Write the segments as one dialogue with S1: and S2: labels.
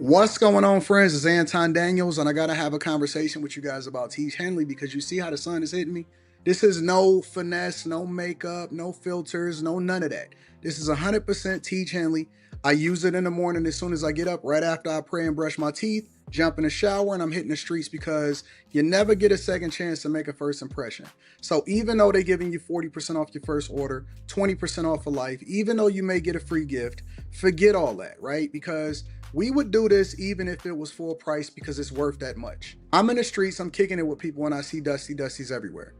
S1: What's going on, friends? It's Anton Daniels, and I gotta have a conversation with you guys about Teach Henley because you see how the sun is hitting me. This is no finesse, no makeup, no filters, no none of that. This is 100% Teach Henley. I use it in the morning as soon as I get up, right after I pray and brush my teeth, jump in the shower, and I'm hitting the streets because you never get a second chance to make a first impression. So even though they're giving you 40% off your first order, 20% off for life, even though you may get a free gift, forget all that, right? Because we would do this even if it was full price because it's worth that much. I'm in the streets, I'm kicking it with people and I see Dusties everywhere.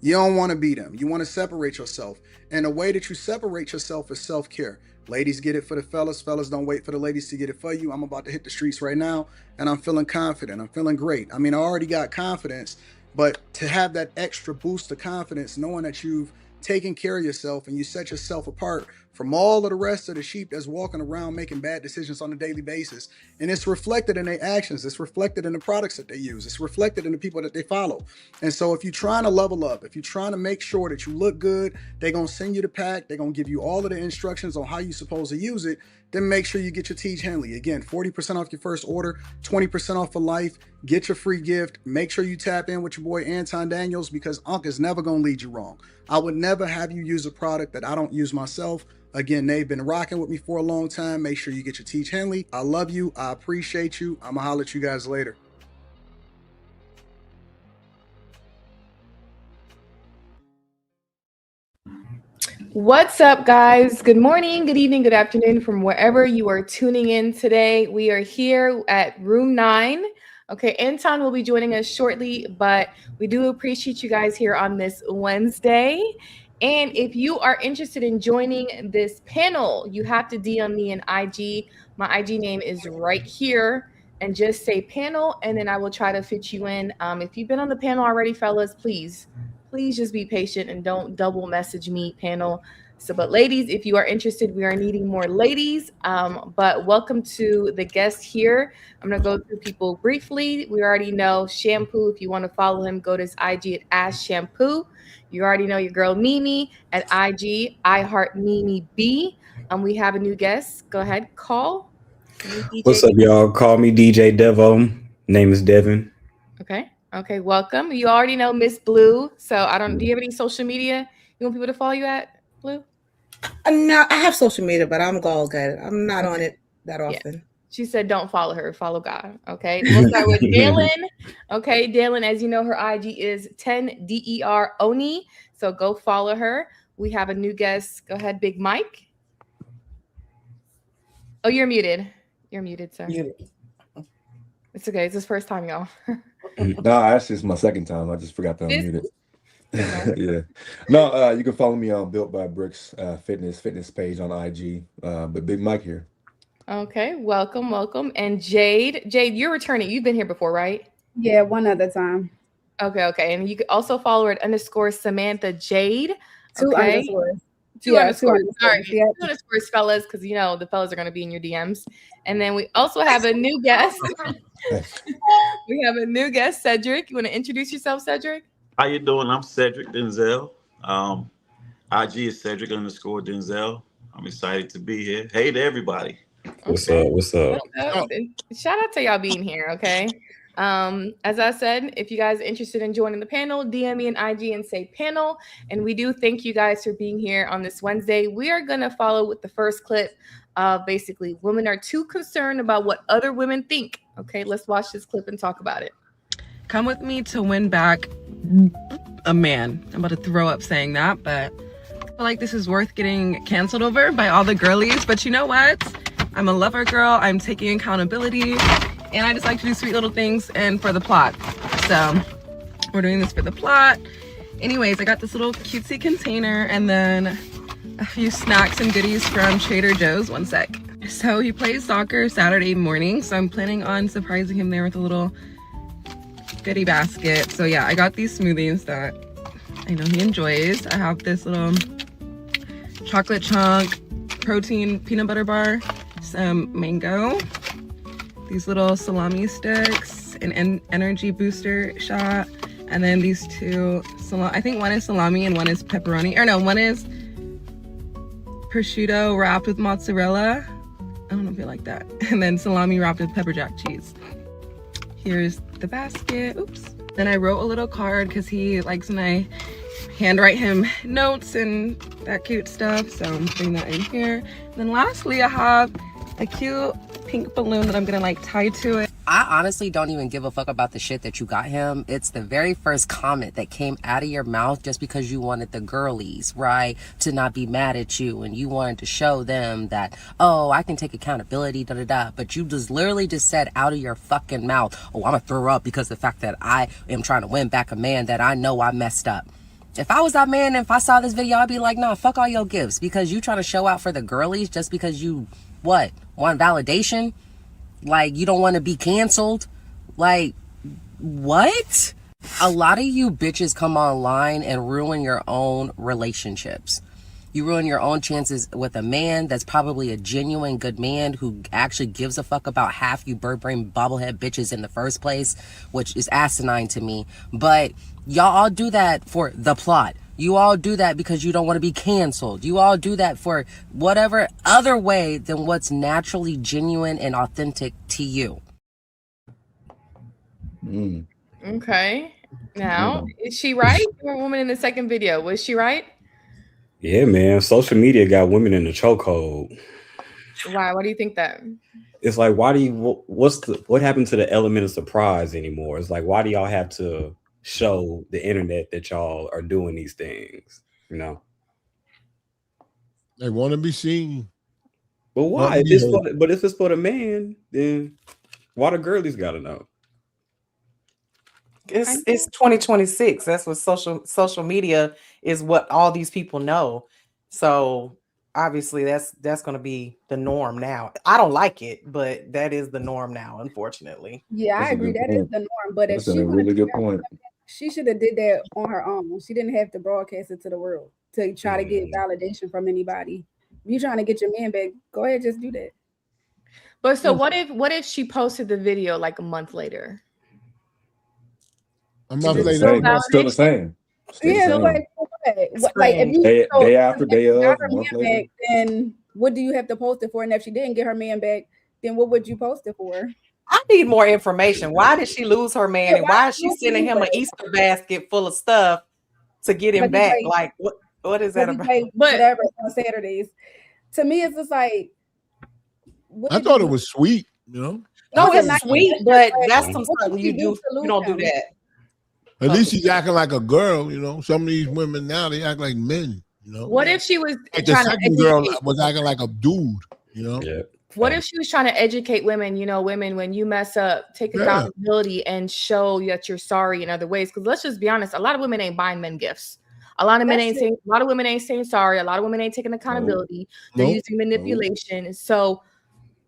S1: You don't want to be them. You want to separate yourself. And the way that you separate yourself is self-care. Ladies get it for the fellas. Fellas don't wait for the ladies to get it for you. I'm about to hit the streets right now and I'm feeling confident. I'm feeling great. I mean, I already got confidence, but to have that extra boost of confidence, knowing that you've taken care of yourself and you set yourself apart from all of the rest of the sheep that's walking around making bad decisions on a daily basis. And it's reflected in their actions. It's reflected in the products that they use. It's reflected in the people that they follow. And so if you're trying to level up, if you're trying to make sure that you look good, they're going to send you the pack. They're going to give you all of the instructions on how you're supposed to use it. Then make sure you get your Teach Henley. Again, 40% off your first order, 20% off for life. Get your free gift. Make sure you tap in with your boy Anton Daniels because Unc is never going to lead you wrong. I would never have you use a product that I don't use myself. Again, they've been rocking with me for a long time. Make sure you get your Teach Henley. I love you. I appreciate you. I'm going to holler at you guys later.
S2: What's up, guys? Good morning, good evening, good afternoon from wherever you are tuning in today. We are here at room 9. Okay, Anton will be joining us shortly, but we do appreciate you guys here on this Wednesday. And if you are interested in joining this panel, you have to DM me an IG. My IG name is right here. And just say panel, and then I will try to fit you in. If you've been on the panel already, fellas, please just be patient and don't double message me, panel. So, but ladies, if you are interested, we are needing more ladies. But welcome to the guest here. I'm going to go through people briefly. We already know Shampoo. If you want to follow him, go to his IG at Ash Shampoo. You already know your girl Mimi at IG, I Heart Mimi B. We have a new guest. Go ahead, call.
S3: What's up, y'all? Call me DJ Devo. Name is Devin.
S2: Okay, welcome. You already know Miss Blue. So do you have any social media you want people to follow you at, Blue?
S4: No, I have social media, but I'm all good. I'm not on it that often.
S2: Yeah. She said don't follow her, follow God. Okay. We'll start with Dalen. Okay, Dalen, as you know, her IG is 10DER Oni. So go follow her. We have a new guest. Go ahead, Big Mike. Oh, you're muted. You're muted, sir. It's okay. It's his first time, y'all.
S5: No, actually, it's my second time. I just forgot to unmute it. Yeah. No, you can follow me on Built by Bricks fitness page on IG. But Big Mike here.
S2: Okay, welcome. And Jade, you're returning. You've been here before, right?
S6: Yeah, one other time.
S2: Okay. And you can also follow her at _ Samantha Jade.
S6: Two underscores.
S2: Two underscores. All right, 2 underscores, fellas, because you know the fellas are going to be in your DMs. And then we also have a new guest. We have a new guest, Cedric. You want to introduce yourself, Cedric?
S7: How you doing? I'm Cedric Denzel. IG is Cedric _ Denzel. I'm excited to be here. Hey to everybody.
S3: What's up?
S2: Shout out to y'all being here, okay? As I said, if you guys are interested in joining the panel, DM me an IG and say panel. And we do thank you guys for being here on this Wednesday. We are going to follow with the first clip of basically women are too concerned about what other women think. Okay, let's watch this clip and talk about it.
S8: Come with me to win back a man. I'm about to throw up saying that, but I feel like this is worth getting canceled over by all the girlies. But you know what? I'm a lover girl. I'm taking accountability. And I just like to do sweet little things and for the plot. So we're doing this for the plot. Anyways, I got this little cutesy container and then a few snacks and goodies from Trader Joe's. One sec. So he plays soccer Saturday morning. So I'm planning on surprising him there with a little goodie basket. So yeah, I got these smoothies that I know he enjoys. I have this little chocolate chunk protein peanut butter bar, some mango, these little salami sticks, an energy booster shot, and then these two, I think one is salami and one is pepperoni, or no, one is prosciutto wrapped with mozzarella, I don't know if you like that. And then salami wrapped with pepper jack cheese. Here's the basket. Oops. Then I wrote a little card because he likes when I handwrite him notes and that cute stuff. So I'm putting that in here. And then lastly, I have a cute pink balloon that I'm gonna like tie to it.
S9: I honestly don't even give a fuck about the shit that you got him. It's the very first comment that came out of your mouth just because you wanted the girlies, right, to not be mad at you, and you wanted to show them that, oh, I can take accountability, da-da-da. But you just literally just said out of your fucking mouth, oh, I'm gonna throw up because of the fact that I am trying to win back a man that I know I messed up. If I was that man, if I saw this video, I'd be like, nah, fuck all your gifts, because you trying to show out for the girlies just because you, what, want validation? Like, you don't want to be canceled? Like, what? A lot of you bitches come online and ruin your own relationships. You ruin your own chances with a man that's probably a genuine good man who actually gives a fuck about half you bird brain bobblehead bitches in the first place, which is asinine to me. But y'all all do that for the plot. You all do that because you don't want to be canceled. You all do that for whatever other way than what's naturally genuine and authentic to you.
S2: Okay. Now, is she right? You're a woman in the second video. Was she right?
S3: Yeah, man. Social media got women in the chokehold.
S2: Why? Why do you think that?
S3: It's like, why do you? What happened to the element of surprise anymore? It's like, why do y'all have to show the internet that y'all are doing these things? You know,
S10: they want to be seen.
S3: But why? But if it's for the man, then why the girlies gotta know?
S11: It's 2026. That's what social media is, what all these people know. So obviously that's going to be the norm now. I don't like it, but that is the norm now, unfortunately.
S6: Yeah, I agree. That is the norm. But if
S5: That's a really good point.
S6: She should have did that on her own. She didn't have to broadcast it to the world to try to get validation from anybody. If you're trying to get your man back, go ahead, just do that.
S2: But so what if she posted the video like a month later?
S10: A month later,
S5: it's still the same.
S6: Yeah, like if you
S5: day after day of,
S6: got her man back, then what do you have to post it for? And if she didn't get her man back, then what would you post it for?
S11: I need more information. Why did she lose her man? And why is she sending him an Easter basket full of stuff to get him back? Like, what is that about?
S6: Whatever on Saturdays. To me, it's just like,
S10: I thought it was sweet, you know.
S11: No, it's sweet, but that's something you do. You don't do that.
S10: At least she's acting like a girl, you know. Some of these women now, they act like men, you know.
S2: What if she was
S10: like the second girl was acting like a dude, you know?
S3: Yeah.
S2: What if she was trying to educate women, you know, women, when you mess up, take accountability and show that you're sorry in other ways? Because let's just be honest, a lot of women ain't buying men gifts. A lot of women ain't saying sorry. A lot of women ain't taking accountability. They're using manipulation. So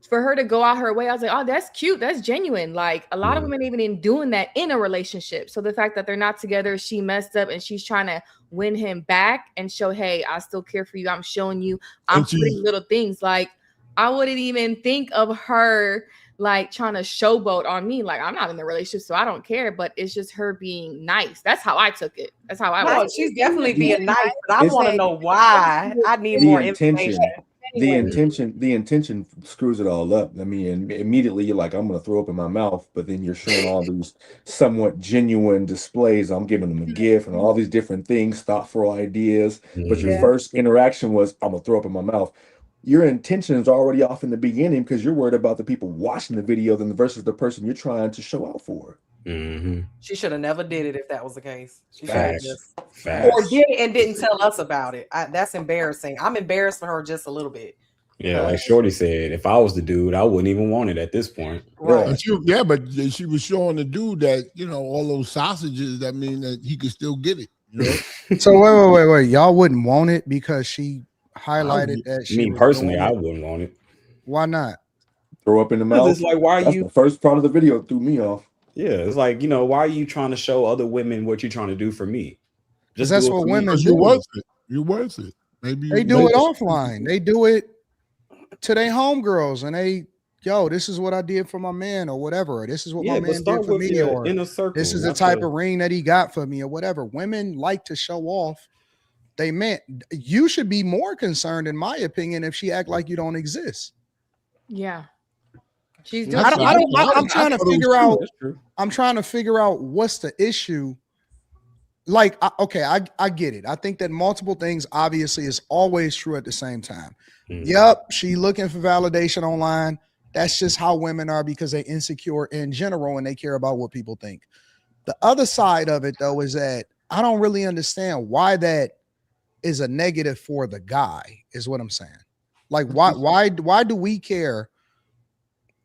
S2: for her to go out her way, I was like, oh, that's cute. That's genuine. Like, a lot of women even in doing that in a relationship. So the fact that they're not together, she messed up and she's trying to win him back and show, hey, I still care for you. I'm showing you. I'm putting little things. Like, I wouldn't even think of her like trying to showboat on me. Like, I'm not in the relationship, so I don't care. But it's just her being nice. That's how I took it. That's how I was.
S11: She's definitely being nice, but I want to know why. I need more information.
S5: The intention screws it all up. I mean, immediately you're like, I'm going to throw up in my mouth, but then you're showing all these somewhat genuine displays. I'm giving them a gift and all these different things, thoughtful ideas. But your first interaction was, I'm going to throw up in my mouth. Your intention is already off in the beginning because you're worried about the people watching the video than versus the person you're trying to show out for.
S11: She should have never did it if that was the case. She should
S3: Facts.
S11: have just
S3: Facts.
S11: or did it and didn't tell us about it. That's embarrassing. I'm embarrassed for her just a little bit.
S3: Yeah, like Shorty said, if I was the dude, I wouldn't even want it at this point.
S11: Right.
S10: But she was showing the dude that, you know, all those sausages, that mean that he could still get it. You know?
S1: So wait. Y'all wouldn't want it because she highlighted that she
S3: Me personally, I wouldn't want it.
S1: Why not?
S5: Throw up in the mouth.
S3: It's like, why are
S5: That's
S3: you?
S5: The first part of the video threw me off.
S3: Yeah, it's like, you know, why are you trying to show other women what you're trying to do for me?
S1: Just that's what women do.
S10: You're worth it. You're worth it. Maybe
S1: they do it offline. They do it to their homegirls, and this is what I did for my man, or whatever. Or this is what my man did for me, or
S3: in a circle.
S1: This is the type of ring that he got for me, or whatever. Women like to show off. You should be more concerned, in my opinion, if she act like you don't exist.
S2: Yeah. She's doing.
S10: That's
S1: I'm trying to
S10: thought it was
S1: figure
S10: true.
S1: out.
S3: That's true.
S1: I'm trying to figure out what's the issue. Like, I get it. I think that multiple things obviously is always true at the same time. Yep, she looking for validation online. That's just how women are because they're insecure in general and they care about what people think. The other side of it, though, is that I don't really understand why that is a negative for the guy, is what I'm saying. Like, why do we care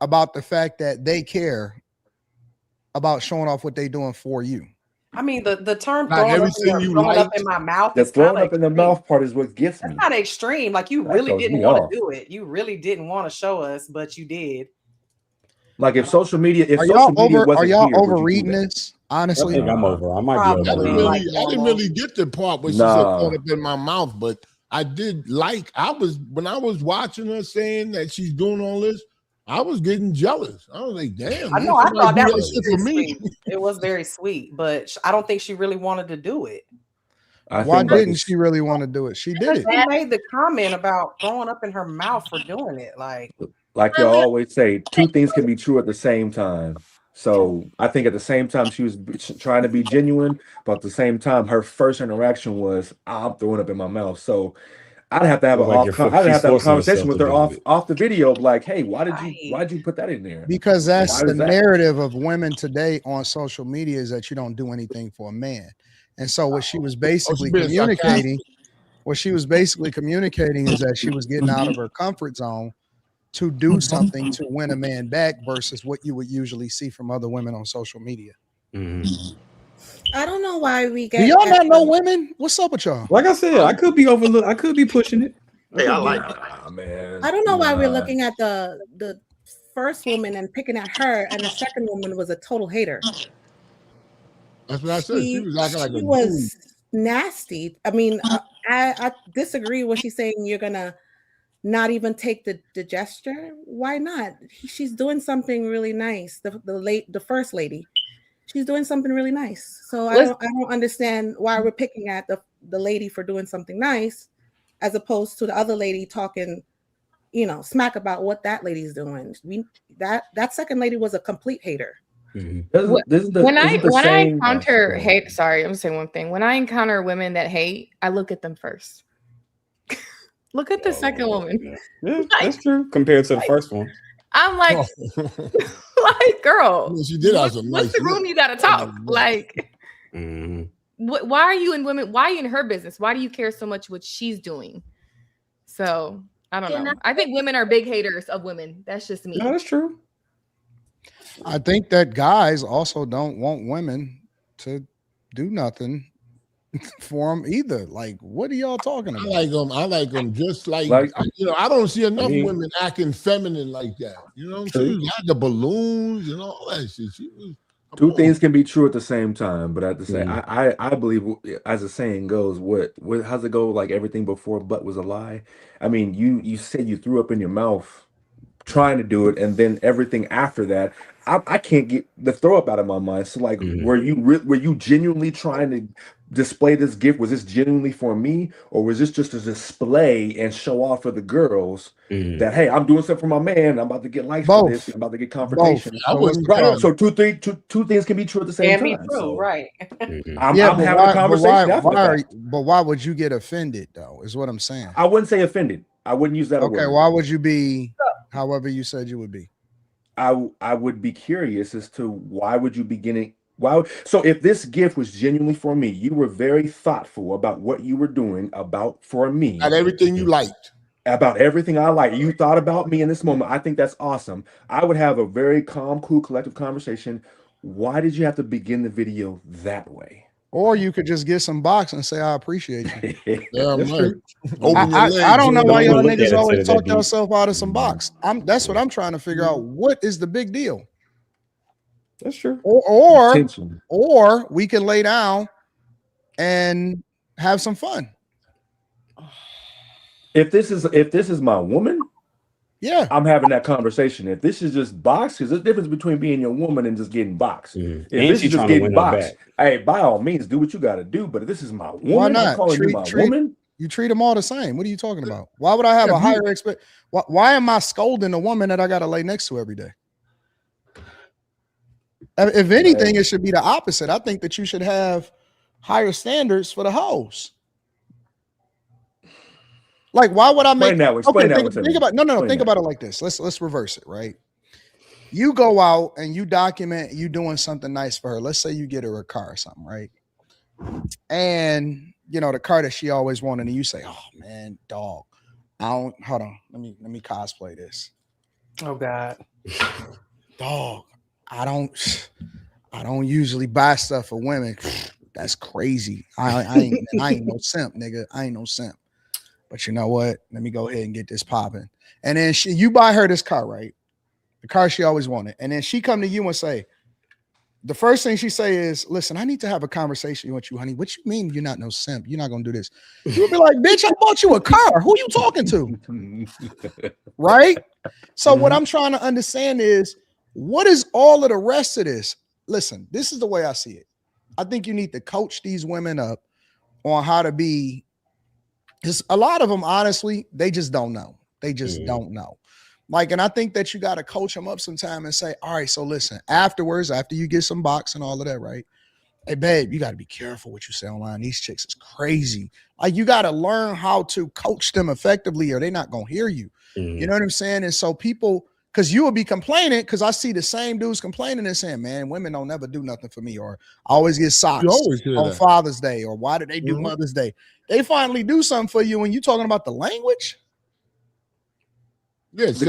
S1: about the fact that they care about showing off what they're doing for you?
S11: I mean, the term
S10: Not
S11: throwing
S10: everything you
S11: up
S10: liked.
S11: in my mouth
S5: The
S11: is
S5: throwing
S11: kind of
S5: up in the mouth part is what gets me.
S11: That's not extreme. Like you
S5: That
S11: really
S5: throws
S11: didn't
S5: me
S11: want
S5: off.
S11: to do it. You really didn't want to show us, but you did.
S5: Like if social media,
S1: Are y'all
S5: wasn't
S1: overreading
S5: here, would you do
S1: reading
S5: that?
S1: this?
S3: I
S1: Honestly,
S3: think I'm over. I might
S11: Probably.
S3: be
S10: I
S3: over.
S10: didn't
S3: now.
S11: Like
S10: really, I didn't
S11: normal.
S10: really get the part where she said throw it up in my mouth, but I did like. When I was watching her saying that she's doing all this, I was getting jealous. I was like, damn.
S11: I
S10: man,
S11: know. I
S10: somebody
S11: thought
S10: do
S11: that
S10: that
S11: was
S10: shit
S11: very
S10: for me.
S11: sweet. It was very sweet, but I don't think she really wanted to do it.
S1: why didn't she really want to do it? She did
S11: Because
S1: it.
S11: she made the comment about throwing up in her mouth for doing it.
S5: Like y'all always say, two things can be true at the same time. So I think at the same time she was trying to be genuine, but at the same time her first interaction was I'm throwing up in my mouth. So I'd have to have
S3: It's like
S5: I'd
S3: she's
S5: have to have a
S3: forcing
S5: conversation
S3: herself
S5: with
S3: to
S5: her
S3: do it.
S5: off the video of like, hey, why'd you put that in there?
S1: Because that's
S5: Why
S1: the
S5: is that?
S1: narrative of women today on social media is that you don't do anything for a man. And so what she was basically
S10: being
S1: communicating, is that she was getting out of her comfort zone to do something to win a man back versus what you would usually see from other women on social media.
S4: I don't know why we
S1: Do
S4: get.
S1: y'all not know women? What's up with y'all?
S3: Like I said, I could be overlooked. I could be pushing it.
S7: Hey, I like
S5: man.
S4: I don't know why we're looking at the first woman and picking at her, and the second woman was a total hater.
S10: That's what I said. She was acting like a dude.
S4: was nasty. I mean, I disagree with she's saying you're gonna not even take the gesture. Why not? She's doing something really nice. The first lady, she's doing something really nice. So I don't understand why we're picking at the lady for doing something nice, as opposed to the other lady talking, smack about what that lady's doing. That second lady was a complete hater.
S2: When I encounter hate, sorry, I'm saying one thing. When I encounter women that hate, I look at them first. Look at the second woman.
S3: Yeah, that's true. Compared to the first one.
S2: I'm like, like, girl,
S10: she did have some
S2: what's
S10: nice
S2: the room
S10: looks.
S2: you gotta talk? Like, why are you in women? Why are you in her business? Why do you care so much what she's doing? So I don't know. I think women are big haters of women. That's just me.
S3: No, that's true.
S1: I think that guys also don't want women to do nothing for them either. Like, what are y'all talking about?
S10: I like them just like I don't see enough women acting feminine like that. You know what I'm saying? Like the balloons and all that shit.
S5: Two things can be true at the same time, but at the same, I believe, as the saying goes, what how's it go? Like everything before butt was a lie. I mean, you said you threw up in your mouth trying to do it, and then everything after that, I can't get the throw up out of my mind. So like, were you genuinely trying to display this gift? Was this genuinely for me, or was this just a display and show off for the girls that hey, I'm doing something for my man, I'm about to get likes for this, I'm about to get confrontation. So two things can be true at the same time.
S11: Be true, right?
S5: I'm having a conversation.
S1: But why would you get offended though? Is what I'm saying.
S5: I wouldn't say offended. I wouldn't use that word.
S1: Okay, why would you be however you said you would be?
S5: I would be curious as to why would you be getting so if this gift was genuinely for me, you were very thoughtful about what you were doing for me.
S10: About everything you liked.
S5: About everything I like. You thought about me in this moment. I think that's awesome. I would have a very calm, cool, collective conversation. Why did you have to begin the video that way?
S1: Or you could just get some box and say, I appreciate you.
S10: I
S1: don't know why y'all niggas always talk yourself out of some box. That's what I'm trying to figure out. What is the big deal?
S3: That's true.
S1: Or we can lay down and have some fun.
S5: If this is my woman,
S1: yeah,
S5: I'm having that conversation. If this is just box, because there's a difference between being your woman and just getting boxed. If this is just getting boxed, hey, by all means, do what you got to do. But if this is my woman,
S1: why not?
S5: I'm calling you my woman.
S1: You treat them all the same. What are you talking about? Why would I have a higher expect? Why am I scolding a woman that I got to lay next to every day? If anything, it should be the opposite. I think that you should have higher standards for the hoes. Like, why would I make
S5: that? Explain that.
S1: Think about think about it like this. Let's reverse it, right? You go out and you document you doing something nice for her. Let's say you get her a car or something, right? And you know the car that she always wanted, and you say, "Oh man, dog, hold on, let me cosplay this."
S11: Oh God,
S1: dog, I don't usually buy stuff for women. That's crazy. I ain't no simp, nigga. I ain't no simp. But you know what? Let me go ahead and get this popping. And then you buy her this car, right? The car she always wanted. And then she come to you and say, the first thing she say is, listen, I need to have a conversation with you, honey. What you mean you're not no simp? You're not going to do this. You'll be like, bitch, I bought you a car. Who you talking to? Right? So what I'm trying to understand is, what is all of the rest of this? Listen, this is the way I see it. I think you need to coach these women up on how to be. Because a lot of them, honestly, they just don't know. They just don't know. Like, and I think that you got to coach them up sometime and say, all right, so listen, afterwards, after you get some box and all of that, right? Hey, babe, you got to be careful what you say online. These chicks is crazy. Like, you got to learn how to coach them effectively or they're not going to hear you. You know what I'm saying? And so people, because you will be complaining, because I see the same dudes complaining and saying, man, women don't never do nothing for me, or I always get socks on Father's Day, or why do they do Mother's Day? They finally do something for you when you talking about the language.
S10: Yes,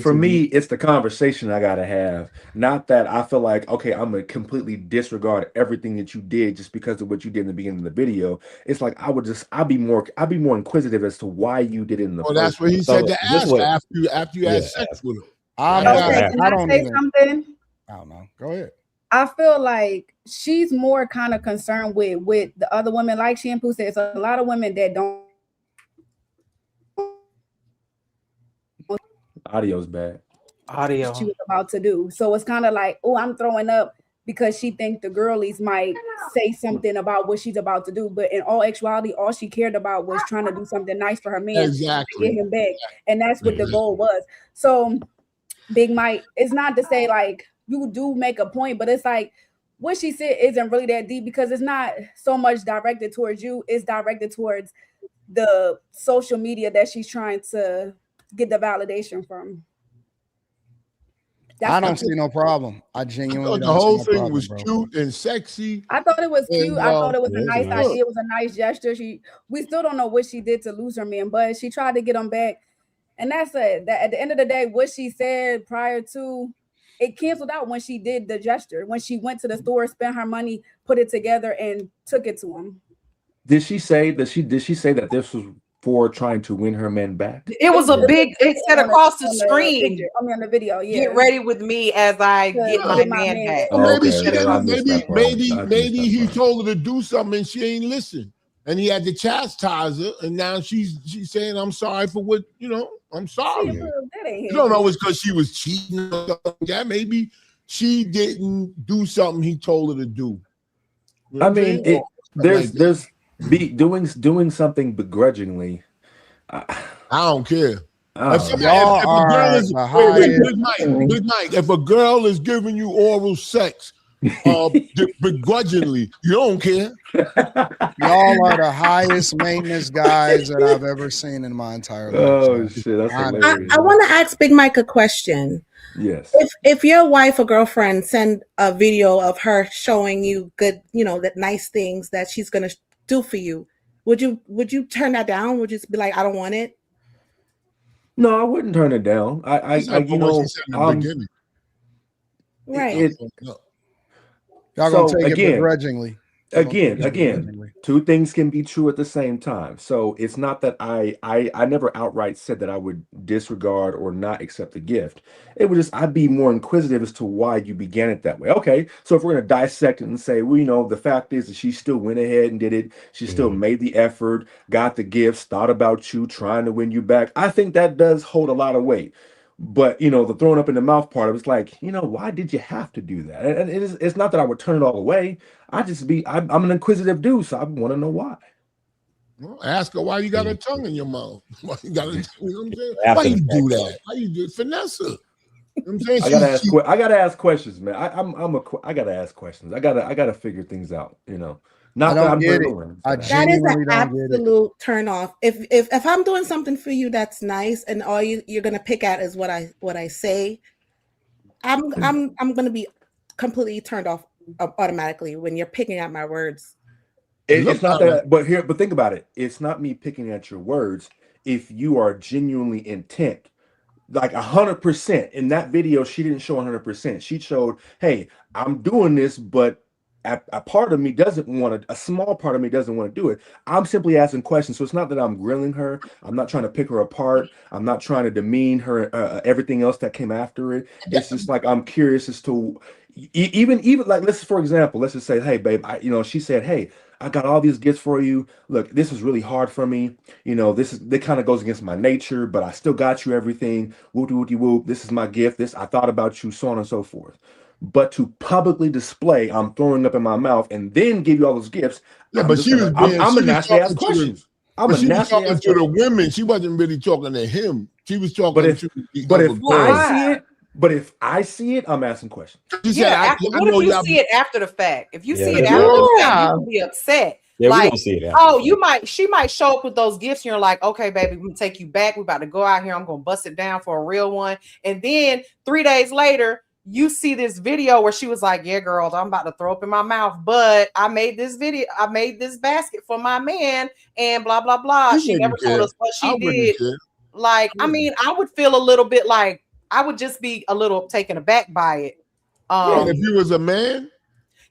S5: for me, it's the conversation I gotta have. Not that I feel like, okay, I'm gonna completely disregard everything that you did just because of what you did in the beginning of the video. It's like I'd be more inquisitive as to why you did it in the first.
S10: That's what he said to ask after you had sex with him.
S6: Can I say something?
S1: I don't know. Go ahead.
S6: I feel like she's more kind of concerned with the other women. Like Shampoo said, it's a lot of women that don't.
S5: Audio's bad.
S6: Audio. She was about to do. So it's kind of like, oh, I'm throwing up because she thinks the girlies might say something about what she's about to do. But in all actuality, all she cared about was trying to do something nice for her man to get him back. And that's what the goal was. So Big Mike, it's not to say like you do make a point, but it's like what she said isn't really that deep because it's not so much directed towards you. It's directed towards the social media that she's trying to get the validation from.
S1: I don't see no problem. I genuinely
S10: the whole thing was cute and sexy.
S6: I thought it was cute. I thought it was a nice idea. It was a nice gesture. We still don't know what she did to lose her man, but she tried to get him back. And that's it. That at the end of the day, what she said prior to it canceled out when she did the gesture. When she went to the store, spent her money, put it together, and took it to him.
S5: Did she say that this was for trying to win her men back?
S11: It was a big, it said across the screen.
S6: On the video, yeah.
S11: Get ready with me as I get my man back.
S10: Well, maybe he told her to do something and she ain't listen. And he had to chastise her, and now she's saying, I'm sorry for what, I'm sorry. You don't know it's because she was cheating or something. Yeah, maybe she didn't do something he told her to do. You know
S5: I mean, there's doing something begrudgingly.
S10: I don't care. If a girl is giving you oral sex begrudgingly, you don't care.
S1: Y'all are the highest maintenance guys that I've ever seen in my entire life.
S5: Oh shit, that's hilarious.
S4: I want to ask Big Mike a question.
S5: Yes.
S4: If your wife or girlfriend send a video of her showing you good, that nice things that she's gonna do for you, would you turn that down? Would you just be like, I don't want it?
S5: No, I wouldn't turn it down.
S4: Right.
S1: Y'all gonna take it begrudgingly.
S5: Again, two things can be true at the same time. So it's not that I never outright said that I would disregard or not accept the gift. It was just I'd be more inquisitive as to why you began it that way. Okay, so if we're gonna dissect it and say, well, the fact is that she still went ahead and did it. She still made the effort, got the gifts, thought about you, trying to win you back. I think that does hold a lot of weight. But the throwing up in the mouth part, it was like, why did you have to do that? And it's not that I would turn it all away. I'm an inquisitive dude, so I want to know why.
S10: Well, ask her why you got a tongue in your mouth. Why you got a, you know what I'm saying? Why you do that? Why you do finesse her? You know what I'm saying?
S5: I gotta ask questions, man. I gotta ask questions. I gotta figure things out. Not that I'm
S4: that is an absolute turn off. If I'm doing something for you that's nice, and all you're gonna pick at is what I say, I'm gonna be completely turned off automatically when you're picking at my words.
S5: It's not that, but think about it. It's not me picking at your words. If you are genuinely intent, like 100%. In that video, she didn't show 100%. She showed, hey, I'm doing this, but a part of me doesn't want to, a small part of me doesn't want to do it. I'm simply asking questions. So it's not that I'm grilling her. I'm not trying to pick her apart. I'm not trying to demean her, everything else that came after it. It's just like, I'm curious as to, even like, for example, let's just say, hey, babe, she said, hey, I got all these gifts for you. Look, this is really hard for me. That kind of goes against my nature, but I still got you everything. Whoop, whoop. This is my gift. I thought about you, so on and so forth. But to publicly display, I'm throwing up in my mouth and then give you all those gifts.
S10: Yeah, but she was being,
S5: I'm a nasty ass questions.
S10: She was talking to the women. She wasn't really talking to him. She was talking to the other girls.
S5: But if I see it, I'm asking questions.
S11: What if you see it after the fact? If you see it after the fact, you will be upset.
S3: Yeah,
S11: like,
S3: we don't see it after
S11: she might show up with those gifts, and you're like, okay, baby, we're gonna take you back. We're about to go out here. I'm gonna bust it down for a real one. And then 3 days later, you see this video where she was like, yeah, girls, I'm about to throw up in my mouth, but I made this basket for my man, and blah blah blah. She never told us what she did. Like, I mean, I would feel a little bit like, I would just be a little taken aback by it.
S10: If you was a man.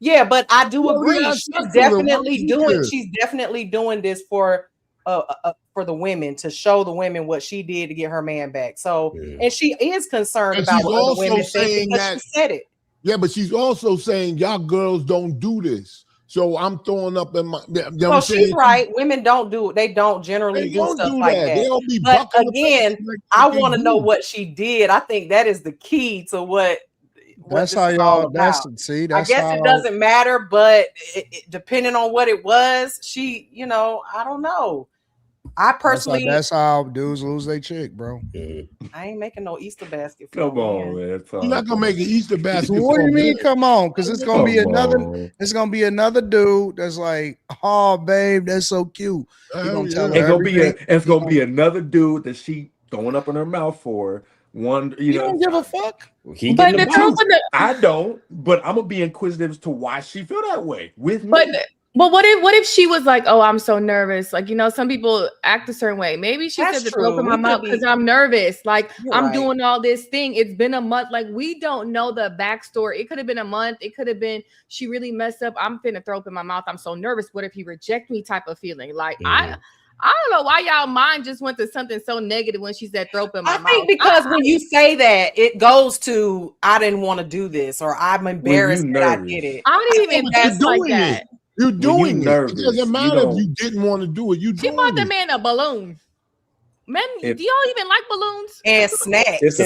S11: Yeah, but I do agree. She's definitely doing this for the women, to show the women what she did to get her man back. So, and she is concerned about what the women think because she said it.
S10: Yeah, but she's also saying y'all girls don't do this. So I'm throwing up in my.
S11: So she's right. Women don't do it. They don't generally do stuff like that.
S10: They don't be
S11: but again, I want to know what she did. I think that is the key to what.
S1: That's how y'all. That's
S11: I guess it doesn't matter, but depending on what it was, she, I don't know. I personally,
S1: that's how dudes lose their chick, bro.
S11: I ain't making no Easter basket.
S5: Come on, man.
S10: You're not gonna make an Easter basket.
S1: What do you mean? Come on, because it's gonna be another. It's gonna be another dude that's like, oh, babe, that's so cute.
S5: It's gonna be another dude that she throwing up in her mouth for. You
S1: don't give a fuck.
S5: I don't, but I'm gonna be inquisitive as to why she feel that way with me.
S2: But what if she was like, oh, I'm so nervous? Like, some people act a certain way. Maybe she said to throw up in my mouth because I'm nervous. Like, I'm doing all this thing. It's been a month. Like, we don't know the backstory. It could have been a month. It could have been she really messed up. I'm finna throw up in my mouth. I'm so nervous. What if he reject me? Type of feeling. Like, I don't know why y'all mind just went to something so negative when she said throw up in my mouth.
S11: I think because when you say that, it goes to I didn't want to do this, or I'm embarrassed that I did it.
S2: I didn't even embarrassed like that.
S10: You're doing it. It doesn't matter if you didn't want to do it.
S2: She bought the man a balloon. Men, do y'all even like balloons?
S11: And snacks.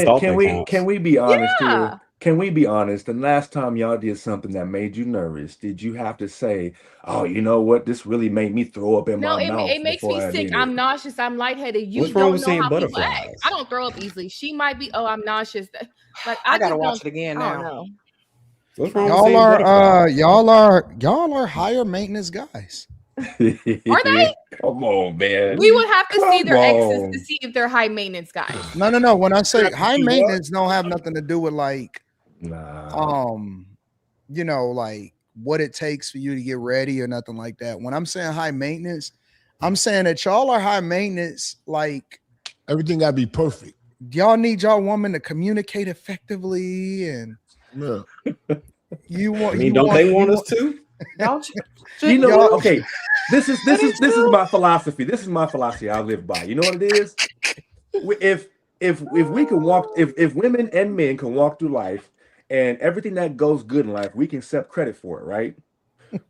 S5: Can we be honest here? Can we be honest? The last time y'all did something that made you nervous, did you have to say, "Oh, you know what? This really made me throw up in my mouth"?
S2: It makes me sick. I'm nauseous. I'm lightheaded. You don't know how people act. I don't throw up easily. She might be. Oh, I'm nauseous. Like I
S11: gotta watch it again now.
S2: I don't know.
S3: What's wrong
S1: y'all are higher maintenance guys.
S2: Are they?
S5: Come on, man.
S2: We would have to see their exes to see if they're high maintenance guys.
S1: No. When I say high maintenance, don't have nothing to do with like, like what it takes for you to get ready or nothing like that. When I'm saying high maintenance, I'm saying that y'all are high maintenance. Like
S10: everything gotta be perfect.
S1: Y'all need y'all woman to communicate effectively, and
S10: don't
S3: they want us to?
S11: Don't you?
S5: Okay. This is my philosophy. This is my philosophy I live by. You know what it is? If we can walk, if women and men can walk through life and everything that goes good in life, we can accept credit for it, right?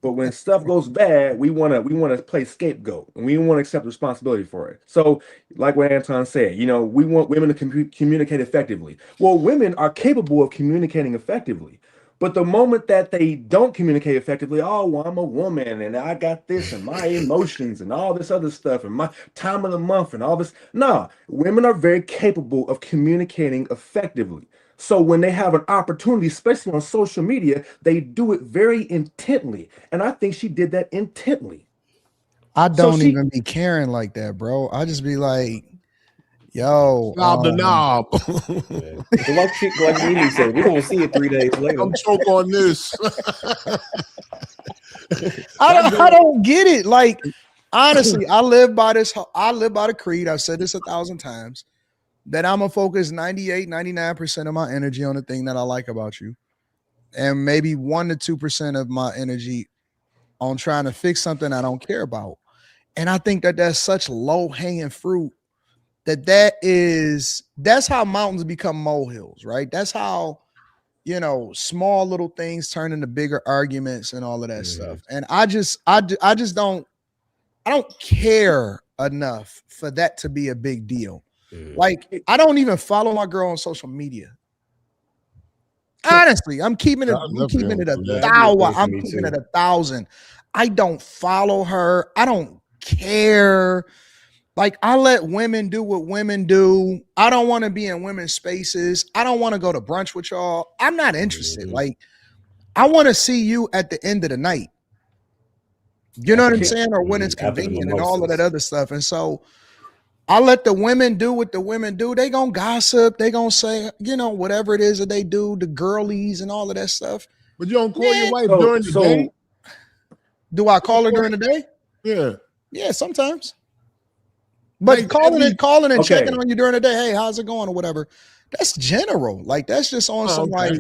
S5: But when stuff goes bad, we want to play scapegoat, and we want to accept responsibility for it. So, like what Anton said, we want women to communicate effectively. Well, women are capable of communicating effectively. But the moment that they don't communicate effectively, oh, well, I'm a woman and I got this and my emotions and all this other stuff and my time of the month and all this. Nah, women are very capable of communicating effectively. So when they have an opportunity, especially on social media, they do it very intently. And I think she did that intently.
S1: I don't even be caring like that, bro. I just be like, yo,
S10: knob the knob.
S3: Like Mimi said, we're gonna see it 3 days later.
S10: I'm choke on this.
S1: I don't get it. Like, honestly, I live by the creed. I've said this 1,000 times, that I'm gonna focus 98, 99% of my energy on the thing that I like about you, and maybe 1 to 2% of my energy on trying to fix something I don't care about. And I think that that's such low hanging fruit. That's how mountains become molehills, right? That's how, small little things turn into bigger arguments and all of that stuff. And I don't care enough for that to be a big deal. Like, I don't even follow my girl on social media. Honestly, I'm keeping it 1,000. I don't follow her. I don't care. Like, I let women do what women do. I don't want to be in women's spaces. I don't want to go to brunch with y'all. I'm not interested. Like, I want to see you at the end of the night. You know what I'm saying? Or when it's convenient and all of that other stuff. And so I let the women do what the women do. They gonna gossip. They gonna say, whatever it is that they do, the girlies and all of that stuff.
S10: But you don't call your wife during the day?
S1: Do I call her during the day?
S10: Yeah.
S1: Yeah, sometimes. But calling and checking on you during the day, hey, how's it going or whatever, that's general. Like, that's just on some like,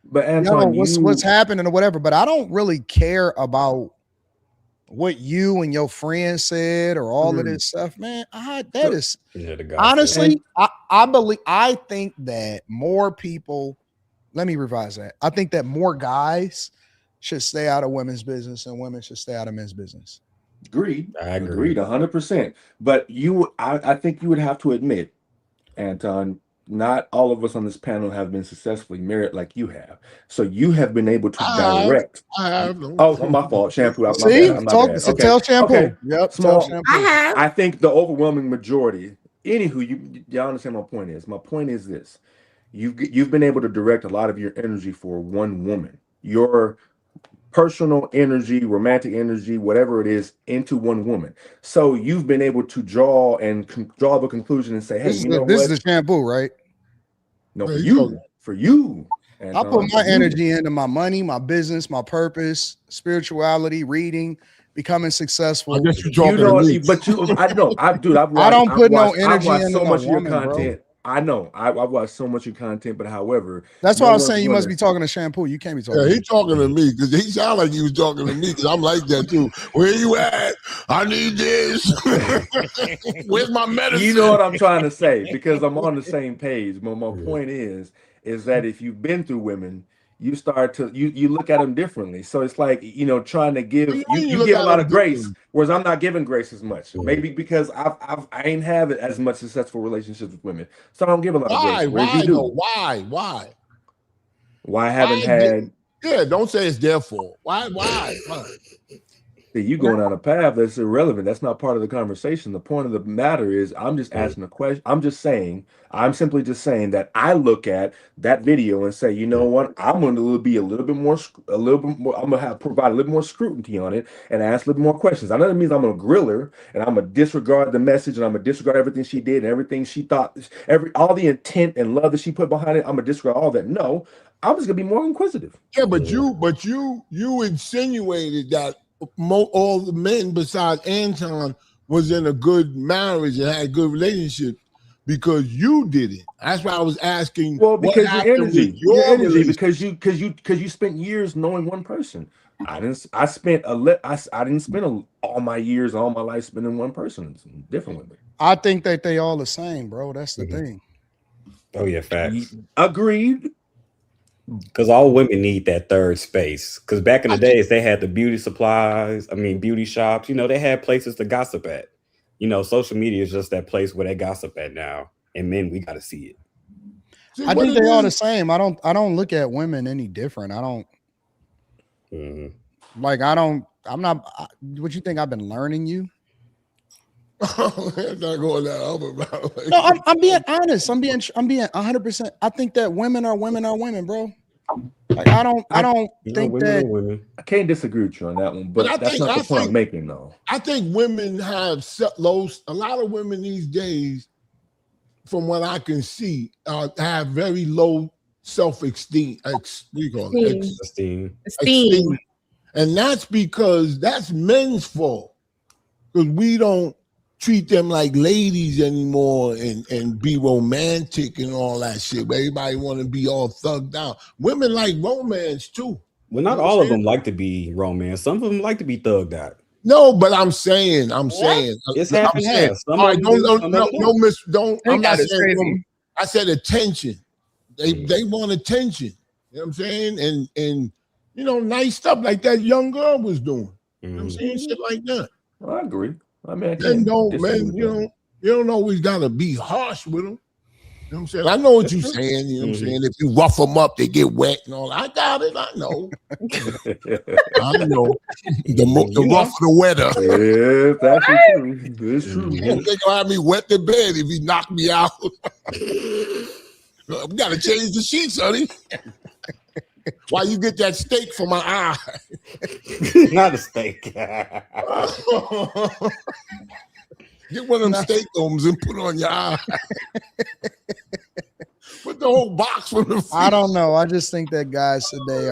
S5: but Anton,
S1: what's happening or whatever. But I don't really care about what you and your friends said or all of this stuff, man. Honestly, I think that more people, let me revise that. I think that more guys should stay out of women's business and women should stay out of men's business.
S5: Agreed. I agreed 100%. But I think you would have to admit, Anton, not all of us on this panel have been successfully married like you have. So you have been able to direct.
S10: I have.
S5: Oh, my fault. Shampoo.
S1: See?
S5: My bad. Okay.
S1: Tell Shampoo.
S5: Okay.
S1: Yep.
S5: Small,
S1: Tell Shampoo.
S5: I think the overwhelming majority. Anywho, y'all understand my point is. My point is this: you've been able to direct a lot of your energy for one woman. Your personal energy, romantic energy, whatever it is, into one woman. So you've been able to draw the conclusion and say, hey,
S1: this is the shampoo, right?
S5: No, for you.
S1: I put my energy into my money, my business, my purpose, spirituality, reading, becoming successful.
S10: I guess you're talking to me.
S5: But I don't
S1: put no energy into
S5: so much
S1: of
S5: your
S1: woman,
S5: content.
S1: Bro.
S5: I know. I've watched so much of your content, but however,
S1: that's why I was saying you must be talking to Shampoo. You can't be talking.
S10: Yeah, he's talking to me because he sounded like he was talking to me because I'm like that too. Where you at? I need this. Where's my medicine?
S5: You know what I'm trying to say, because I'm on the same page. But my point is that if you've been through women, you start to you look at them differently. So it's like, trying to give you give a lot of grace, whereas I'm not giving grace as much. Maybe because I ain't have as much successful relationships with women, so I don't give a lot of grace. Why haven't had?
S10: Yeah, don't say it's their fault. Why?
S5: You going on a path that's irrelevant. That's not part of the conversation. The point of the matter is, I'm just asking a question. I'm simply just saying that I look at that video and say, you know what? I'm going to be a little bit more. I'm going to provide a little more scrutiny on it and ask a little more questions. I know that means I'm going to grill her and I'm going to disregard the message and I'm going to disregard everything she did and everything she thought, all the intent and love that she put behind it. I'm going to disregard all that. No, I'm just going to be more inquisitive.
S10: Yeah, but you insinuated that all the men besides Anton was in a good marriage and had good relationships because you did it. That's why I was asking.
S5: Well, because your energy, because you spent years knowing one person. I didn't spend all my years, all my life spending one person. It's different with me.
S1: I think that they all the same, bro. That's the thing.
S3: Oh yeah, facts.
S5: Agreed.
S3: Because all women need that third space. Because back in the days, they had the beauty supplies. Beauty shops. They had places to gossip at. Social media is just that place where they gossip at now. And men, we got to see it.
S1: I think they are the same. I don't look at women any different. I don't. Like I'm not. What you think? I've been learning you.
S10: I'm not going that over, bro.
S1: No, I'm being honest. I'm being 100%. I think that women are women, bro. Like I don't think
S3: women
S1: that.
S3: are women.
S5: I can't disagree with you on that one, but that's not the point I'm making, though.
S10: I think women have low. A lot of women these days, from what I can see, have very low self-esteem. Esteem. And that's because that's men's fault. Because we don't treat them like ladies anymore and be romantic and all that shit. But everybody want to be all thugged out. Women like romance too.
S3: Well, not all of them like to be romance. Some of them like to be thugged out.
S10: No, but I'm saying
S3: it's half and half.
S10: All right, don't. I'm not saying. I said attention. They want attention. You know what I'm saying? And nice stuff like that young girl was doing. You know what I'm saying? Shit like that.
S5: Well, I agree. I mean,
S10: you don't always gotta be harsh with them. You know what I'm saying? I know what you're saying. You know what I'm saying? If you rough them up, they get wet and all. I got it. I know. I know. The rougher, the wetter.
S5: Yeah, that's true. It's true.
S10: You don't think I'll have me wet the bed if he knocked me out. We gotta change the sheets, honey. Why you get that steak for my eye?
S3: Not a steak.
S10: Get one of them steak domes and put on your eye. Put the whole box from the feet.
S1: I don't know. I just think that guys today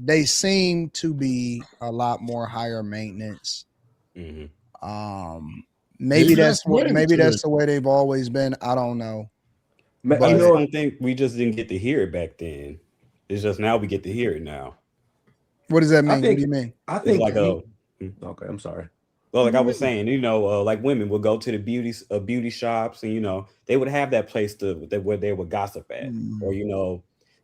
S1: they seem to be a lot more higher maintenance. Maybe that's the way they've always been. I don't know.
S3: But I don't think we just didn't get to hear it back then. It's just now we get to hear it now.
S1: What does that mean? What do you mean?
S3: I think like
S5: okay, I'm sorry.
S3: Well, like I was saying, like women would go to the beauty shops, and they would have that place where they would gossip at, or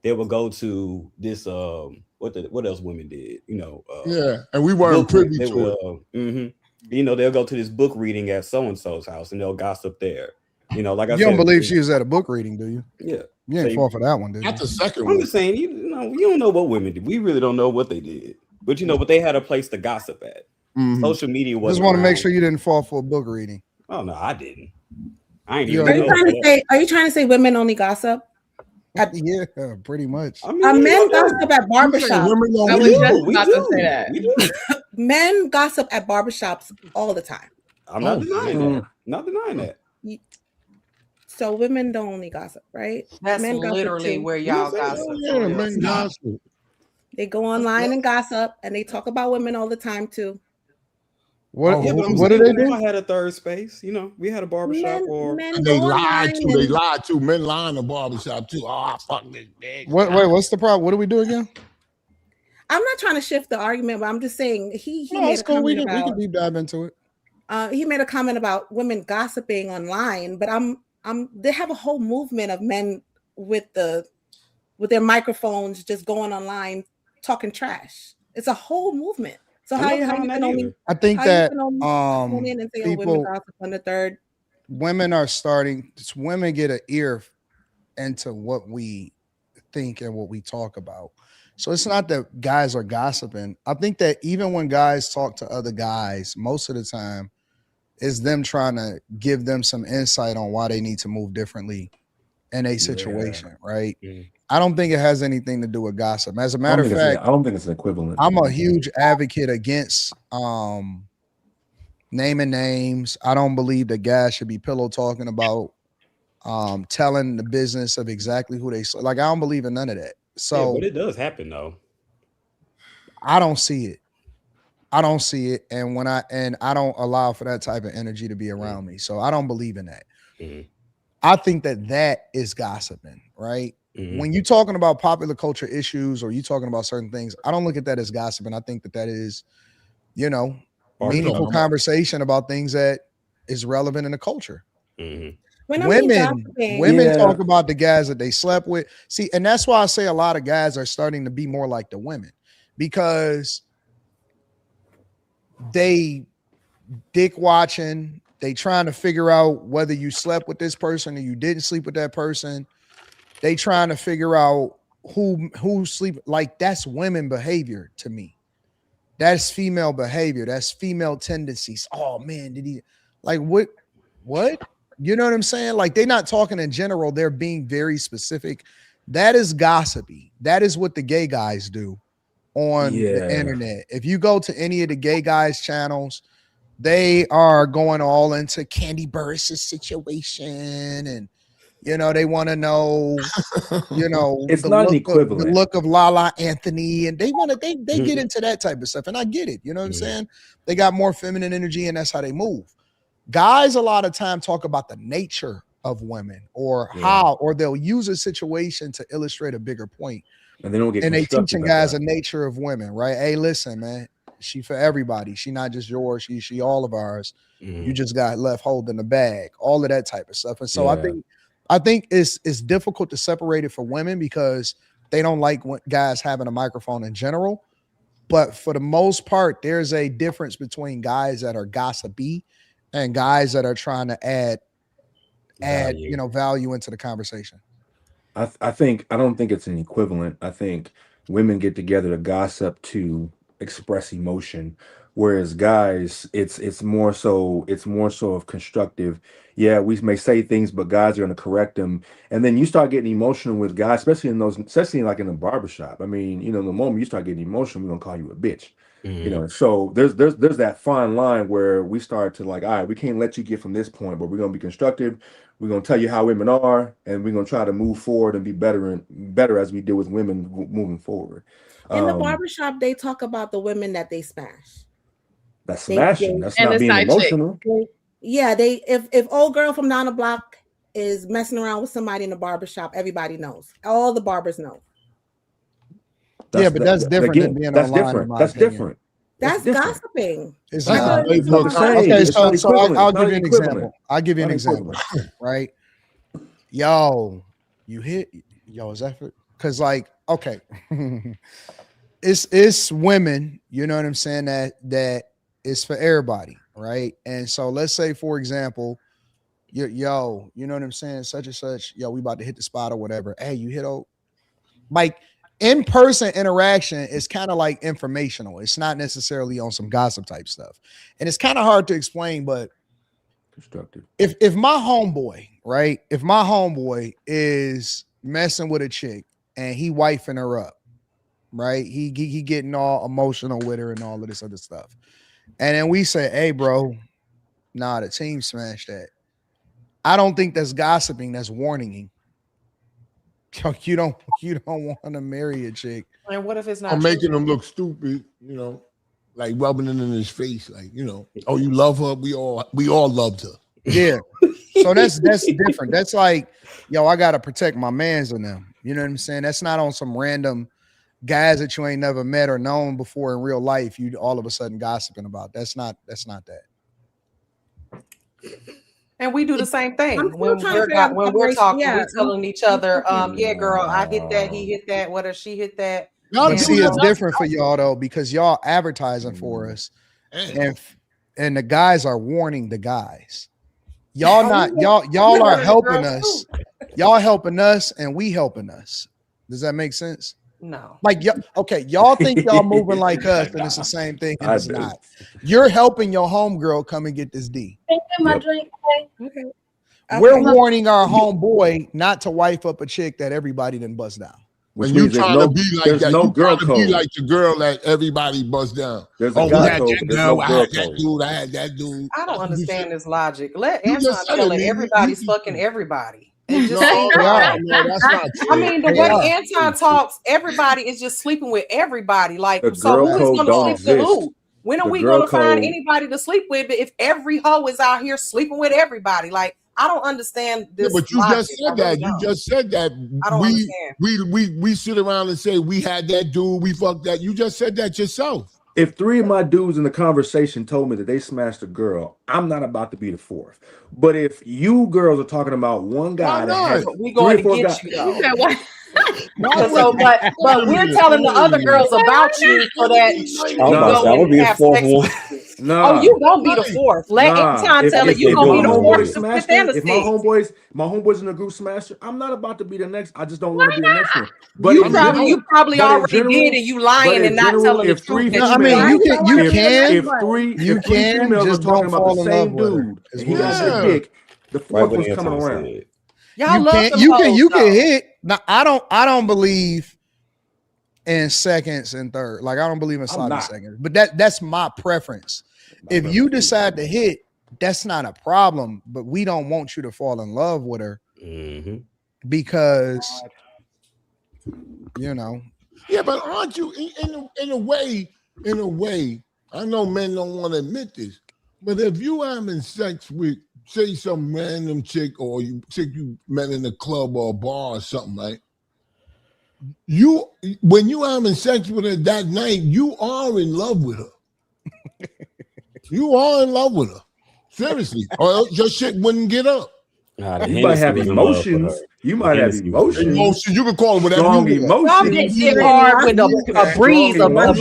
S3: they would go to this what else women did,
S10: and we weren't privy to
S3: it. They'll go to this book reading at so and so's house, and they'll gossip there. Like I
S1: said, you don't believe she was at a book reading, do you?
S3: Yeah,
S1: you ain't fall for that one, dude.
S10: That's the second
S3: one. I'm just saying, you don't know what women did. We really don't know what they did, but but they had a place to gossip at. Social media was.
S1: Just want to make sure you didn't fall for a book reading.
S3: Oh no, I didn't. I ain't even.
S4: Are you trying to say women only gossip?
S1: Yeah, pretty much.
S4: Men gossip at barbershops.
S2: I was just about to say that.
S4: Men gossip at barbershops all the time.
S3: I'm not denying that. Not denying that.
S4: So women don't only gossip, right?
S11: That's
S4: men
S11: literally where y'all gossip.
S10: Yeah, men gossip.
S4: They go online and gossip, and they talk about women all the time too.
S1: What do they do?
S3: I had a third space. We had a barbershop
S10: and they lied too. They lied too. Men lie in the barbershop too. Oh, fuck this bitch.
S1: Wait, what's the problem? What do we do again?
S4: I'm not trying to shift the argument, but I'm just saying he
S1: made a comment we can deep dive into it.
S4: He made a comment about women gossiping online, but they have a whole movement of men with their microphones just going online talking trash. It's a whole movement. So how you can only?
S1: I think that
S4: come in and say, women gossip on the third.
S1: Women get an ear into what we think and what we talk about. So it's not that guys are gossiping. I think that even when guys talk to other guys, most of the time, is them trying to give them some insight on why they need to move differently in a situation, right? I don't think it has anything to do with gossip. As a matter of fact,
S5: I don't think it's an equivalent.
S1: I'm a huge advocate against naming names. I don't believe that guys should be pillow talking about telling the business of exactly who they like. I don't believe in none of that. So,
S3: but it does happen though.
S1: I don't see it. And I don't allow for that type of energy to be around me. So I don't believe in that. I think that is gossiping, right? When you're talking about popular culture issues or you talking about certain things, I don't look at that as gossiping. I think that is, meaningful conversation about things that is relevant in the culture. Women talk about the guys that they slept with. See, and that's why I say a lot of guys are starting to be more like the women, because they dick watching, they trying to figure out whether you slept with this person or you didn't sleep with that person. They trying to figure out who sleep. Like, that's women behavior to me. That's female behavior. That's female tendencies. Oh man, did he like what? You know what I'm saying? Like, they're not talking in general. They're being very specific. That is gossipy. That is what the gay guys do on the internet. If you go to any of the gay guys channels, they are going all into Candy Burris' situation, and they want to know,
S5: it's not an equivalent.
S1: The look of Lala Anthony, and they get into that type of stuff, and I get it. You know what I'm saying? They got more feminine energy, and that's how they move. Guys a lot of time talk about the nature of women, or how, or they'll use a situation to illustrate a bigger point.
S5: And they don't get.
S1: And they teaching guys the nature of women, right? Hey, listen, man, she for everybody. She not just yours. She all of ours. You just got left holding the bag. All of that type of stuff. And so I think it's difficult to separate it for women because they don't like guys having a microphone in general. But for the most part, there's a difference between guys that are gossipy and guys that are trying to add value into the conversation.
S5: I don't think it's an equivalent. I think women get together to gossip to express emotion, whereas guys, it's more so of constructive. Yeah, we may say things, but guys are going to correct them, and then you start getting emotional with guys, especially like in a barbershop. I mean, the moment you start getting emotional, we're gonna call you a bitch. So there's that fine line where we start to like, all right, we can't let you get from this point, but we're gonna be constructive. We're gonna tell you how women are, and we're gonna try to move forward and be better as we deal with women moving forward.
S4: In the barbershop, they talk about the women that they smash.
S5: That's smashing. That's not being emotional.
S4: Yeah, if old girl from down the block is messing around with somebody in the barbershop, everybody knows. All the barbers know.
S1: But that's different than being online.
S5: That's different.
S4: That's gossiping.
S1: It's not. Okay, so I'll give you an example. Right? Is that for? Because okay, it's women. You know what I'm saying? That is for everybody, right? And so let's say, for example, you know what I'm saying? Such and such. We about to hit the spot or whatever. Hey, you hit like. In-person interaction is kind of like informational. It's not necessarily on some gossip type stuff. And it's kind of hard to explain, but
S5: constructive.
S1: If my homeboy, right? If my homeboy is messing with a chick and he wifing her up, right? He getting all emotional with her and all of this other stuff. And then we say, hey, bro, nah, the team smashed that. I don't think that's gossiping, that's warning. You don't want to marry a chick.
S11: And what if it's not?
S10: I'm making them look stupid, like rubbing it in his face, like oh, you love her. We all loved her.
S1: Yeah. So that's different. That's like, I gotta protect my mans in them. You know what I'm saying? That's not on some random guys that you ain't never met or known before in real life. You all of a sudden gossiping about. That's not that.
S11: And we do the same thing when we're talking. We're telling each other, yeah, girl, I hit that, he hit that, what if she hit that?
S1: But see, it's different for y'all though, because y'all advertising for us, and the guys are warning the guys. Y'all are helping us. Y'all helping us, and we helping us. Does that make sense?
S11: No.
S1: Like, y'all think y'all moving like us, and it's the same thing, and it's not. You're helping your homegirl come and get this D.
S6: My drink.
S4: Okay.
S1: We're warning our homeboy not to wife up a chick that everybody done bust down.
S10: When you trying to be like that, you trying to be like the girl that everybody bust down.
S5: Oh, we had
S10: that girl, I had that dude, I had that dude.
S11: I don't understand this logic. Let Anton tell it. Everybody's fucking everybody. And just
S10: no, that's not true.
S11: I mean, the way Anton talks, everybody is just sleeping with everybody. Like, so who is going to sleep with who? When are we going to find anybody to sleep with? But if every hoe is out here sleeping with everybody, like, I don't understand this.
S10: Yeah, but you just said that. You just said that.
S11: I don't understand.
S10: We sit around and say we had that dude, we fucked that. You just said that yourself.
S5: If 3 of my dudes in the conversation told me that they smashed a girl, I'm not about to be the 4th. But if you girls are talking about one guy that has
S11: we
S5: 3
S11: going
S5: or
S11: to
S5: 4
S11: get
S5: guys,
S11: you though.
S10: But
S11: we're telling the other girls about you so that you can go
S3: I would
S11: and
S3: be the
S11: have
S3: 4th
S11: sex.
S3: one.
S11: Oh, you gonna be the 4th. Let Anton tell it. You
S3: if
S11: gonna be
S3: my
S11: the
S3: homeboy
S11: 4th
S5: smashed
S11: with
S5: it, if my
S11: Anastasia.
S5: homeboys in the group smashed it, I'm not about to be the next. I just don't want to be the next one. But
S11: You probably already did, and you lying and not telling the truth.
S1: I mean, you can.
S5: If three females are
S1: just
S5: talking
S1: don't
S5: about
S1: fall
S5: the
S1: in love
S5: same
S1: with her.
S5: dude and he got good dick, the 4th one's coming around.
S11: Y'all love them
S1: you
S11: hoes,
S1: can hit. Now, I don't believe in seconds and third. Like I don't believe in sloppy seconds. But that's my preference. If you decide to hit, that's not a problem. But we don't want you to fall in love with her because you know.
S10: Yeah, but aren't you in a way? I know men don't want to admit this, but if you having sex with, say, some random chick or chick you met in a club or a bar or something, right? When you having sex with her that night, you are in love with her. You are in love with her. Seriously. Or else your shit wouldn't get up.
S5: You might have emotions. You might have emotions.
S10: You can call it whatever
S5: strong
S10: you want.
S11: Y'all get hit hard when a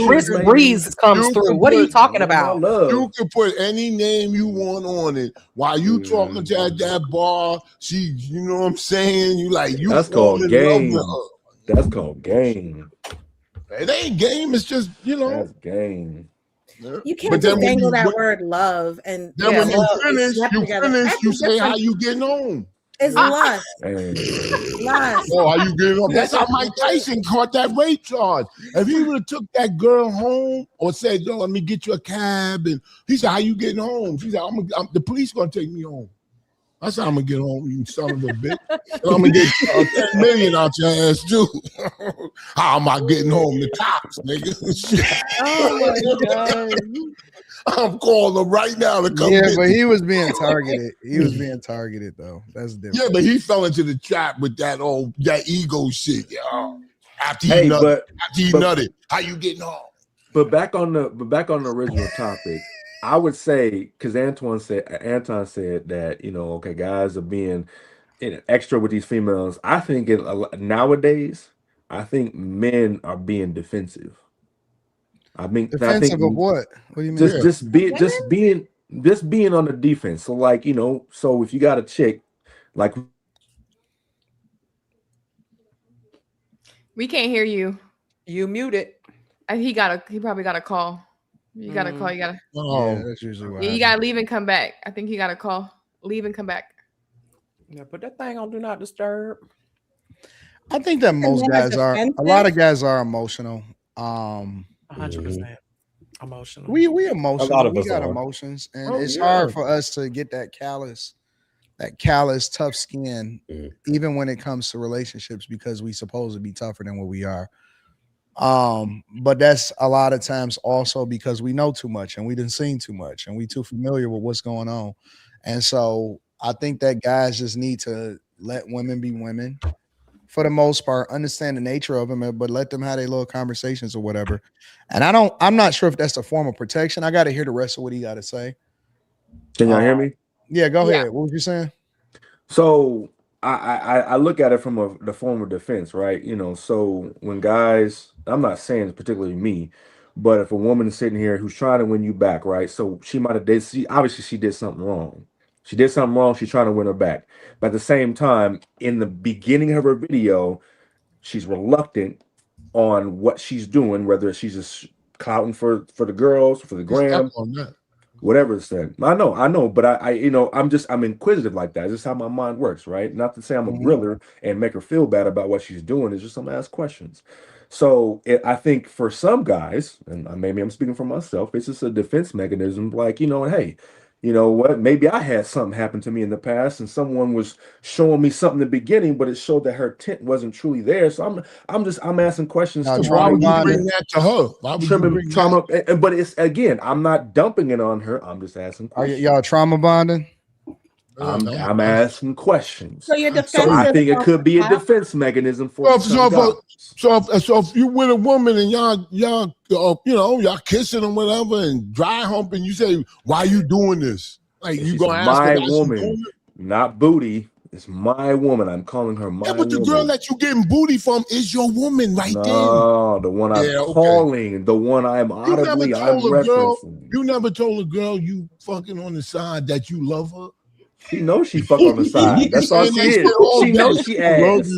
S11: brisk breeze comes through. What are you talking about?
S10: You can put any name you want on it. While you talking to that bar, you know what I'm saying?
S5: That's called game. That's called game.
S10: It ain't game. It's just,
S5: That's game.
S4: You can't just dangle that word love and
S10: then when you finish, you say how you getting home.
S4: It's lust.
S10: Lust. Oh, how you getting home? That's how Mike Tyson caught that rape charge. If he would have took that girl home or said, "Yo, let me get you a cab," and he said, "How you getting home?" She said, "The police gonna take me home." That's how I'm gonna get home, you son of a bitch. I'm gonna get 10 million out your ass too. How am I getting home? The cops, nigga.
S2: Oh my god.
S10: I'm calling them right now to come.
S1: Yeah, but he was being targeted. He was being targeted though. That's different.
S10: Yeah, but he fell into the trap with that ego shit. Yeah. After he nutted, how you getting home?
S5: But back on the original topic. I would say, because Anton said that, okay, guys are being extra with these females. I think nowadays, I think men are being defensive.
S1: Defensive of what? What do you mean?
S5: Just being on the defense. So so if you got a chick, like
S2: we can't hear you.
S11: You muted.
S2: He probably got a call. You got to call. You got to.
S1: Yeah, that's usually what
S2: you got to leave and come back. I think he got a call. Leave and come back.
S11: Yeah, put that thing on Do Not Disturb.
S1: I think that most guys are. A lot of guys are emotional.
S11: 100% emotional.
S1: We emotional.
S3: A lot of
S1: we
S3: us
S1: got
S3: are.
S1: emotions, and it's hard for us to get that callous, tough skin, even when it comes to relationships, because we supposed to be tougher than what we are. But that's a lot of times also because we know too much and we done seen too much and we too familiar with what's going on. And so I think that guys just need to let women be women for the most part, understand the nature of them, but let them have their little conversations or whatever. And I'm not sure if that's a form of protection. I got to hear the rest of what he got to say.
S5: Can y'all hear me?
S1: Yeah, go ahead. What was you saying?
S5: So I look at it from the form of defense, right? So when guys, I'm not saying it's particularly me, but if a woman is sitting here who's trying to win you back, right? So she might have obviously she did something wrong. She did something wrong. She's trying to win her back. But at the same time, in the beginning of her video, she's reluctant on what she's doing, whether she's just clouting for the girls, for the gram. Whatever it's said. I know, but I'm inquisitive like that. It's just how my mind works, right? Not to say I'm a griller and make her feel bad about what she's doing. It's just I'm ask questions. So I think for some guys, and maybe I'm speaking for myself, it's just a defense mechanism. Like, hey, you know what? Maybe I had something happen to me in the past, and someone was showing me something in the beginning, but it showed that her tent wasn't truly there. So I'm asking questions.
S10: Why would you bring that to her? Why would you bring
S5: trauma? But it's again, I'm not dumping it on her. I'm just asking questions.
S1: Are y'all trauma bonding?
S5: I'm asking questions.
S4: So you're
S5: So I think it could be a
S4: defensive.
S5: defense mechanism for some guys.
S10: So if you with a woman and y'all kissing or whatever and dry humping, you say, "Why you doing this?" Like you gonna ask her,
S5: my woman, not booty. It's my woman. I'm calling her my woman.
S10: Yeah, but the girl that you getting booty from is your woman right there.
S5: No, the one I'm calling, the one I'm audibly I'm referencing.
S10: You never told a girl you fucking on the side that you love her.
S5: She knows she fuck on the side. That's all she is. She knows she ass.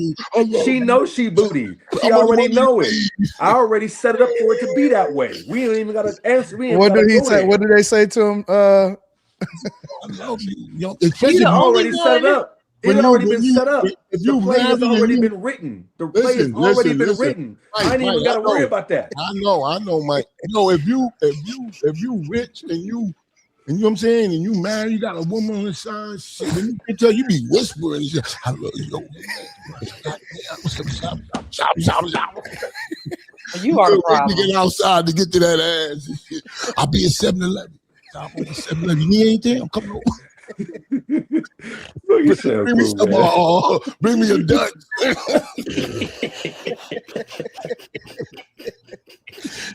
S5: She knows she booty. She already know it. I already set it up for it to be that way. We ain't even got to answer.
S1: What did he say? What did they say to him?
S10: I love you.
S5: He already set it up. It's already been set up. The play has already been written. The play has already been written. I ain't even got to worry about that.
S10: I know, Mike. If you rich and you know what I'm saying, and you married, you got a woman on the side, shit, and you can tell you be whispering, shit, I love you.
S11: You are the problem.
S10: Get outside to get to that ass. I'll be at 7-Eleven. I'll be at 7-Eleven. You need anything? I'm coming over. Bring me some, bring me a Dutch.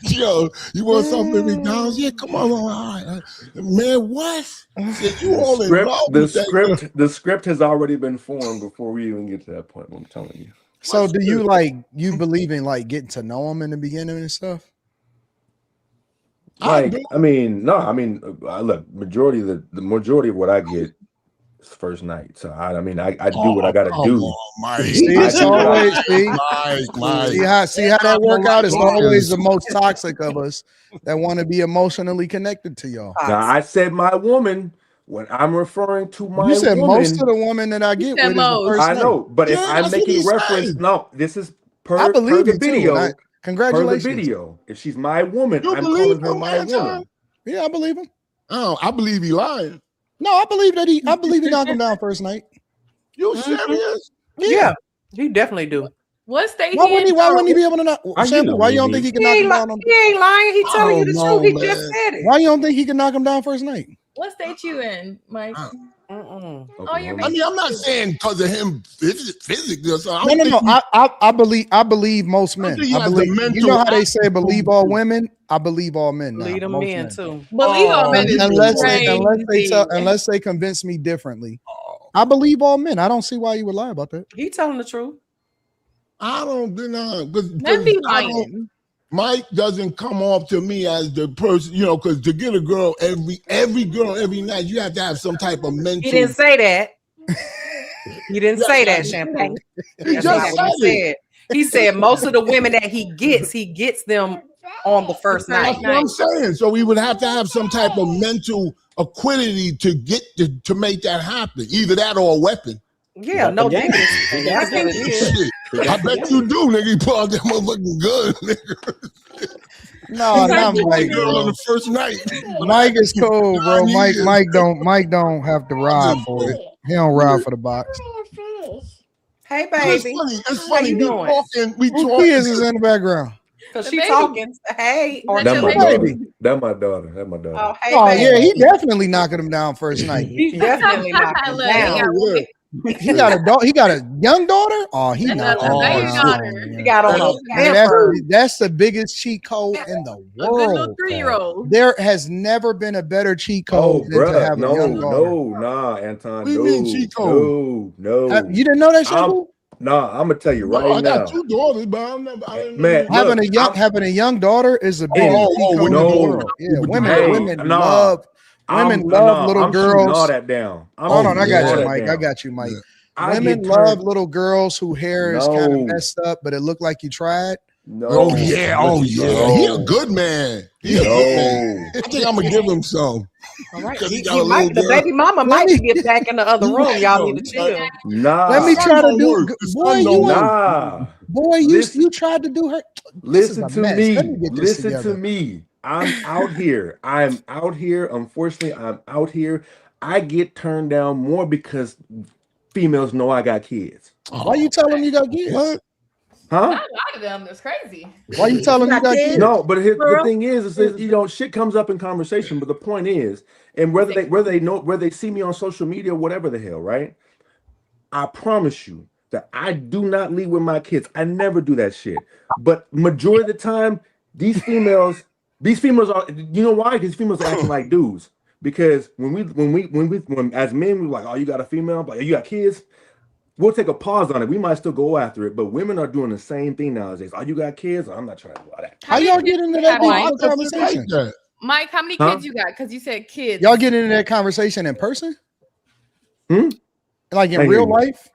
S10: Yo, you want something at McDonald's? Yeah, come on, all right. Man, what? You all
S5: the script has already been formed before we even get to that point. I'm telling you.
S1: So, do you believe in like getting to know them in the beginning and stuff?
S5: Look, majority of the majority of what I get is first night. So I do what I gotta do.
S1: See how that work out? It's always the most toxic of us that want to be emotionally connected to y'all.
S5: Now I said my woman. When I'm referring to my
S1: you said
S5: woman,
S1: most of the woman that I get with is the first
S5: I know,
S1: night.
S5: but if I'm making reference, no, this is per the video.
S1: Congratulations.
S5: Per the video. If she's my woman, I'm calling her my woman.
S1: Yeah, I believe him.
S10: Oh, I believe he lying.
S1: No, I believe he knocked him down first night.
S10: You serious?
S11: Yeah, he definitely do.
S2: What state?
S1: Why wouldn't he be able to knock? Shampoo, why you don't think he can knock him down?
S11: He ain't lying. He telling you the truth. He just said it.
S1: Why you don't think he can knock him down first night?
S2: What state you in, Mike?
S10: Oh, you're. I mean, I'm not saying because of him physically or something.
S1: No. I believe most men. I believe. You know how they say believe all women. I believe all men.
S11: Believe them men too.
S2: Believe all men.
S1: Unless they convince me differently. I believe all men. I don't see why you would lie about that.
S11: He telling the truth.
S10: I don't know because
S2: lying.
S10: Mike doesn't come off to me as the person, because to get a girl every girl every night, you have to have some type of mental.
S11: He didn't say that. He didn't say that, Shampoo.
S10: He just said.
S11: He said most of the women that he gets them on the first night.
S10: That's what I'm saying. So we would have to have some type of mental acuity to get to make that happen. Either that or a weapon.
S11: Yeah, no diggity. That's what it is.
S10: I bet you do, nigga. You pull out that motherfucking gun, nigga.
S1: No, not Mike.
S10: Girl on the first night.
S1: Mike is cool, bro. Mike don't have to ride for it. He don't ride for the box.
S11: Hey, baby.
S10: It's funny. We talking.
S1: Who is in the background?
S11: Because she's talking. Hey, or
S5: that's my
S1: baby.
S5: That's my daughter. That's my daughter.
S11: Oh, hey,
S1: baby. Yeah, he definitely knocking him down first night.
S11: He's definitely knocking him down.
S1: He got a young daughter. Oh, he not.
S11: He got on
S1: that's the biggest cheat code in the world.
S2: 3-year-old.
S1: There has never been a better cheat code than to have a young daughter.
S5: Anton.
S10: Cheat code?
S5: No.
S1: You didn't know that, Shampoo?
S5: No, I'm gonna tell you right now.
S10: I got 2 daughters, but
S1: having a young daughter is a big cheat code in the world. Yeah, women love. Women love little girls.
S5: All that down.
S1: Hold on, I got you, Mike. Women love little girls whose hair is kind of messed up, but it looked like you tried.
S5: No.
S10: Oh yeah. He a good man. I think I'm gonna give him some.
S11: All right. The baby mama might get back in the other room. Y'all need to chill.
S5: Nah.
S1: Let me try to do. Boy, you tried to do her.
S5: Listen to me. I'm out here. Unfortunately, I'm out here. I get turned down more because females know I got kids.
S1: Why you telling them you got kids?
S10: What?
S2: Not a lot of them. That's crazy.
S1: Why you telling me you got kids?
S5: No, but the thing is shit comes up in conversation. But the point is, and whether they see me on social media, whatever the hell, right? I promise you that I do not lead with my kids. I never do that shit. But majority of the time, these females are. You know why? Because females are acting like dudes. Because when as men we're like, oh, you got a female, like, you got kids. We'll take a pause on it. We might still go after it, but women are doing the same thing nowadays. Oh, you got kids? I'm not trying to do all that.
S1: How y'all get into that conversation?
S2: Mike, how many kids you got? Because you said kids.
S1: Y'all get into that conversation in person? Like in real life?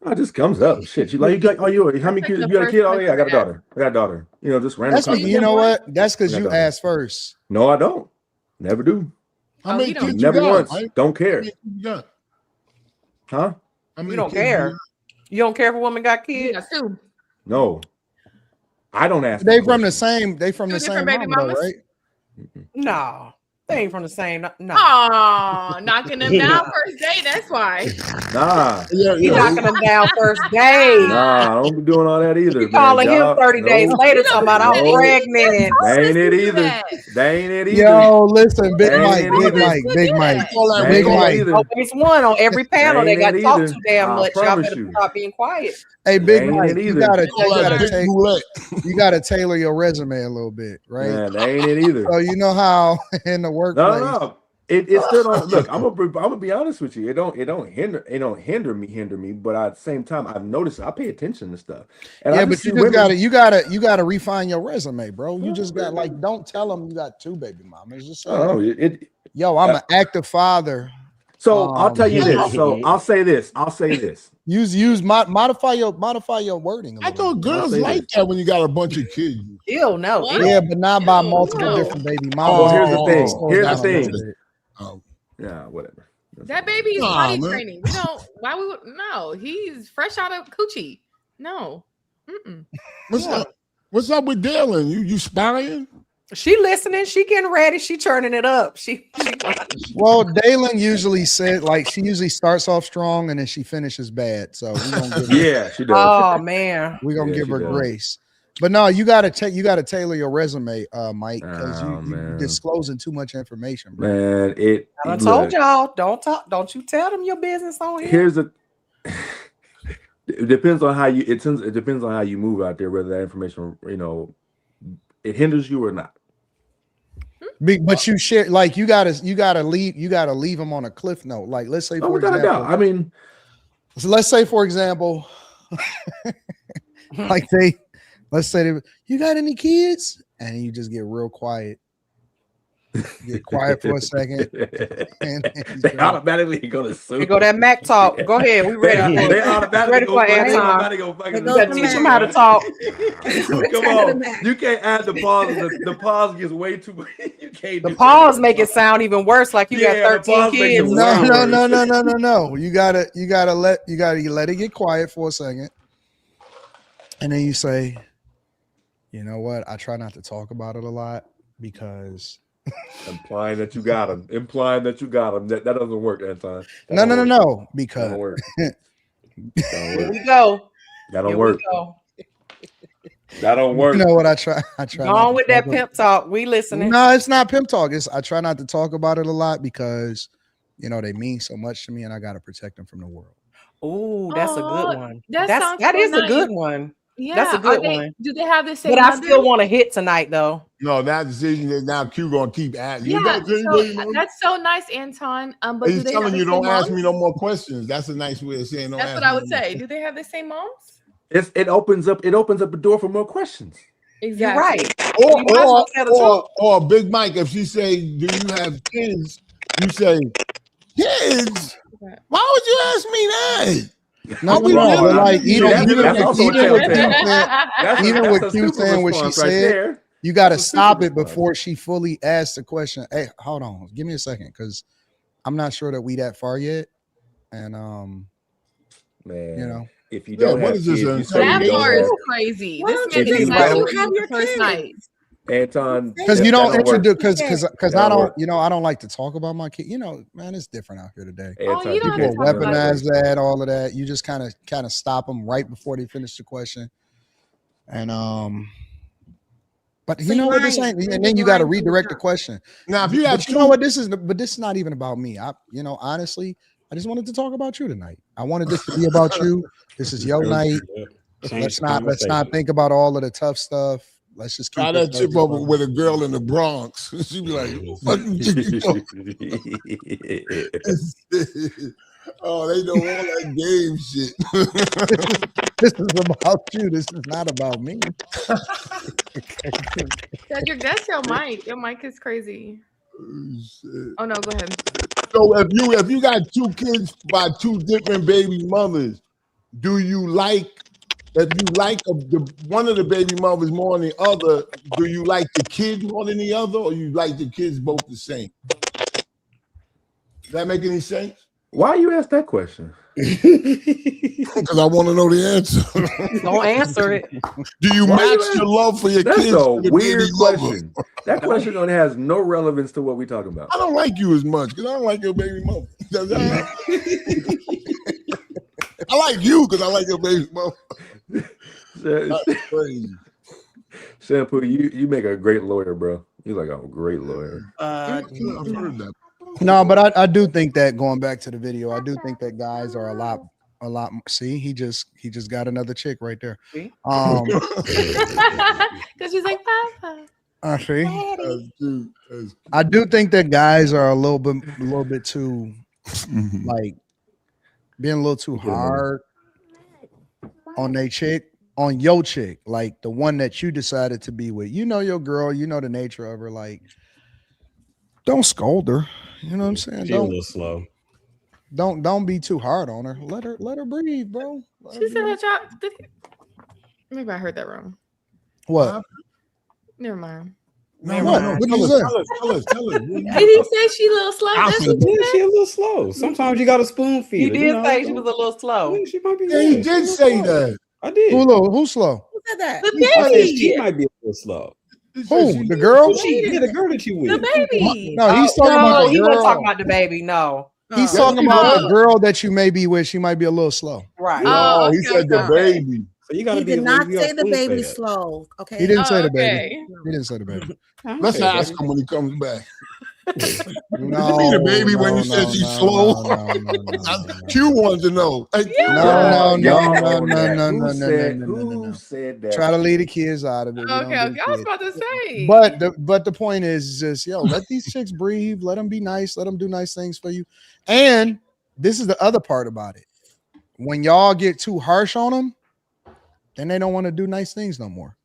S5: Oh, it just comes up. Shit. How many kids? You got a kid? Oh, yeah, I got a daughter. You know, just random.
S1: You know what? That's because you asked first.
S5: No, I don't. Never do.
S10: How many kids
S5: never
S10: you got,
S5: once.
S10: Mike?
S5: Don't care. Huh?
S11: You don't care. You don't care if a woman got kids?
S5: No. I don't ask.
S1: They from the same mama, though, right?
S11: No. They ain't from the same. No.
S2: Oh, knocking them down first day. That's why.
S5: Nah.
S11: You knocking them down first day.
S5: Nah, I don't be doing all that either.
S11: You calling him 30 days later talking about I'm pregnant.
S5: They ain't it either. They ain't it either.
S1: Yo, listen, Big Mike.
S11: Always one on every panel. They got to talk too damn much. Y'all better stop being quiet.
S1: Hey, Big Mike, you gotta tailor your resume a little bit, right?
S5: Yeah, they ain't it either.
S1: So you know how in the workplace.
S5: No. It still don't look. I'm gonna be honest with you. It don't hinder me. But at the same time, I've noticed I pay attention to stuff. And
S1: but you gotta refine your resume, bro. You just got don't tell them you got 2 baby mamas. Just say, I'm an active father.
S5: So I'll tell you this. So I'll say this.
S1: Modify your wording.
S10: I thought girls like that when you got a bunch of kids.
S11: Ew, no.
S1: Yeah, but not by multiple different baby mamas.
S5: Well, here's the thing. Oh, yeah, whatever.
S2: That baby is potty training. We don't. Why we would? No, he's fresh out of coochie. No.
S10: What's up with Dylan? You spying?
S11: She listening. She getting ready. She turning it up.
S1: Well, Dalen usually said she usually starts off strong and then she finishes bad. So we're gonna give her,
S5: she does.
S11: Oh man,
S1: we're gonna give her grace. But no, you gotta tailor your resume, Mike, because you're disclosing too much information, bro.
S5: Man,
S11: I told y'all don't you tell them your business on here.
S5: It depends on how you it depends on how you move out there, whether that information, it hinders you or not.
S1: But you share you gotta leave them on a cliff note. Like let's say for example, so let's say for example, let's say you got any kids, and you just get real quiet. Get quiet for a second. And
S5: they automatically go to sue.
S11: They go that Mac talk. Go ahead. We ready.
S5: They automatically
S11: for Anton. You gotta teach them how to talk.
S5: Come on. You can't add the pause. The pause gets way too much. You can't.
S11: The pause make it sound even worse. Like you got 13 kids.
S1: No. You gotta let it get quiet for a second. And then you say, you know what? I try not to talk about it a lot because
S5: implying that you got them. That doesn't work, Anton.
S1: No. Because
S5: don't work.
S11: Here we go.
S5: That don't work. That don't work.
S1: You know what? I try.
S11: Go on with that pimp talk. We listening.
S1: No, it's not pimp talk. I try not to talk about it a lot because they mean so much to me, and I gotta protect them from the world.
S11: Oh, that's a good one.
S2: That is
S11: a good one.
S2: Yeah,
S11: that's a good one.
S2: Do they have the same?
S11: But I still want to hit tonight, though.
S10: No, that decision is now Q gonna keep asking.
S2: Yeah, that's so nice, Anton. But
S10: he's telling you don't ask me no more questions. That's a nice way of saying.
S2: That's what I would say. Do they have the same moms?
S5: It opens up a door for more questions.
S2: Exactly.
S11: Right.
S10: Or Big Mike, if she say, "Do you have kids?" You say, "Kids." Why would you ask me that?
S1: No, but like even with Q saying what she said, you got to stop it before she fully asks the question. Hey, hold on, give me a second, because I'm not sure that we that far yet. And
S5: man, if you don't have kids,
S2: that part is crazy. This man is not your first night.
S5: Anton,
S1: because you don't introduce because I don't like to talk about my kid. Man, it's different out here today.
S2: You don't
S1: weaponize that, all of that. You just kind of stop them right before they finish the question. And but
S4: So
S1: you know what this
S4: lying.
S1: ain't,
S4: You're
S1: and then you got to
S4: lying from the
S1: redirect the
S4: jump.
S1: question.
S10: Now, if you have
S1: But you know what this is, but this is not even about me. Honestly, I just wanted to talk about you tonight. I wanted this to be about you. This is your night.
S3: Change the
S1: Let's not
S3: conversation.
S1: think about all of the tough stuff. Let's just keep
S10: try
S1: it
S10: that chip
S1: surface
S10: over
S1: level.
S10: with a girl in the Bronx. She'd be like, "Who the fuck you think you know?" Oh, they know all that game shit.
S1: This is about you. This is not about me.
S2: Cedric, that's your mic. Your mic is crazy. Oh no, go ahead.
S10: So if you got 2 kids by 2 different baby mothers, do you like, if you like one of the baby mothers more than the other, do you like the kid more than the other, or you like the kids both the same? Does that make any sense?
S5: Why you ask that question?
S10: Because I want to know the answer.
S11: Don't answer it.
S10: Do you match your love for your
S5: That's
S10: kids?
S5: a
S10: to the
S5: weird
S10: baby mother?
S5: question. That question has no relevance to what we're talking about.
S10: I don't like you as much because I don't like your baby mother. Does that I like you because I like your baby mother. That's crazy.
S5: Shampoo, you make a great lawyer, bro. You're like a great lawyer.
S10: I've heard that.
S1: No, but I do think that, going back to the video, I do think that guys are a lot. See, he just got another chick right there.
S2: Because she's like, Papa.
S1: I see.
S10: Dude,
S1: I do think that guys are a little bit too, like, being a little too hard on your chick, like the one that you decided to be with. You know your girl, you know the nature of her. Like, don't scold her. You know what I'm saying?
S3: She's a little slow.
S1: Don't be too hard on her. Let her breathe, bro.
S2: She said her job. Maybe I heard that wrong.
S1: What?
S2: Never mind.
S10: No. What did you say? Tell us.
S2: Did he say she a little slow? That's what
S3: Yeah, she a little slow. Sometimes you got to spoon feed
S11: He
S3: her.
S11: did say she was a little slow.
S3: She might be.
S10: Yeah, he did say that.
S3: I did.
S1: Who's slow?
S4: Who said that?
S2: The
S3: I said
S2: baby.
S3: she might be a little slow.
S1: Who? The girl?
S3: Yeah, the girl that you with.
S2: The baby.
S1: No, he's talking about the
S11: he wasn't
S1: girl.
S11: talking about the baby. No.
S1: He's talking about the girl that you may be with. She might be a little slow.
S11: Right.
S10: No, he
S2: okay,
S10: said the
S2: okay.
S10: baby.
S3: So you gotta
S4: He
S3: be.
S4: did not
S3: you gotta
S4: say the
S3: spoon
S4: baby
S3: feed her.
S4: slow. Okay.
S1: He didn't say the
S2: okay.
S1: baby. He didn't say the baby.
S10: Let's
S3: Okay,
S10: ask
S3: baby.
S10: him when he comes back.
S1: No,
S10: Did you mean the baby when you said she's slow? Q wants to know. Hey, Q,
S5: Who said that?
S1: Try to leave the kids out of it.
S2: Okay. I was about to say.
S1: But the point is just, let these chicks breathe. Let them be nice. Let them do nice things for you. And this is the other part about it. When y'all get too harsh on them, then they don't want to do nice things no more.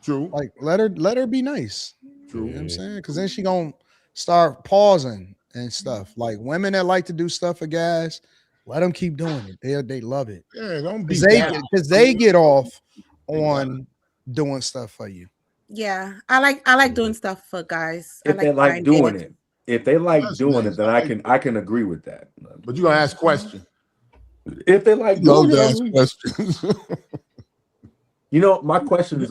S10: True.
S1: Like, let her be nice.
S10: True.
S1: You know what I'm saying? Because then she gonna start pausing and stuff. Like, women that like to do stuff for guys, let them keep doing it. They love it.
S10: Yeah, don't be
S1: because they get off on doing stuff for you.
S4: Yeah, I like doing stuff for guys.
S5: If they like doing it, if they like doing it, then I can agree with that.
S10: But you gonna ask questions.
S5: If they like
S10: Love
S5: doing
S10: to
S5: it,
S10: ask questions.
S5: you know, my questions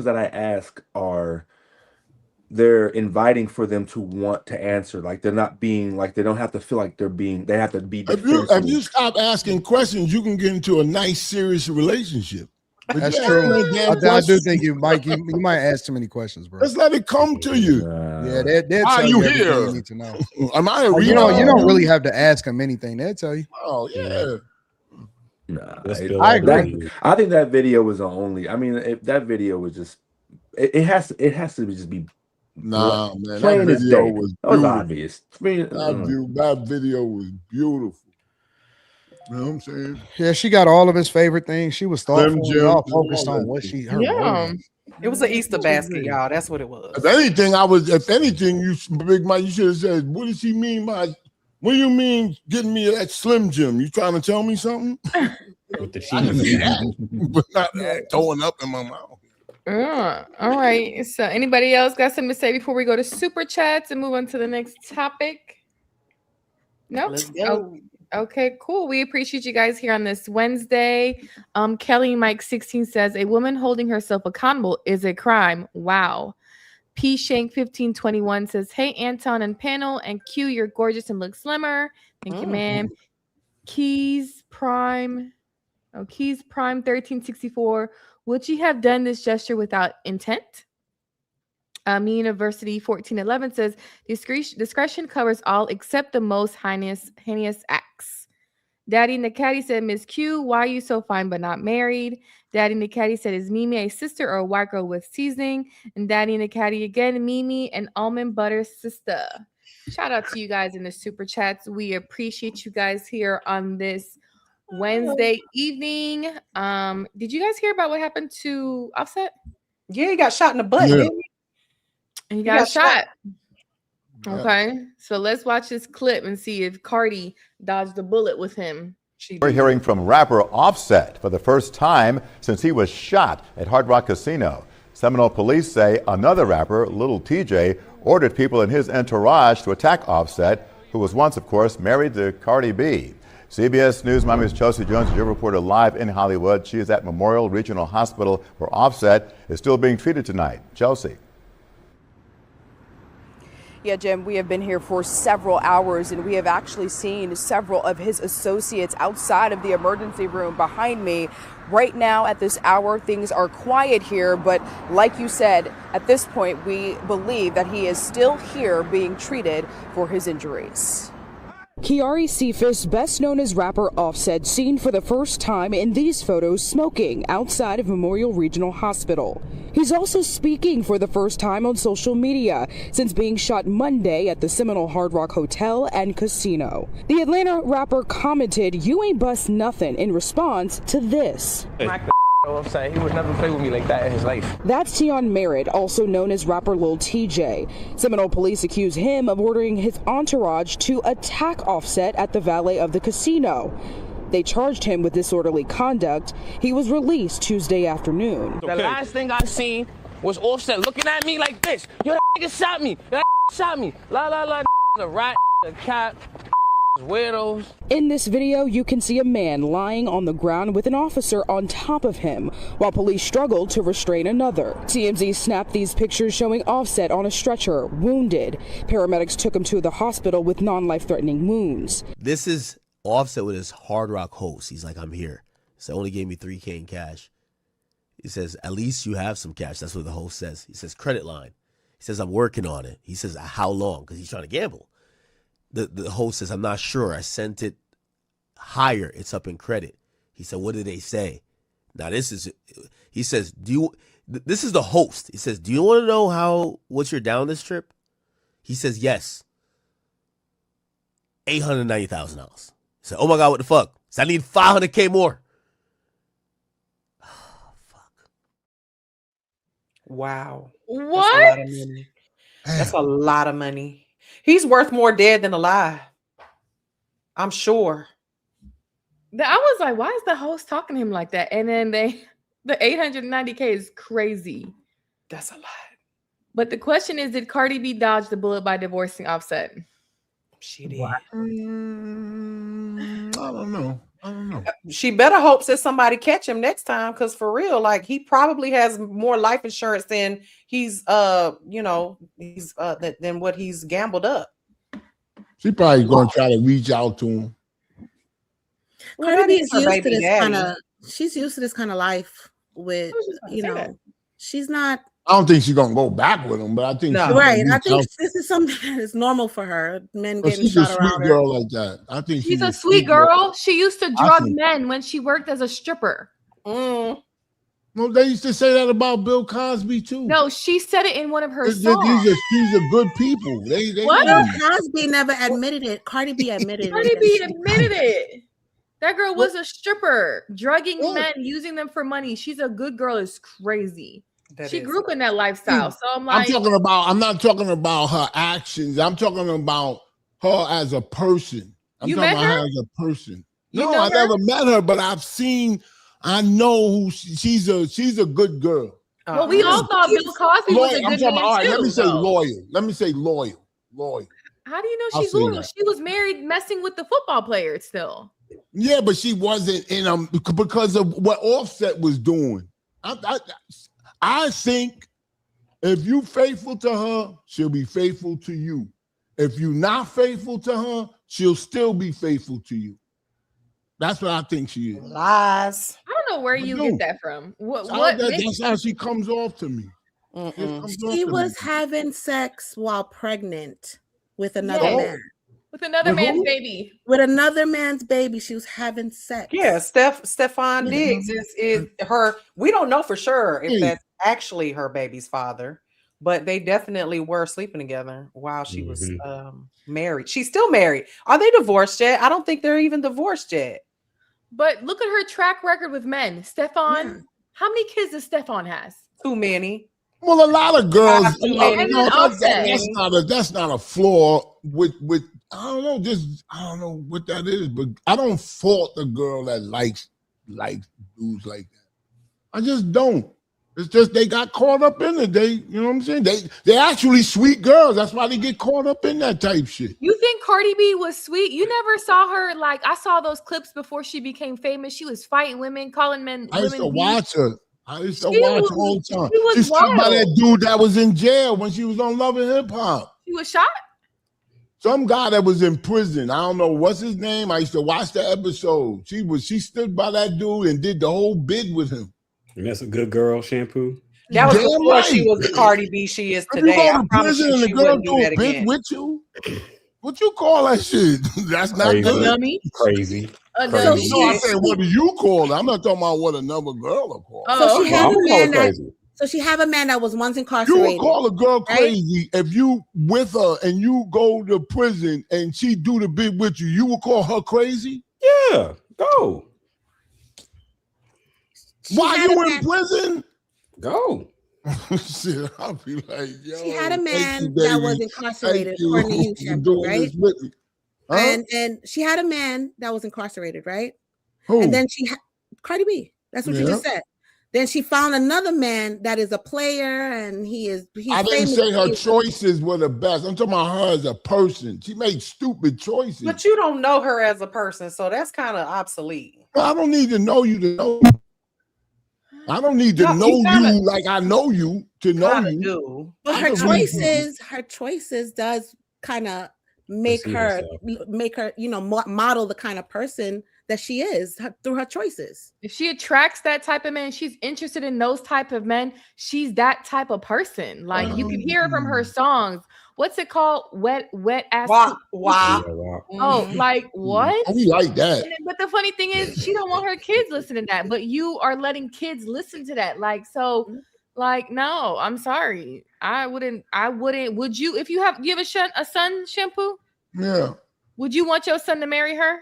S5: that I ask are, they're inviting for them to want to answer. Like, they're not being, like, they don't have to feel like they have to be defensive.
S10: If you stop asking questions, you can get into a nice, serious relationship. But
S1: That's
S10: you
S1: true.
S10: ask damn
S1: I do
S10: questions,
S1: think you might ask too many questions, bro.
S10: Let's let it come to you.
S1: Yeah, they'll
S10: Why
S1: tell
S10: are you
S1: everything
S10: here?
S1: you need to know.
S10: Am I a
S1: Like,
S10: real?
S1: you don't really have to ask them anything. They'll tell you.
S10: Oh yeah.
S5: Nah,
S1: I agree.
S5: I think that video was the only. I mean, that video was just. It has to just be.
S10: Nah, man,
S5: plain
S10: that
S5: as
S10: video
S5: day.
S10: was
S5: That was
S10: beautiful.
S5: obvious.
S10: That video was beautiful. You know what I'm saying?
S1: Yeah, she got all of his favorite things. She was thoughtful.
S10: Jim,
S1: Y'all
S10: all
S1: focused
S10: that
S1: on what
S10: shit.
S1: her role was.
S11: It was an Easter basket, y'all. That's what it was.
S10: If anything, you Big Mike, you should have said, "What does he mean by? What do you mean getting me that Slim Jim? You trying to tell me something?"
S3: With the
S10: But not throwing up in my mouth.
S2: All right. So, anybody else got something to say before we go to super chats and move on to the next topic? Nope.
S11: Let's go.
S2: Okay, cool. We appreciate you guys here on this Wednesday. Kelly Mike 16 says a woman holding herself accountable is a crime. Wow. P Shank 1521 says, hey Anton and panel and Q, you're gorgeous and look slimmer. Thank you, ma'am. Keys Prime. Keys Prime 1364. Would you have done this gesture without intent? Me University 1411 says discretion covers all except the most heinous acts. Daddy Nakati said, Miss Q, why are you so fine but not married? Daddy Nakati said, is Mimi a sister or a white girl with seasoning? And Daddy Nakati again, Mimi, an almond butter sister. Shout out to you guys in the super chats. We appreciate you guys here on this Wednesday evening. Did you guys hear about what happened to Offset?
S11: Yeah, he got shot in the butt, didn't he?
S2: And he got shot. Okay, so let's watch this clip and see if Cardi dodged the bullet with him.
S12: We're hearing from rapper Offset for the first time since he was shot at Hard Rock Casino. Seminole police say another rapper, Little TJ, ordered people in his entourage to attack Offset, who was once, of course, married to Cardi B. CBS News Mommy's Chelsea Jones is your reporter live in Hollywood. She is at Memorial Regional Hospital where Offset is still being treated tonight. Chelsea.
S13: Yeah, Jim, we have been here for several hours and we have actually seen several of his associates outside of the emergency room behind me. Right now at this hour, things are quiet here, but like you said, at this point, we believe that he is still here being treated for his injuries.
S14: Kiari Cephas, best known as rapper Offset, seen for the first time in these photos smoking outside of Memorial Regional Hospital. He's also speaking for the first time on social media since being shot Monday at the Seminole Hard Rock Hotel and Casino. The Atlanta rapper commented, "You ain't bust nothing," in response to this.
S15: Offset, he would never play with me like that in his life.
S14: That's Tion Merritt, also known as rapper Lil TJ. Seminole police accuse him of ordering his entourage to attack Offset at the valet of the casino. They charged him with disorderly conduct. He was released Tuesday afternoon.
S15: The last thing I seen was Offset looking at me like this. Yo, that nigga shot me. That shot me. La la la. A rat, a cat. Weirdos.
S14: In this video, you can see a man lying on the ground with an officer on top of him, while police struggle to restrain another. TMZ snapped these pictures showing Offset on a stretcher, wounded. Paramedics took him to the hospital with non-life-threatening wounds.
S16: This is Offset with his Hard Rock host. He's like, I'm here. So only gave me $3K in cash. He says, at least you have some cash. That's what the host says. He says, credit line. He says, I'm working on it. He says, how long? Because he's trying to gamble. The host says, I'm not sure. I sent it higher. It's up in credit. He said, what did they say? Now he says, this is the host. He says, do you want to know what you're down this trip? He says, yes. $890,000. He said, oh my God, what the fuck? He said, I need $500K more.
S11: Wow.
S2: What?
S11: That's a lot of money. He's worth more dead than alive. I'm sure.
S2: I was like, why is the host talking to him like that? And then the $890K is crazy.
S11: That's a lot.
S2: But the question is, did Cardi B dodge the bullet by divorcing Offset?
S11: She did.
S10: I don't know.
S11: She better hope that somebody catch him next time, because for real, like, he probably has more life insurance than he's than what he's gambled up.
S10: She probably gonna try to reach out to him.
S4: Cardi B is used to this kind of. She's used to this kind of life with, she's not.
S10: I don't think she's gonna go back with him, but I think
S4: right. I think this is something that is normal for her. Men getting shot around. She's a sweet
S10: girl like that. I think
S2: she's a sweet girl. She used to drug men when she worked as a stripper.
S10: No, they used to say that about Bill Cosby too.
S2: No, she said it in one of her songs.
S10: These are good people. They
S4: what? Bill Cosby never admitted it. Cardi B admitted it.
S2: Cardi B admitted it. That girl was a stripper, drugging men, using them for money. She's a good girl. It's crazy. She grew up in that lifestyle. So I'm like,
S10: I'm not talking about her actions. I'm talking about her as a person. I'm talking about her as a person. No, I never met her, but I know who she's a good girl.
S2: Well, we all thought Bill Cosby was a good man
S10: all right,
S2: too.
S10: let me say loyal. Let me say loyal.
S2: How do you know she's loyal? She was married messing with the football player still.
S10: Yeah, but she wasn't in because of what Offset was doing. I think if you faithful to her, she'll be faithful to you. If you're not faithful to her, she'll still be faithful to you. That's what I think she is.
S11: Lies.
S2: I don't know where you get that from. What?
S10: That's how she comes off to me.
S4: She was having sex while pregnant with another man.
S2: With another man's baby.
S4: With another man's baby, she was having sex.
S11: Yeah, Stefan Diggs is her. We don't know for sure if that's actually her baby's father, but they definitely were sleeping together while she was married. She's still married. Are they divorced yet? I don't think they're even divorced yet.
S2: But look at her track record with men. Stefan, how many kids does Stefan has?
S11: Too many.
S10: Well, a lot of girls.
S2: That's
S10: not a flaw with. I don't know. I don't know what that is, but I don't fault the girl that likes dudes like that. I just don't. It's just they got caught up in it. You know what I'm saying? They're actually sweet girls. That's why they get caught up in that type shit.
S2: You think Cardi B was sweet? You never saw her I saw those clips before she became famous. She was fighting women, calling men.
S10: I used to watch her. I used to
S2: She
S10: watch
S2: was-
S10: her all the time.
S2: she was
S10: She stood by
S2: wild.
S10: that dude that was in jail when she was on Love and Hip Hop.
S2: She was shot?
S10: Some guy that was in prison. I don't know what's his name. I used to watch the episode. She stood by that dude and did the whole bid with him.
S3: And that's a good girl shampoo.
S11: That was
S10: Damn
S11: before
S10: right.
S11: she was the Cardi B she is
S10: If
S11: today.
S10: you go
S11: I
S10: to
S11: promise
S10: prison
S11: you
S10: and the
S11: she
S10: girl
S11: wouldn't do
S10: do a
S11: that
S10: bid
S11: again.
S10: with you, what you call that shit? That's not
S3: Crazy.
S10: good.
S3: Crazy.
S2: A
S3: Crazy.
S2: dummy.
S10: No, I said, what do you call it? I'm not talking about what another girl will call.
S4: So she had
S3: I'm
S4: a
S3: gonna call
S4: man
S3: it
S4: that.
S3: crazy.
S4: So she have a man that was once
S10: You
S4: incarcerated.
S10: would call a girl
S4: right?
S10: crazy if you with her and you go to prison and she do the bid with you. You would call her crazy?
S3: Yeah, go.
S10: Why
S4: had
S10: you
S4: a
S10: in
S4: man-
S10: prison?
S3: Go.
S10: Shit, I'll be like, yo.
S4: She had a
S10: thank
S4: man
S10: you,
S4: that
S10: baby.
S4: was
S10: Thank
S4: incarcerated,
S10: you
S4: according to you,
S10: for
S4: Shampoo,
S10: doing
S4: right?
S10: this with me. Huh?
S4: And she had a man that was incarcerated, right?
S10: Who?
S4: And then Cardi B. That's what you just said. Then she found another man that is a player, and he's
S10: I didn't
S4: famous.
S10: say her choices were the best. I'm talking about her as a person. She made stupid choices.
S11: But you don't know her as a person, so that's kind of obsolete.
S10: I don't need to know you to know. I don't need to
S11: No,
S10: know
S11: you kinda-
S10: you like I know you to know
S11: Kinda
S10: you.
S11: do.
S4: But
S10: I
S4: her
S10: can read people.
S4: choices does kind of make
S3: see
S4: her,
S3: herself.
S4: model the kind of person that she is through her choices.
S2: If she attracts that type of man, she's interested in those type of men. She's that type of person. Like you can hear it from her songs. What's it called? Wet ass.
S11: Wow.
S2: Oh, like what?
S10: Oh, we like that.
S2: But the funny thing is, she don't want her kids listening to that. But you are letting kids listen to that. Like so. Like no, I'm sorry. I wouldn't. Would you? If you have a son, Shampoo?
S10: Yeah.
S2: Would you want your son to marry her?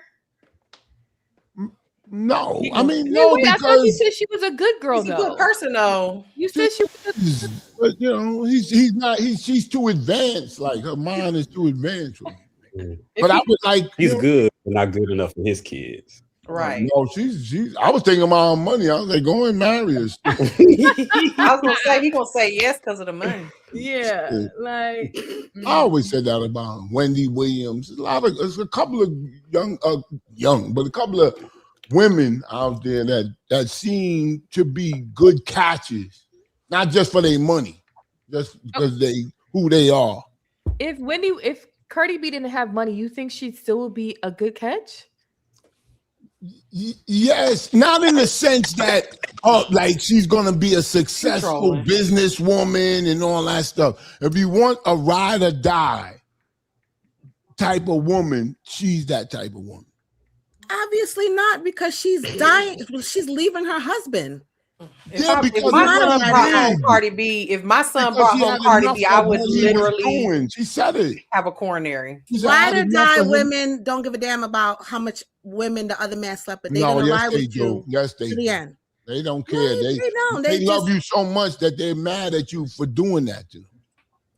S10: No, I mean
S2: Wait,
S10: no,
S2: I thought you
S10: because
S2: said she was a good girl.
S11: She's a
S2: though.
S11: good person, though.
S2: You said she was.
S10: but you know he's not. She's too advanced. Like her mind is too advanced for me. But I was like,
S3: He's good, but not good enough for his kids.
S11: Right.
S10: No, she's. I was thinking about her money. I was like, go and marry her.
S11: I was gonna say he gonna say yes because of the money.
S2: Yeah, like
S10: I always said that about Wendy Williams. There's a couple of young, but a couple of women out there that seem to be good catches, not just for their money, just because who they are.
S2: If Cardi B didn't have money, you think she'd still be a good catch?
S10: Yes, not in the sense that like she's gonna be a successful businesswoman and all that stuff. If you want a ride or die type of woman, she's that type of woman.
S4: Obviously not, because she's dying. She's leaving her husband.
S11: If
S10: Yeah,
S11: my
S10: because
S11: son
S10: it's
S11: brought
S10: not
S11: home
S10: big.
S11: Cardi B, if my son
S10: Because
S11: brought
S10: she
S11: home
S10: had
S11: Cardi
S10: enough
S11: B, I
S10: of
S11: would
S10: what he was
S11: literally
S10: doing. She said it.
S11: have a coronary.
S10: She said, I
S4: Ride
S10: had
S4: or
S10: enough
S4: die
S10: of him.
S4: women don't give a damn about how much women the other man slept with. They're
S10: No,
S4: gonna
S10: yes,
S4: ride
S10: they
S4: with
S10: do.
S4: you
S10: Yes, they
S4: to the
S10: do.
S4: end.
S10: They don't care.
S4: No, they don't.
S10: They
S4: They
S10: love
S4: just-
S10: you so much that they're mad at you for doing that to them.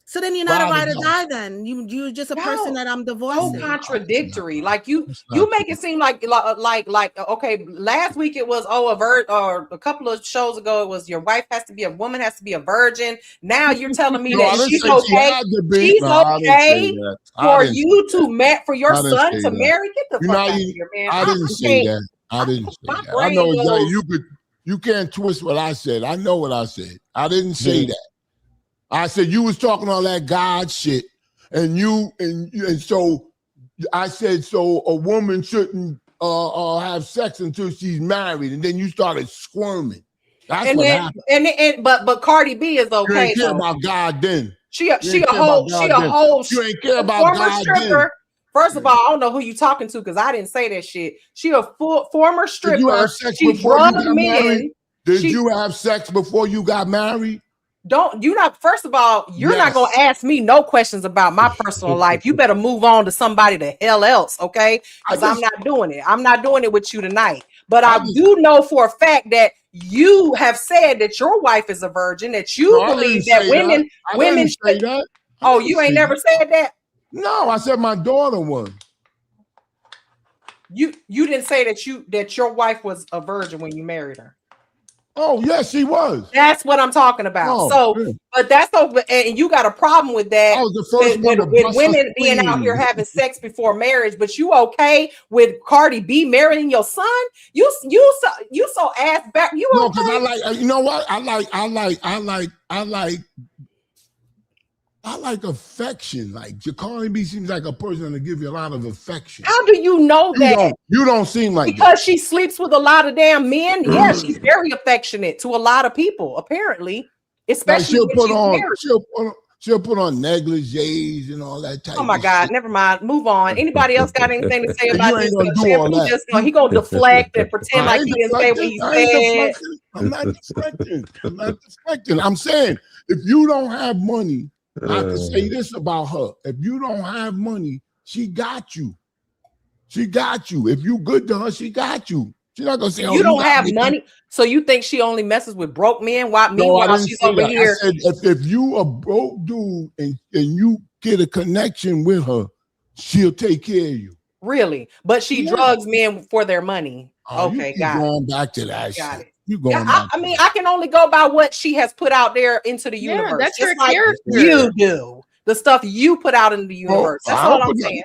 S4: So then you're not a
S10: Ride
S4: ride
S10: or
S4: or die. Then you're just a person that I'm
S11: So
S4: divorcing.
S11: contradictory. Like you make it seem like okay. Last week it was or a couple of shows ago it was your wife has to be a woman has to be a virgin. Now you're telling me
S10: No, I
S11: that
S10: didn't
S11: she's
S10: say she
S11: okay.
S10: had to be.
S11: She's
S10: No, I didn't say
S11: okay
S10: that.
S11: for you to for your
S10: I didn't
S11: son
S10: say
S11: to
S10: that.
S11: marry. Get the
S10: You
S11: fuck
S10: know,
S11: out of
S10: you-
S11: here, man.
S10: I didn't say
S11: can't-
S10: that. I didn't say
S11: my
S10: that. I
S11: brain
S10: know exactly.
S11: goes-
S10: You can't twist what I said. I know what I said. I didn't say
S3: Yeah.
S10: that. I said you was talking all that God shit, and so I said so a woman shouldn't have sex until she's married, and then you started squirming. That's
S11: and
S10: what
S11: then,
S10: happened.
S11: But Cardi B is okay.
S10: You ain't care
S11: though.
S10: about God then.
S11: She a whole
S10: You ain't care about
S11: former
S10: God
S11: stripper.
S10: then.
S11: First of all, I don't know who you talking to because I didn't say that shit. She a former stripper.
S10: Did you have sex
S11: she
S10: before you got
S11: men.
S10: married? Did you have sex before you got married?
S11: First of all, you're not gonna ask me no questions about my personal life. You better move on to somebody the hell else, okay? Because I'm not doing it. I'm not doing it with you tonight. But I do know for a fact that you have said that your wife is a virgin, that you believe that women
S10: say that.
S11: Oh, you ain't never said that?
S10: No, I said my daughter was.
S11: You didn't say that your wife was a virgin when you married her.
S10: Oh, yes, she was.
S11: That's what I'm talking about.
S10: Oh, yeah.
S11: But that's over, and you got a problem with that.
S10: I was the first one to
S11: with
S10: bust
S11: women
S10: a
S11: being out
S10: spleen.
S11: here having sex before marriage, but you okay with Cardi B marrying your son? You so ass back. You
S10: no,
S11: okay?
S10: because I like. You know what? I like affection. Like Cardi B seems like a person to give you a lot of affection.
S11: How do you know that?
S10: You don't seem like
S11: because she sleeps with a lot of damn men. Yeah, she's very affectionate to a lot of people, apparently. Especially
S10: like
S11: when
S10: she'll put on negligees and all that type.
S11: Oh my God!
S10: Shit.
S11: Never mind. Move on. Anybody else got anything to say about this? He gonna deflect and pretend like he didn't say what he said.
S10: I'm not deflecting. I'm not deflecting. I'm saying if you don't have money, I can say this about her. If you don't have money, she got you. She got you. If you good to her, she got you. She's not gonna say,
S11: you don't have money. So you think she only messes with broke men? Meanwhile, she's over here.
S10: I said, if you a broke dude and you get a connection with her, she'll take care of you.
S11: Really? But she drugs men for their money. Okay, got it.
S10: Going back to that
S11: got
S10: shit.
S11: it.
S10: You going
S11: back? I mean, I can only go by what she has put out there into the universe.
S2: That's
S11: just
S2: your
S11: like
S2: character.
S11: You do the stuff you put out in the universe. That's all I'm saying.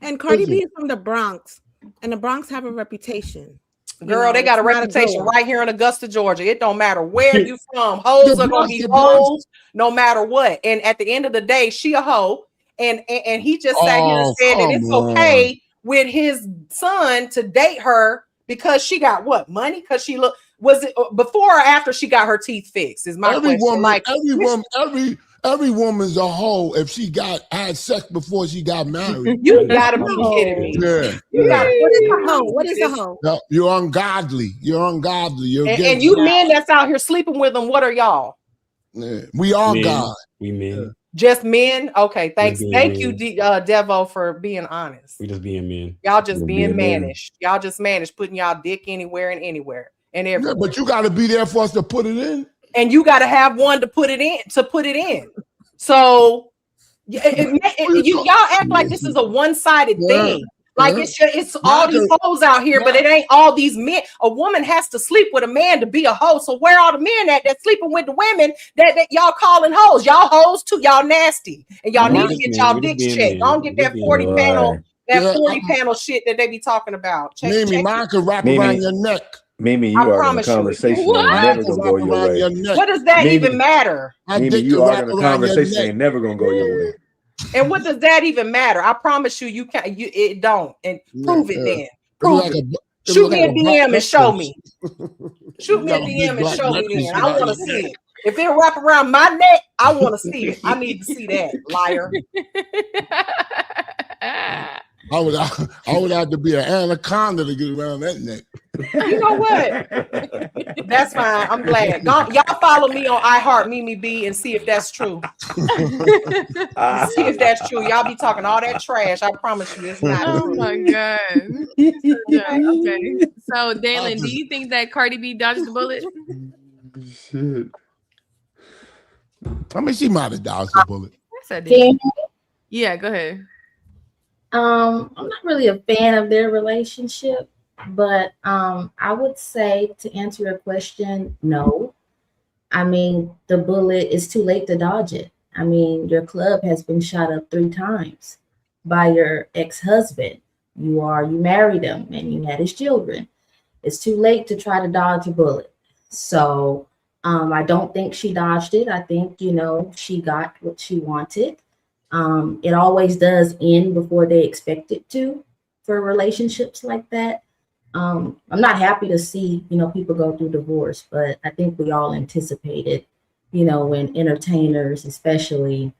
S4: And Cardi B is from the Bronx, and the Bronx have a reputation.
S11: Girl, they got a reputation right here in Augusta, Georgia. It don't matter where you from. Hoes are gonna be hoes no matter what. And at the end of the day, she a hoe. And he just sat here and said that it's okay with his son to date her because she got what money? Because she was it before or after she got her teeth fixed? Is my question.
S10: Every woman's a hoe if she had sex before she got married.
S11: You gotta be kidding me.
S10: Yeah.
S4: What is a hoe? What is a hoe?
S10: No, you're ungodly. You're ungodly.
S11: And you men that's out here sleeping with them, what are y'all?
S10: Yeah. We are
S3: men.
S10: God.
S3: We men.
S11: Just men? Okay, thanks. Thank you, Devo, for being honest.
S3: We just being men.
S11: Y'all just being mannish. Y'all just mannish, putting y'all dick anywhere and anywhere and everywhere.
S10: Yeah, but you got to be there for us to put it in.
S11: And you got to have one to put it in. So y'all act like this is a one-sided thing. Like it's all these hoes out here, but it ain't all these men. A woman has to sleep with a man to be a hoe. So where are the men that's sleeping with the women that y'all calling hoes? Y'all hoes too. Y'all nasty, and y'all need to get y'all dicks checked. Don't get that 40 panel, 40 panel shit that they be talking about.
S10: Mimi, mine could wrap around your neck.
S5: Mimi, you are in a conversation never gonna go your way.
S11: What does that even matter?
S5: Mimi, you are in a conversation ain't never gonna go your way.
S11: And what does that even matter? I promise you, it don't. And prove it then. Prove it. Shoot me a DM and show me. Shoot me a DM and show me then. I want to see it. If it wrap around my neck, I want to see it. I need to see that, liar.
S10: I would have to be an anaconda to get around that neck.
S11: You know what? That's fine. I'm glad. Y'all follow me on iHeart Mimi B and see if that's true. See if that's true. Y'all be talking all that trash. I promise you, it's not true.
S2: Oh my God. Okay. So, Dalen, do you think that Cardi B dodged the bullet?
S10: Shit. I mean, she might have dodged the bullet.
S2: Yes, I did. Yeah, go ahead.
S17: I'm not really a fan of their relationship, but I would say, to answer your question, no. I mean, the bullet is too late to dodge it. I mean, your club has been shot up 3 times by your ex-husband. You married him and you had his children. It's too late to try to dodge a bullet. So I don't think she dodged it. I think, she got what she wanted. It always does end before they expect it to. for relationships like that. I'm not happy to see, people go through divorce, but I think we all anticipated, when entertainers, especially,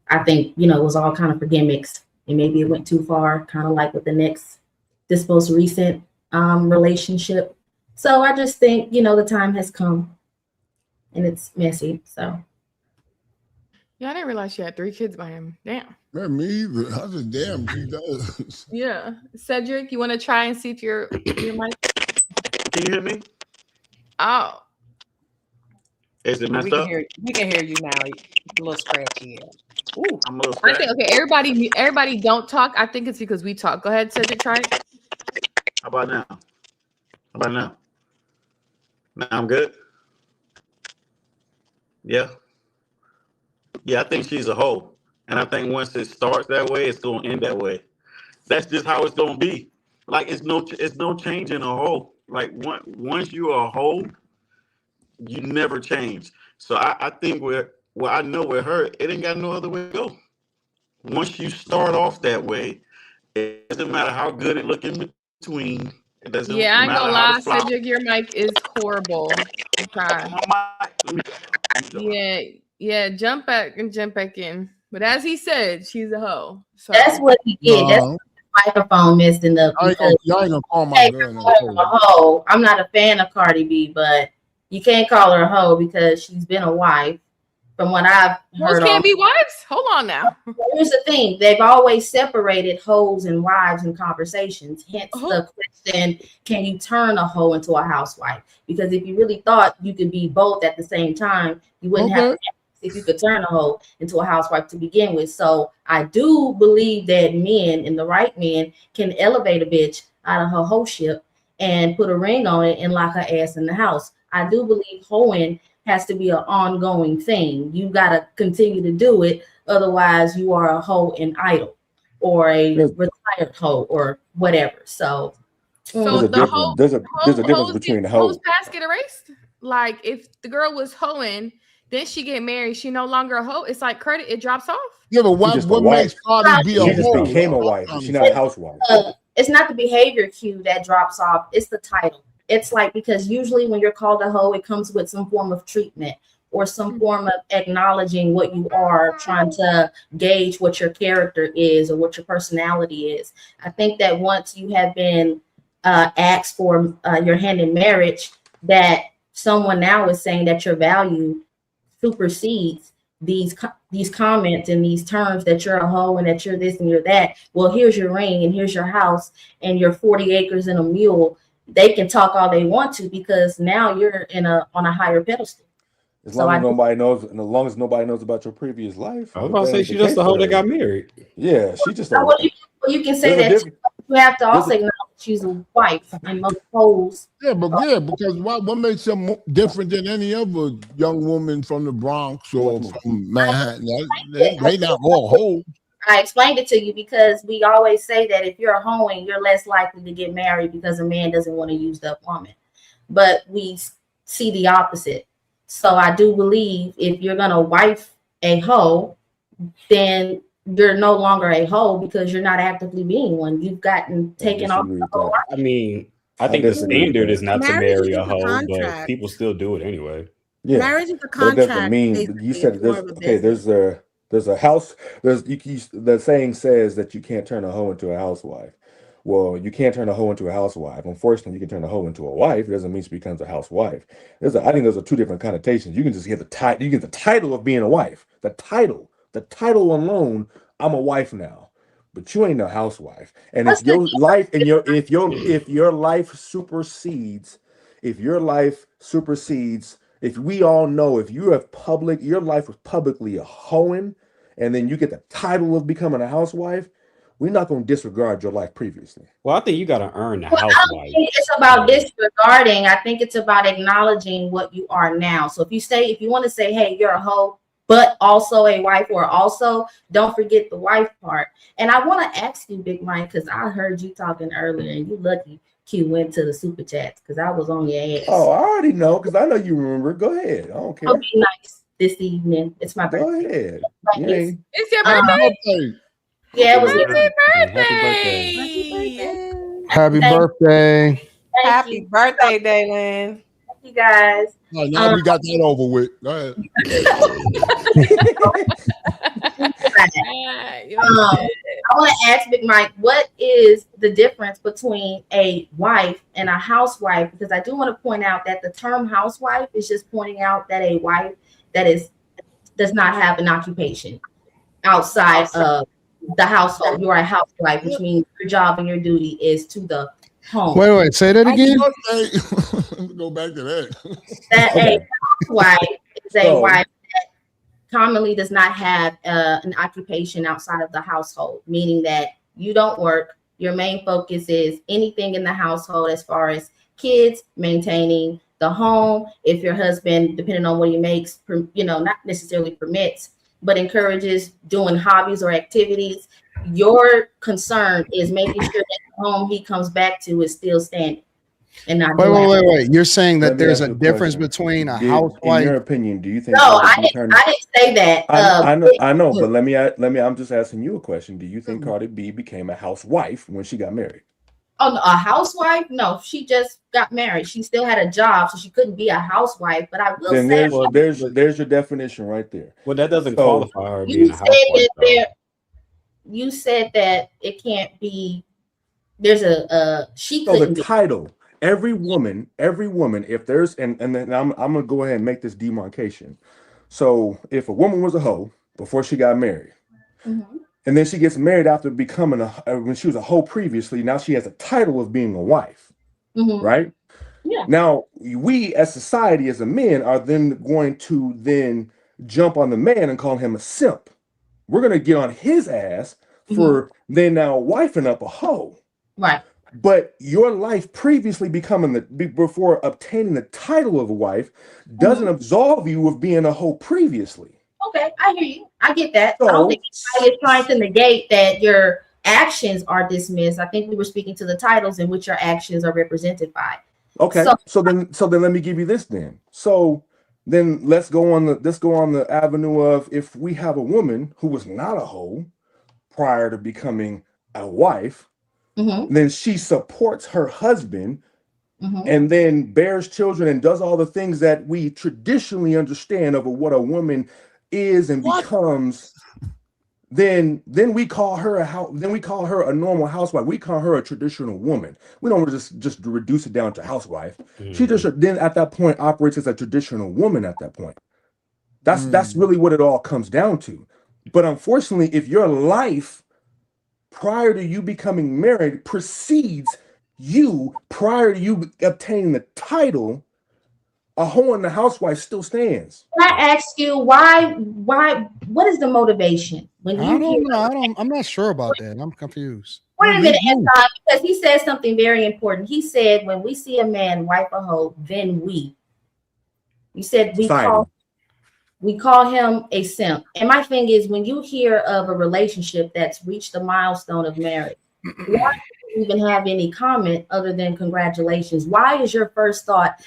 S17: I think, it was all kind of for gimmicks, and maybe it went too far, kind of like with this most recent relationship. So I just think, the time has come and it's messy. So.
S2: Yeah, I didn't realize she had 3 kids by him. Damn.
S10: Yeah, me either. I said, damn, she does.
S2: Yeah. Cedric, you want to try and see if your mic?
S7: Can you hear me?
S2: Oh.
S7: Is it messed up?
S11: We can hear you now. It's a little scratchy. Yeah.
S7: Ooh, I'm a little
S2: I
S7: scratchy.
S2: think, okay, everybody don't talk. I think it's because we talk. Go ahead, Cedric, try it.
S7: How about now? Now I'm good? Yeah. Yeah, I think she's a hoe. And I think once it starts that way, it's going to end that way. That's just how it's going to be. Like, it's no change in a hoe. Like, once you're a hoe, you never change. So I think I know with her, it ain't got no other way to go. Once you start off that way, it doesn't matter how good it look in between. It doesn't
S2: Yeah, I ain't
S7: matter
S2: gonna
S7: how
S2: lie,
S7: the flower.
S2: Cedric, your mic is horrible. Okay. Yeah, jump back in. But as he said, she's a hoe. So
S17: that's what he did. That's what the microphone messing up.
S10: Y'all ain't gonna call my girl
S17: a hoe. I'm not a fan of Cardi B, but you can't call her a hoe because she's been a wife. From what I've heard,
S2: can't be wives. Hold on now.
S17: Here's the thing: they've always separated hoes and wives in conversations. Hence the question: can you turn a hoe into a housewife? Because if you really thought you could be both at the same time, you wouldn't have to if you could turn a hoe into a housewife to begin with. So I do believe that men and the right men can elevate a bitch out of her hoeship and put a ring on it and lock her ass in the house. I do believe hoeing has to be an ongoing thing. You got to continue to do it. Otherwise, you are a hoe and idle or a retired hoe or whatever. So
S5: there's a difference between
S2: hoes past get erased. Like if the girl was hoeing, then she get married, she no longer a hoe. It's like credit, it drops off.
S10: Yeah, but what makes Cardi be a hoe?
S5: She just became a wife. She's not a housewife.
S17: It's not the behavior cue that drops off. It's the title. It's like, because usually when you're called a hoe, it comes with some form of treatment or some form of acknowledging what you are, trying to gauge what your character is or what your personality is. I think that once you have been asked for your hand in marriage, that someone now is saying that your value supersedes these comments and these terms that you're a hoe and that you're this and you're that. Well, here's your ring and here's your house and your 40 acres and a mule. They can talk all they want to because now you're on a higher pedestal.
S5: As long as nobody knows, and as long as nobody knows about your previous life.
S3: I was about to say she's just a hoe that got married.
S5: Yeah, she just.
S17: You can say that you have to also acknowledge she's a wife and most hoes.
S10: Yeah, because what makes them different than any other young woman from the Bronx or from Manhattan? They not all hoes.
S17: I explained it to you because we always say that if you're a hoeing, you're less likely to get married because a man doesn't want to use that woman. But we see the opposite. So I do believe if you're going to wife a hoe, then you're no longer a hoe because you're not actively being one. You've gotten taken off the hoe.
S3: I mean, I think the standard is not to marry a hoe, but people still do it anyway.
S5: Yeah,
S4: marriage is a contract.
S5: That doesn't mean you said there's a house. The saying says that you can't turn a hoe into a housewife. Well, you can't turn a hoe into a housewife. Unfortunately, you can turn a hoe into a wife. It doesn't mean she becomes a housewife. I think those are two different connotations. You can just get the title. You get the title of being a wife. The title alone. I'm a wife now, but you ain't no housewife. And if your life and if your life supersedes, if we all know, if you have your life was publicly a hoeing, and then you get the title of becoming a housewife, we're not going to disregard your life previously.
S3: Well, I think you got to earn the housewife.
S17: I don't think it's about disregarding. I think it's about acknowledging what you are now. So if you want to say, hey, you're a hoe, but also a wife, or also don't forget the wife part. And I want to ask you, Big Mike, because I heard you talking earlier, and you lucky Q went to the super chats because I was on your ass.
S5: Oh, I already know because I know you remember. Go ahead. I don't care.
S17: I'll be nice this evening. It's my birthday.
S5: Go ahead.
S2: It's your birthday.
S17: Yeah, it was
S2: Happy
S3: birthday.
S1: Happy birthday.
S11: Happy birthday, Dalen.
S17: Thank you guys.
S10: Oh, now we got that over with. Go ahead.
S17: I want to ask Big Mike, what is the difference between a wife and a housewife? Because I do want to point out that the term housewife is just pointing out that a wife that does not have an occupation outside of the household. You are a housewife, which means your job and your duty is to the home.
S1: Wait, say that again.
S10: Go back to that.
S17: That a housewife is a wife that commonly does not have an occupation outside of the household, meaning that you don't work. Your main focus is anything in the household as far as kids, maintaining the home. If your husband, depending on what he makes, not necessarily permits, but encourages doing hobbies or activities, your concern is making sure that the home he comes back to is still standing. And not
S1: wait. You're saying that there's a difference between a housewife.
S5: In your opinion, do you think?
S17: No, I didn't say that.
S5: I know, but let me. I'm just asking you a question. Do you think Cardi B became a housewife when she got married?
S17: Oh, no, a housewife? No, she just got married. She still had a job, so she couldn't be a housewife. But I will say,
S5: there's your definition right there.
S3: Well, that doesn't qualify her being a housewife.
S17: You said that it can't be. There's she.
S5: So the title. Every woman, if there's and then I'm gonna go ahead and make this demarcation. So if a woman was a hoe before she got married, and then she gets married after becoming when she was a hoe previously, now she has a title of being a wife, right?
S17: Yeah.
S5: Now we as society, as a men, are then going to jump on the man and call him a simp. We're gonna get on his ass for then now wifing up a hoe,
S17: right?
S5: But your life previously before obtaining the title of a wife doesn't absolve you of being a hoe previously.
S17: Okay, I hear you. I get that. I don't think anybody is trying to negate that your actions are dismissed. I think we were speaking to the titles in which your actions are represented by.
S5: Okay, so then let me give you this then. So then let's go on the avenue of, if we have a woman who was not a hoe prior to becoming a wife, then she supports her husband and then bears children and does all the things that we traditionally understand of what a woman is and becomes. Then we call her a normal housewife. We call her a traditional woman. We don't just reduce it down to housewife. She just then at that point operates as a traditional woman at that point. That's really what it all comes down to. But unfortunately, if your life prior to you becoming married precedes you prior to you obtaining the title, a hoe and the housewife still stands.
S17: Can I ask you why? What is the motivation when you?
S1: I'm not sure about that. I'm confused.
S17: Wait a minute, Anton, because he said something very important. He said, when we see a man wife a hoe, then we. You said we call him a simp. And my thing is, when you hear of a relationship that's reached the milestone of marriage, why do you even have any comment other than congratulations? Why is your first thought,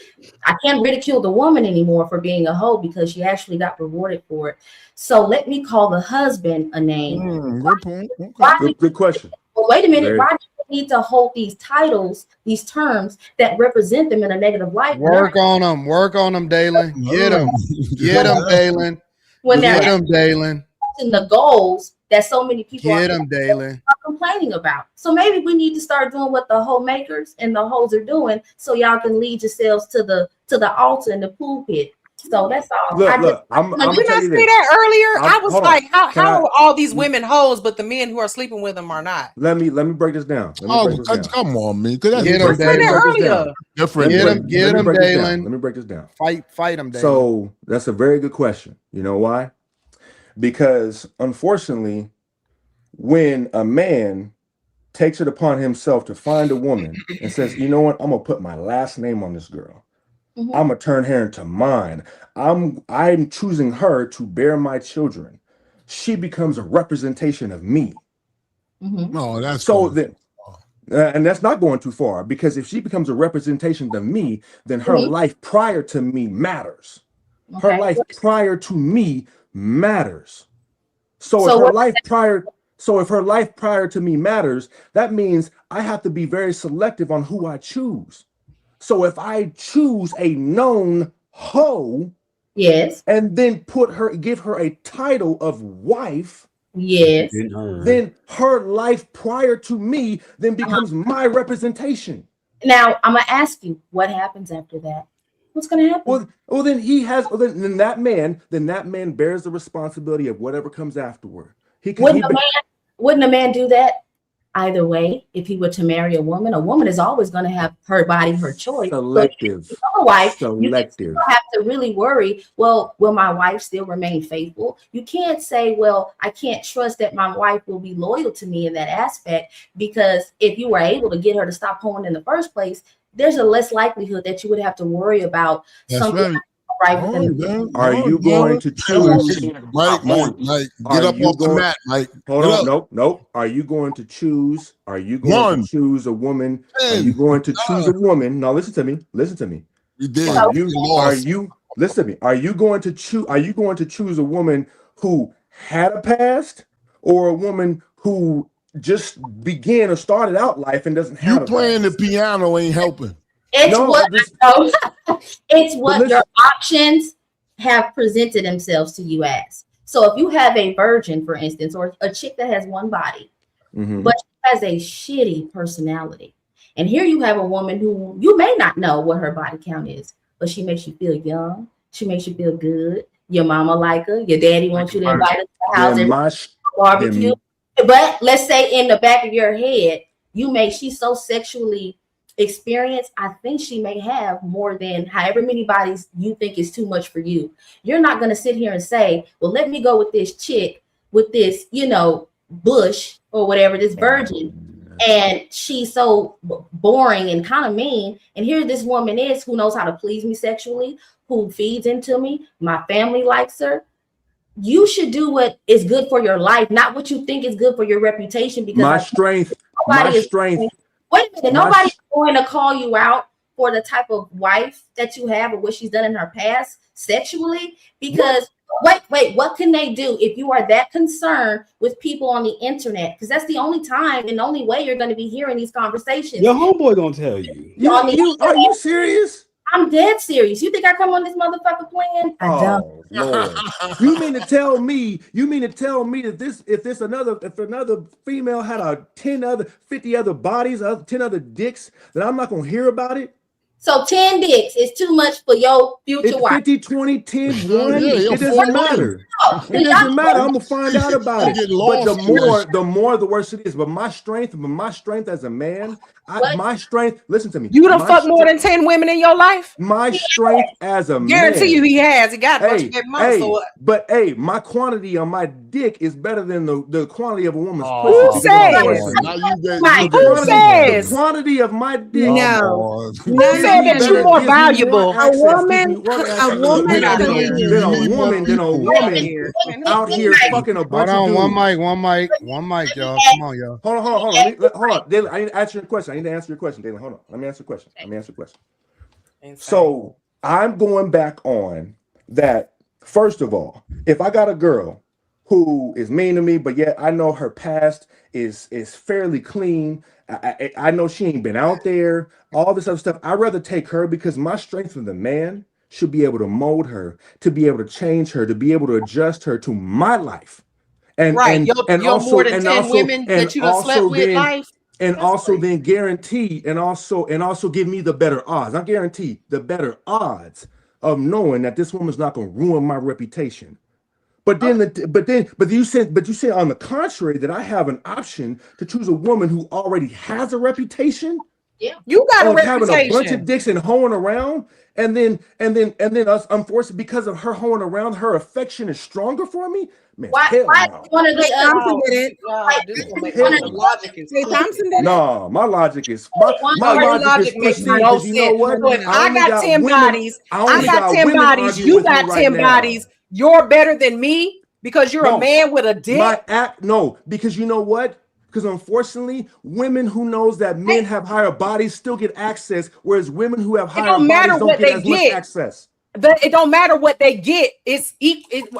S17: I can't ridicule the woman anymore for being a hoe because she actually got rewarded for it. So let me call the husband a name.
S10: Good point. Okay.
S5: Good question.
S17: Well, wait a minute. Why do you need to hold these titles, these terms that represent them in a negative light?
S1: Work on them, Dalen. Get them, Dalen. Get them, Dalen.
S17: And the goals that so many people
S1: are
S17: complaining about. So maybe we need to start doing what the hoe makers and the hoes are doing, so y'all can lead yourselves to the altar and the pulpit. So that's all.
S11: Did you not say that earlier? I was like, how are all these women hoes, but the men who are sleeping with them are not?
S5: Let me break this down.
S10: Come on, man. Get
S11: them, Dalen.
S1: Get them, Dalen.
S5: Let me break this down.
S1: Fight them, Dalen.
S5: So that's a very good question. You know why? Because unfortunately, when a man takes it upon himself to find a woman and says, you know what, I'm gonna put my last name on this girl. I'm gonna turn her into mine. I'm choosing her to bear my children. She becomes a representation of me.
S10: No, that's
S5: so then, and that's not going too far, because if she becomes a representation of me, then her life prior to me matters. Her life prior to me matters. So if her life prior So if her life prior to me matters, that means I have to be very selective on who I choose. So if I choose a known hoe,
S17: yes,
S5: and then give her a title of wife,
S17: yes,
S5: then her life prior to me then becomes my representation.
S17: Now I'm gonna ask you, what happens after that? What's gonna happen?
S5: Well, then he has. Well, then that man bears the responsibility of whatever comes afterward.
S17: Wouldn't a man do that either way? If he were to marry a woman is always going to have her body, her choice.
S5: Selective.
S17: So your wife,
S5: Selective.
S17: you don't have to really worry. Well, will my wife still remain faithful? You can't say, well, I can't trust that my wife will be loyal to me in that aspect, because if you were able to get her to stop hoeing in the first place, there's a less likelihood that you would have to worry about something. Right.
S5: Are you going to choose?
S10: Mike, get up off the mat, Mike.
S5: Hold on, nope. Are you going to choose? Are you going to choose a woman? Are you going to choose a woman? No, listen to me.
S10: You did.
S5: Listen to me? Are you going to choose? Are you going to choose a woman who had a past, or a woman who just began or started out life and doesn't have?
S10: You playing the piano ain't helping.
S17: It's what your options have presented themselves to you as. So if you have a virgin, for instance, or a chick that has one body, but she has a shitty personality, and here you have a woman who you may not know what her body count is, but she makes you feel young, she makes you feel good, your mama like her, your daddy wants you to invite her to the house and barbecue. But let's say in the back of your head, she's so sexually experience, I think she may have more than however many bodies you think is too much for you. You're not going to sit here and say, well, let me go with this chick with this, bush or whatever, this virgin, and she's so boring and kind of mean, and here this woman is who knows how to please me sexually, who feeds into me, my family likes her. You should do what is good for your life, not what you think is good for your reputation, because
S5: my strength.
S17: Wait a minute, nobody's going to call you out for the type of wife that you have or what she's done in her past sexually, because wait, what can they do if you are that concerned with people on the internet? Because that's the only time and the only way you're going to be hearing these conversations.
S3: Your homeboy gonna tell you.
S5: Are you serious?
S17: I'm dead serious. You think I come on this motherfucker playing? I don't.
S5: Lord. You mean to tell me that if another female had 50 other bodies, 10 other dicks, that I'm not gonna hear about it?
S17: So 10 dicks is too much for your future wife.
S5: 50, 20, 10, 1. It doesn't matter. It doesn't matter. I'm gonna find out about it. But the more the worse it is. But my strength as a man, listen to me.
S11: You done fuck more than 10 women in your life?
S5: My strength as a man.
S11: Guarantee you he has. He got a bunch of good money.
S5: But my quantity on my dick is better than the quantity of a woman's pussy.
S11: Who says? Who says?
S5: The quantity of my dick.
S11: No. Who said that you're more valuable?
S5: A woman out here fucking a bunch of dudes.
S18: One mic, y'all. Come on, y'all.
S5: Hold on. Dalen, I need to answer your question. Dalen. Hold on. Let me answer your question. So I'm going back on that. First of all, if I got a girl who is mean to me, but yet I know her past is fairly clean. I know she ain't been out there, all this other stuff. I'd rather take her, because my strength as a man should be able to mold her, to be able to change her, to be able to adjust her to my life. And also
S11: more than 10 women that you done slept with life.
S5: And also then guarantee and also give me the better odds. I guarantee the better odds of knowing that this woman's not gonna ruin my reputation. But you said on the contrary that I have an option to choose a woman who already has a reputation.
S17: Yeah,
S11: you got a reputation.
S5: Having a bunch of dicks and hoeing around, and then us, unfortunately, because of her hoeing around, her affection is stronger for me. Man,
S17: one of the
S11: Thompson did it.
S5: No, my logic is my logic is pristine,
S11: no
S5: you know what?
S11: So if I got 10 bodies, you got 10 bodies. You're better than me because you're a man with a dick.
S5: Because you know what? Because unfortunately, women who knows that men have higher bodies still get access, whereas women who have higher bodies don't get as much access.
S11: It don't matter what they get.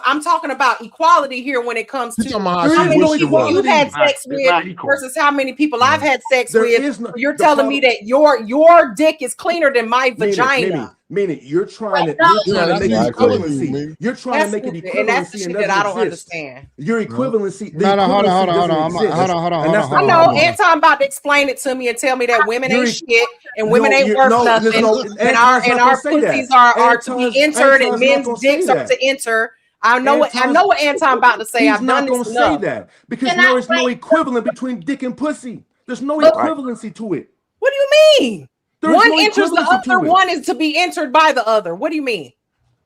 S11: I'm talking about equality here when it comes to how many people you've had sex with versus how many people I've had sex with. You're telling me that your dick is cleaner than my vagina.
S5: Meaning you're trying to make an equivalency. You're trying to make an equivalency,
S11: and that's the shit that I don't understand.
S5: Your equivalency.
S18: No, hold on.
S11: I know Anton about to explain it to me and tell me that women ain't shit and women ain't worth nothing, and our pussies are to be entered and men's dicks are to enter. I know what Anton about to say.
S5: I've not going to say that because there is no equivalent between dick and pussy. There's no equivalency to it.
S11: What do you mean? One enters the other, one is to be entered by the other. What do you mean?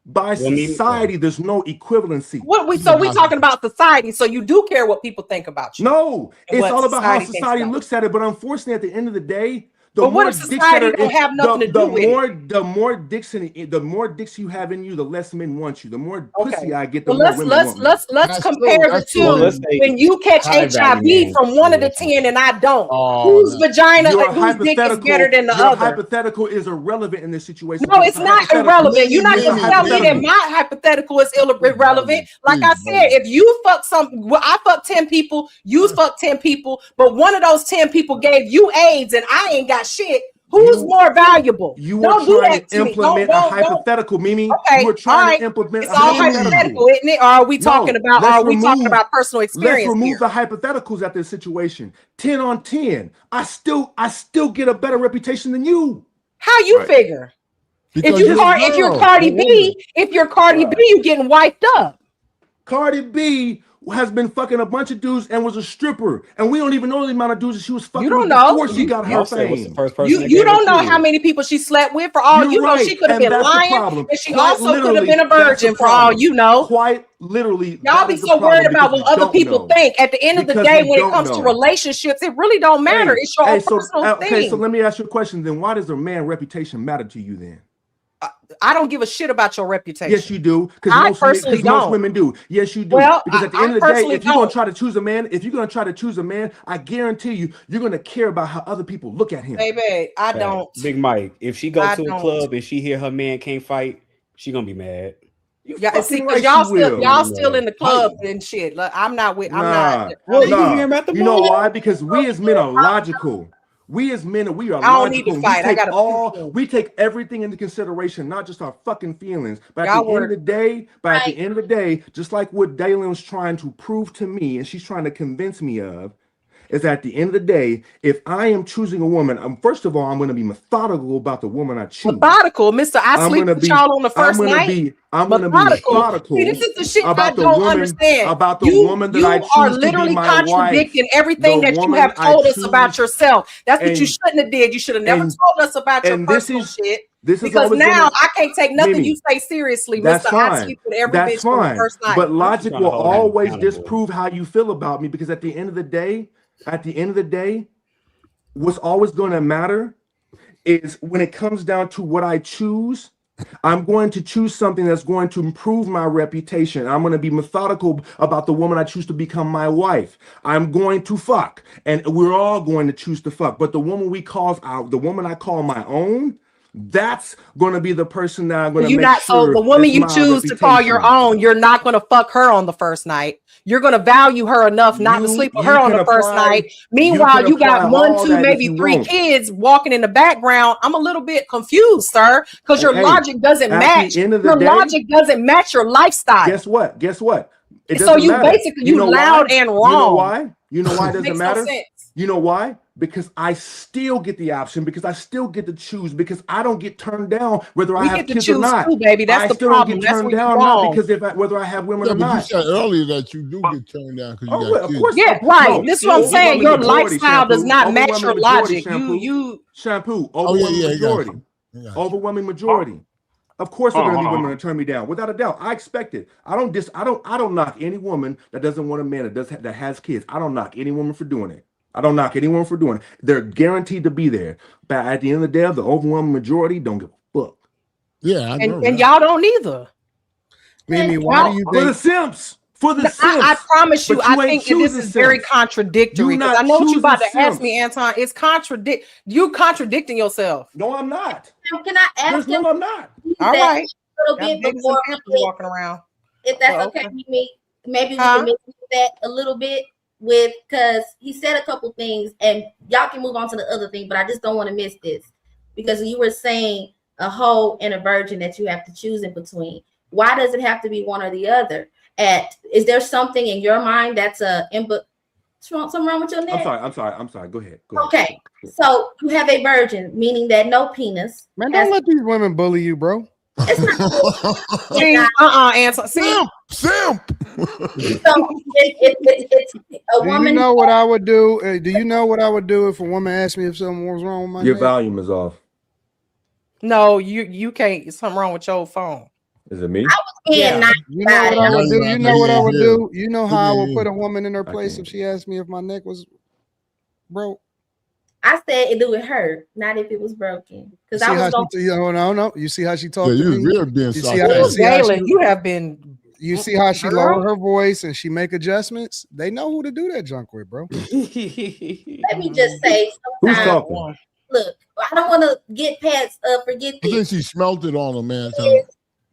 S5: By society, there's no equivalency.
S11: We talking about society, so you do care what people think about you.
S5: No, it's all about how society looks at it. But unfortunately, at the end of the day,
S11: but what if society don't have nothing to do with it?
S5: The more dicks you have in you, the less men want you. The more pussy I get, the more women want me.
S11: Let's compare the two. When you catch HIV from 1 of the 10 and I don't, whose vagina, whose dick is better than the other?
S5: Hypothetical is irrelevant in this situation.
S11: No, it's not irrelevant. You're not going to tell me that my hypothetical is irrelevant. Like I said, if you fuck I fucked 10 people, you fucked 10 people, but one of those 10 people gave you AIDS and I ain't got shit. Who's more valuable?
S5: You were trying to implement a hypothetical, Mimi.
S11: Okay,
S5: you were trying to implement
S11: it's all hypothetical, isn't it? Or are we talking about personal experience?
S5: Let's remove the hypotheticals at this situation. 10 on 10. I still get a better reputation than you.
S11: How you figure? If you're Cardi B, you're getting wiped up.
S5: Cardi B has been fucking a bunch of dudes and was a stripper, and we don't even know the amount of dudes that she was fucking before she got her fame.
S11: You don't know how many people she slept with. For all you know, she could have been lying, and she also could have been a virgin. For all you know,
S5: quite literally,
S11: y'all be so worried about what other people think. At the end of the day, when it comes to relationships, it really don't matter. It's your own personal thing.
S5: Okay, so let me ask you a question. Then, why does a man's reputation matter to you? Then
S11: I don't give a shit about your reputation.
S5: Yes, you do.
S11: Because
S5: most women do. Yes, you do.
S11: Well,
S5: because at the end of the day, if you're going to try to choose a man, I guarantee you're going to care about how other people look at him.
S11: Baby, I don't.
S3: Big Mike, if she goes to a club and she hear her man can't fight, she gonna be mad.
S11: Yeah, see, because y'all still in the club and shit. Like, I'm not. You
S5: know why? Because we as men are logical. We as men, we are
S11: I don't need to fight.
S5: We take everything into consideration, not just our fucking feelings. But at the end of the day, just like what Dalen was trying to prove to me, and she's trying to convince me of, is at the end of the day, if I am choosing a woman, first of all, I'm going to be methodical about the woman I choose.
S11: Methodical, Mr. I sleep with y'all on the first night.
S5: I'm going to be methodical.
S11: See, this is the shit I don't understand.
S5: About the woman that I choose
S11: are literally contradicting everything that you have told us about yourself. That's what you shouldn't have did. You should have never told us about your personal shit. Because now I can't take nothing you say seriously, Mr. I sleep with every bitch on the first night.
S5: But logic will always disprove how you feel about me, because at the end of the day, what's always going to matter is when it comes down to what I choose, I'm going to choose something that's going to improve my reputation. I'm going to be methodical about the woman I choose to become my wife. I'm going to fuck, and we're all going to choose to fuck. But the woman the woman I call my own, that's going to be the person that I'm going to make sure.
S11: So the woman you choose to call your own, you're not going to fuck her on the first night. You're going to value her enough not to sleep with her on the first night. Meanwhile, you got 1, 2, maybe 3 kids walking in the background. I'm a little bit confused, sir, because your logic doesn't match. Logic doesn't match your lifestyle.
S5: Guess what?
S11: So you basically loud and wrong.
S5: You know why it doesn't matter? You know why? Because I still get the option, because I still get to choose, because I don't get turned down whether I have kids or not.
S11: Too, baby. That's the problem.
S5: That's turned down not because whether I have women or not.
S10: You said earlier that you do get turned down because you got kids.
S5: Of course,
S11: yeah, right. This is what I'm saying. Your lifestyle does not match your logic.
S5: Overwhelming majority. Of course, there are going to be women that turn me down, without a doubt. I expect it. I don't knock any woman that doesn't want a man that has kids. I don't knock any woman for doing it. They're guaranteed to be there. But at the end of the day, the overwhelming majority don't give a fuck.
S10: Yeah, I know
S11: and y'all don't either.
S18: Mimi, why do you think
S5: for the simps?
S11: I promise you, I think this is very contradictory. Because I know what you're about to ask me, Anton. It's you contradicting yourself.
S5: No, I'm not.
S17: Can I ask him?
S5: No, I'm not.
S11: All right.
S6: little bit before
S11: walking around.
S6: If that's okay with me, maybe we can mix that a little bit with, because he said a couple things, and y'all can move on to the other thing, but I just don't want to miss this, because you were saying a hoe and a virgin that you have to choose in between. Why does it have to be one or the other? Is there something in your mind that's something wrong with your neck?
S5: I'm sorry. Go ahead.
S6: Okay, so you have a virgin, meaning that no penis.
S1: Man, don't let these women bully you, bro.
S11: Anton.
S10: Simp.
S6: So it's a woman.
S1: Do you know what I would do? Do you know what I would do if a woman asked me if something was wrong with my
S5: Your
S1: neck?
S5: volume is off.
S11: No, you can't. Something wrong with your phone.
S5: Is it me?
S6: I was being nice.
S1: You know what I would do? You know what I would do? You know how I would put a woman in her place if she asked me if my neck was broke?
S6: I said it would hurt, not if it was broken. Because I was
S1: no. You see how she talked to me?
S11: You have been.
S1: You see how she lowered her voice and she make adjustments? They know who to do that junk with, bro.
S6: Let me just say,
S5: who's talking?
S6: Look, I don't want to get past forget
S10: I think she smelt it on him, man.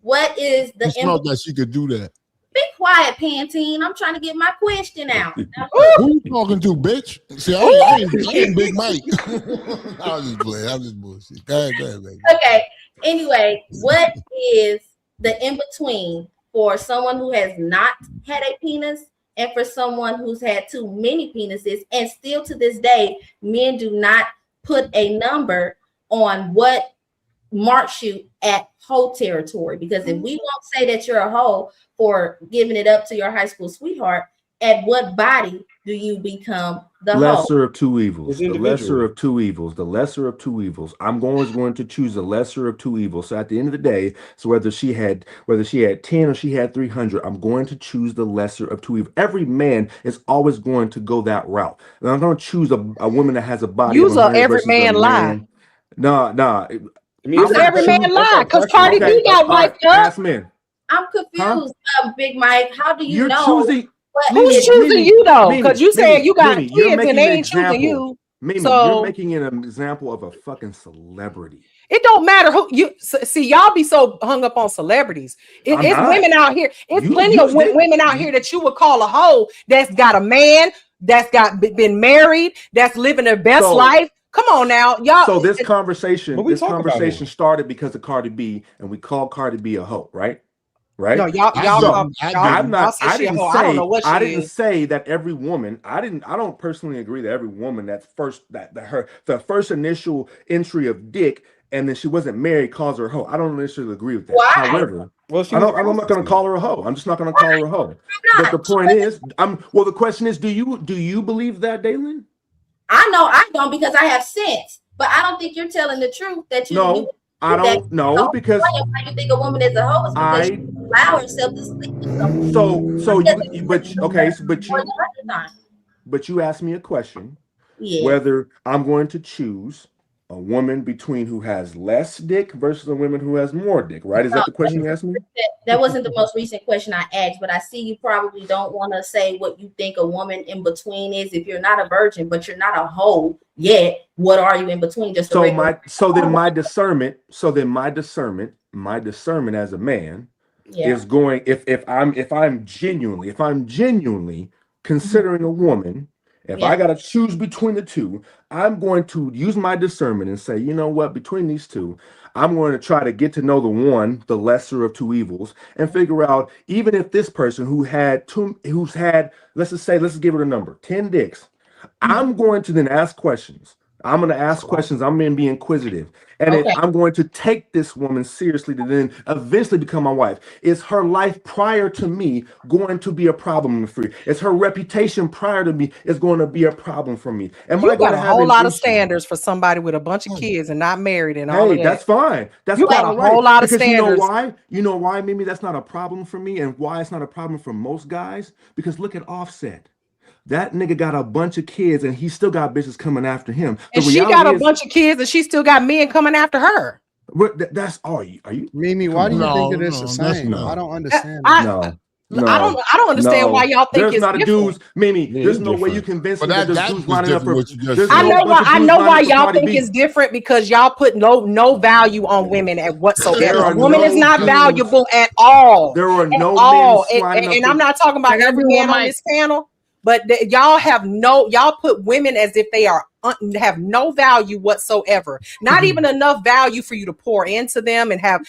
S6: What is the
S10: she smelled that she could do that.
S6: Be quiet, Pantene. I'm trying to get my question out. Now,
S10: who you talking to, bitch? See, I ain't Big Mike. I was just playing. I'm just bullshit. Go ahead, baby.
S6: Okay. Anyway, what is the in between for someone who has not had a penis and for someone who's had too many penises? And still to this day, men do not put a number on what marks you at hoe territory. Because if we won't say that you're a hoe for giving it up to your high school sweetheart, at what body do you become the
S5: lesser
S6: hoe?
S5: of two evils? The lesser of two evils. The lesser of two evils. I'm always going to choose the lesser of two evils. So at the end of the day, so whether she had 10 or she had 300, I'm going to choose the lesser of two evils. Every man is always going to go that route. And I'm going to choose a woman that has a body.
S11: Use a every man lie.
S5: Nah.
S11: Use every man lie, because Cardi B got wiped up.
S5: Ask men.
S6: I'm confused, Big Mike. How do you know?
S5: Choosing.
S11: Who's choosing you though? Because you said you got
S5: Mimi,
S11: kids and they ain't choosing you.
S5: Mimi,
S11: so
S5: you're making an example of a fucking celebrity.
S11: It don't matter who you see. Y'all be so hung up on celebrities. It's women out here. It's plenty of women out here that you would call a hoe that's got a man, that's been married, that's living their best life. Come on now, y'all.
S5: So this conversation started because of Cardi B, and we called Cardi B a hoe, right? Right?
S11: No,
S5: I didn't say that every woman. I don't personally agree that every woman the first initial entry of dick, and then she wasn't married, calls her a hoe. I don't necessarily agree with that.
S6: Why?
S5: However, I'm not going to call her a hoe. I'm just not going to call her a hoe. But the point is, the question is, do you believe that, Daylin?
S6: I know I don't, because I have sense, but I don't think you're telling the truth that you.
S5: No, I don't know, because
S6: why you think a woman is a hoe is because she allow herself to sleep with someone.
S5: But you asked me a question,
S6: yeah,
S5: whether I'm going to choose a woman between who has less dick versus a woman who has more dick, right? Is that the question you asked me?
S6: That wasn't the most recent question I asked, but I see you probably don't want to say what you think a woman in between is. If you're not a virgin, but you're not a hoe yet, what are you in between? Just
S5: my discernment as a man is going, if I'm genuinely considering a woman. If I got to choose between the two, I'm going to use my discernment and say, you know what, between these two, I'm going to try to get to know the lesser of two evils, and figure out, even if this person who's had, let's give it a number, 10 dicks, I'm going to then ask questions. I'm going to ask questions. I'm going to be inquisitive. And if I'm going to take this woman seriously to then eventually become my wife. Is her life prior to me going to be a problem for me? Is her reputation prior to me is going to be a problem for me?
S11: You got a whole lot of standards for somebody with a bunch of kids and not married and all of that.
S5: That's fine.
S11: You got a whole lot of standards.
S5: You know why, Mimi, that's not a problem for me, and why it's not a problem for most guys? Because look at Offset. That nigga got a bunch of kids and he still got bitches coming after him.
S11: And she got a bunch of kids and she still got men coming after her.
S5: That's all. Are you
S1: Mimi? Why do you think it is the same? I don't understand.
S5: No,
S11: I don't understand why y'all think
S5: there's
S11: it's
S5: not a
S11: different.
S5: dudes, Mimi.
S10: Yeah,
S5: There's
S10: it's
S5: no way
S10: different.
S5: you convince
S10: But
S5: me that there's
S10: that's
S5: dudes
S10: just
S5: lining up
S10: different
S5: for.
S10: what you just
S5: There's
S10: said.
S11: I
S5: no
S11: know
S5: bunch
S11: why.
S5: of
S11: I
S5: dudes
S11: know
S5: lining
S11: why
S5: up for
S11: y'all
S5: Cardi
S11: think
S5: B.
S11: it's different because y'all put no value on women at whatsoever.
S5: There
S11: A
S5: are
S11: woman is
S5: no
S11: not
S5: dudes.
S11: valuable at all.
S5: There are
S11: At
S5: no
S11: all.
S5: men sliding up
S11: And
S5: for.
S11: I'm not talking about every man on this panel, but y'all put women as if they are have no value whatsoever. Not even enough value for you to pour into them and have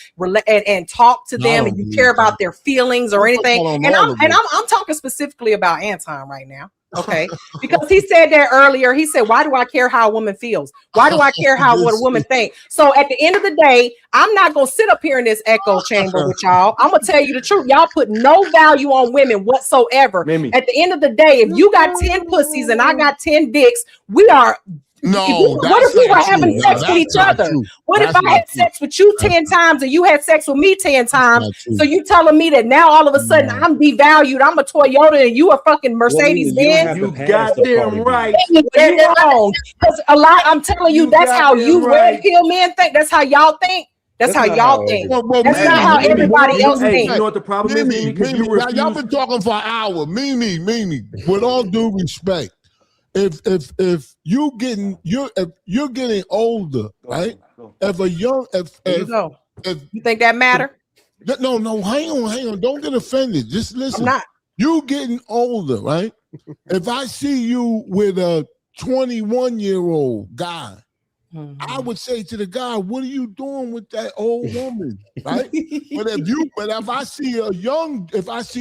S11: and talk to them, and you care about their feelings or anything. And I'm talking specifically about Anton right now. Okay, because he said that earlier. He said, "Why do I care how a woman feels? Why do I care what a woman thinks?" So at the end of the day, I'm not gonna sit up here in this echo chamber with y'all. I'm gonna tell you the truth. Y'all put no value on women whatsoever.
S5: Mimi.
S11: At the end of the day, if you got 10 pussies and I got 10 dicks, we are.
S10: No,
S11: What if we were having
S10: true.
S11: sex
S10: No,
S11: with each
S10: that's not
S11: other?
S10: true.
S11: What
S10: That's
S11: if I
S10: not
S11: had
S10: true.
S11: sex with you 10 times and you had sex with me 10 times?
S10: not true.
S11: So you telling me that now all of a sudden I'm devalued? I'm a Toyota and you a fucking Mercedes Benz?
S5: You goddamn right.
S11: You're wrong. Because I'm telling you, that's how you red pill men think. That's how y'all think. That's how y'all think. That's not how everybody else thinks.
S5: You know what the problem is, Mimi? Because you
S10: now, y'all been talking for an hour. Mimi. With all due respect, if you're getting older, right? If
S11: you think that matter?
S10: No, hang on. Don't get offended. Just listen.
S11: I'm not.
S10: You getting older, right? If I see you with a 21-year-old guy, I would say to the guy, "What are you doing with that old woman?" Right? But if I see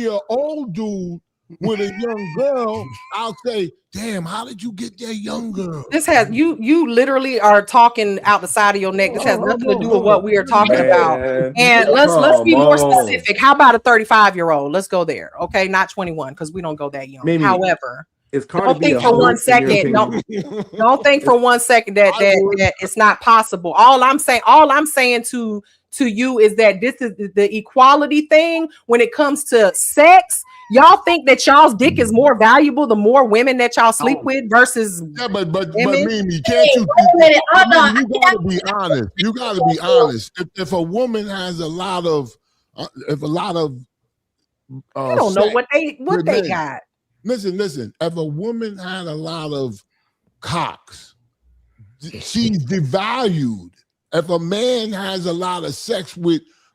S10: an old dude with a young girl, I'll say, "Damn, how did you get that young girl?"
S11: This has you literally are talking out the side of your neck. This has nothing to do with what we are talking about. And let's be more specific. How about a 35-year-old? Let's go there. Okay, not 21 because we don't go that young.
S5: Mimi,
S11: however,
S5: don't think
S11: for 1 second. Don't think for 1 second that it's not possible. All I'm saying to you is that this is the equality thing when it comes to sex. Y'all think that y'all's dick is more valuable the more women that y'all sleep with versus
S10: but
S11: women?
S10: Mimi, can't you?
S11: Wait a minute,
S10: You gotta be honest. You gotta be honest. If a woman has a lot of,
S11: I don't know what they got.
S10: Listen. If a woman had a lot of cocks, she's devalued. If a man has a lot of sex